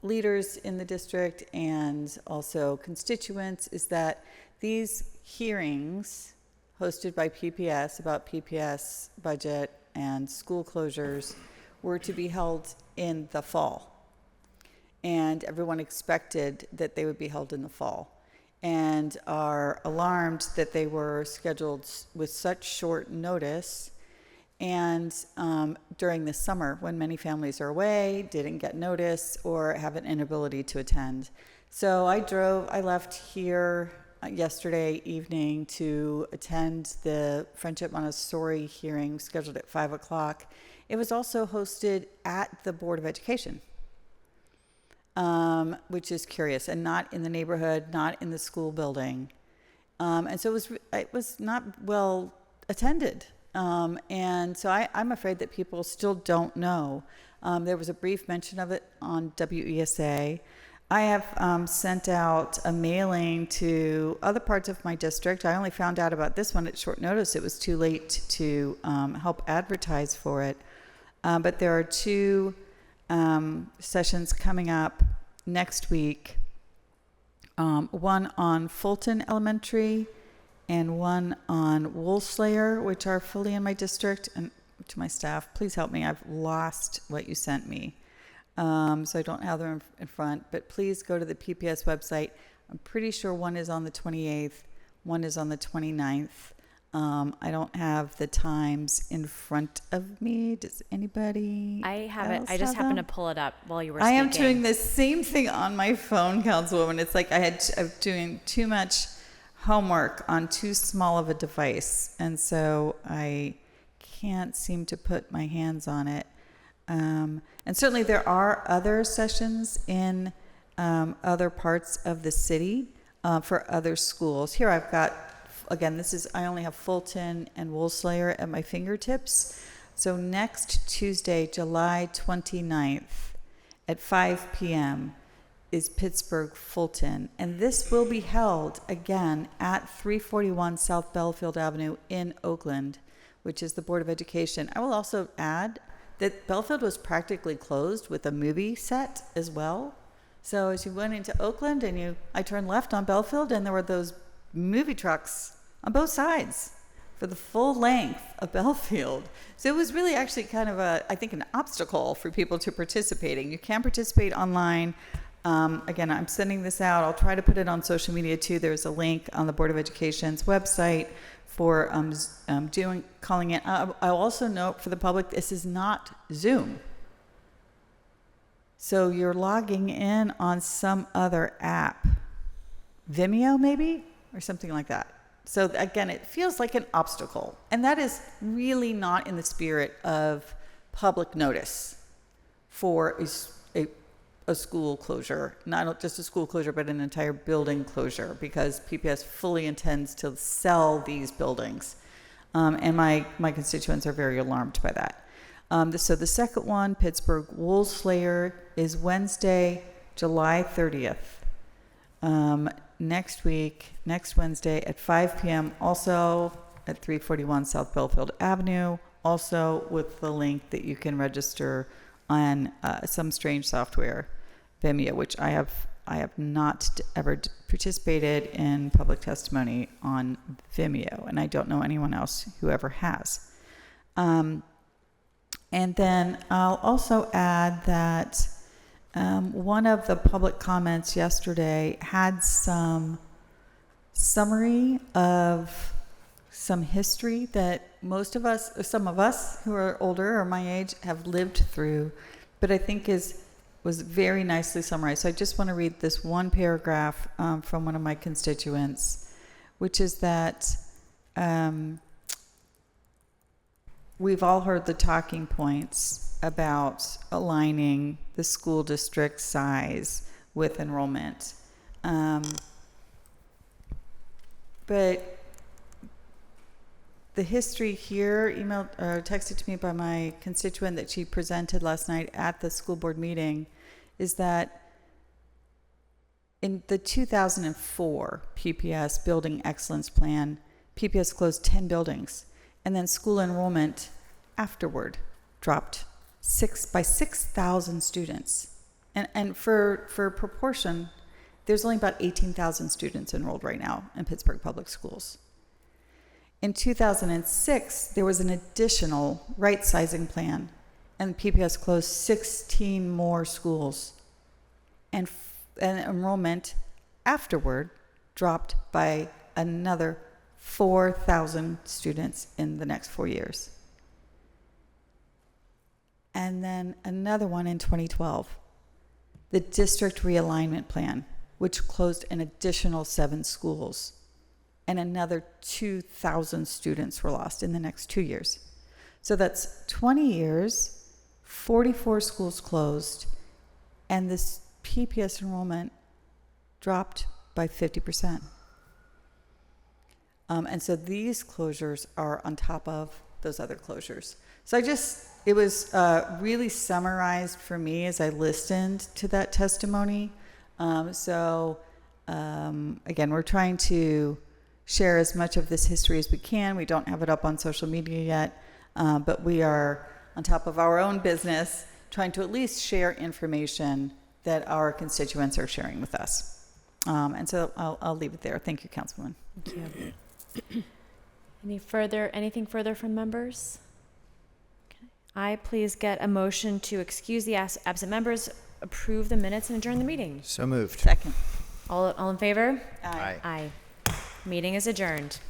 leaders in the district and also constituents is that these hearings hosted by PPS about PPS budget and school closures were to be held in the fall. And everyone expected that they would be held in the fall, and are alarmed that they were scheduled with such short notice and during the summer when many families are away, didn't get notice, or have an inability to attend. So I left here yesterday evening to attend the Friendship Montessori hearing scheduled at 5 o'clock. It was also hosted at the Board of Education, which is curious, and not in the neighborhood, not in the school building. And so it was not well attended. And so I'm afraid that people still don't know. There was a brief mention of it on WESA. I have sent out a mailing to other parts of my district. I only found out about this one at short notice. It was too late to help advertise for it. But there are two sessions coming up next week, one on Fulton Elementary and one on Woolslayer, which are fully in my district. And to my staff, please help me. I've lost what you sent me. So I don't have them in front, but please go to the PPS website. I'm pretty sure one is on the 28th, one is on the 29th. I don't have the times in front of me. Does anybody? I have it. I just happened to pull it up while you were I speaking. am doing the same thing on my phone, Councilwoman. It's like I'm doing too much homework on too small of a device, and so I can't seem to put my hands on it. And certainly there are other sessions in other parts of the city for other schools. Here I've got, again, I only have Fulton and Woolslayer at my fingertips, So next Tuesday, July 29th at 5 p.m. is Pittsburgh Fulton. And this will be held again at 341 South Belfield Avenue in Oakland, which is the Board of Education. I will also add that Belfield was practically closed with a movie set as well. So as you went into Oakland and I turned left on Belfield and there were those movie trucks on both sides for the full length of Belfield. So it was really actually kind of I think an obstacle for people to participating. You can participate online. Again, I'm sending this out. I'll try to put it on social media too. There's a link on the Board of Education's website for calling it. I'll also note for the public, this is not Zoom. So you're logging in on some other app, Vimeo maybe, or something like that. So again, it feels like an obstacle, and that is really not in the spirit of public notice for a school closure, not just a school closure, but an entire building closure, because PPS fully intends to sell these buildings. And my constituents are very alarmed by that. So the second one, Pittsburgh Wool Slayer, is Wednesday, July 30th. Next Wednesday at 5 p.m., also at 341 South Belfield Avenue, also with the link that you can register on some strange software, Vimeo, which I have not ever participated in public testimony on Vimeo, and I don't know anyone else who ever has. And then I'll also add that one of the public comments yesterday had some summary of some history that some of us who are older or my age have lived through, but I think was very nicely summarized. So I just want to read this one paragraph from one of my constituents, which is that we've all heard the talking points about aligning the school district size with enrollment. But the history here, texted to me by my constituent that she presented last night at the school board meeting, is that in the 2004 PPS Building Excellence Plan, PPS closed 10 buildings, and then school enrollment afterward dropped by 6,000 students. And for proportion, there's only about 18,000 students enrolled right now in Pittsburgh Public Schools. In 2006, there was an additional right-sizing plan, and PPS closed 16 more schools. And enrollment afterward dropped by another 4,000 students in the next 4 years. And then another one in 2012, the district realignment plan, which closed an additional 7 schools, and another 2,000 students were lost in the next 2 years. So that's 20 years, 44 schools closed, and this PPS enrollment dropped by 50%. And so these closures are on top of those other closures. So it was really summarized for me as I listened to that testimony. Again, we're trying to share as much of this history as we can. We don't have it up on social media yet, but we are on top of our own business, trying to at least share information that our constituents are sharing with us. And so I'll leave it there. Thank you, Councilwoman. Thank you. Anything further from members? Okay. I please get a motion to excuse the absent members, approve the minutes, and adjourn the meeting. So moved. Second. All in favor? Aye. Aye. Meeting is adjourned.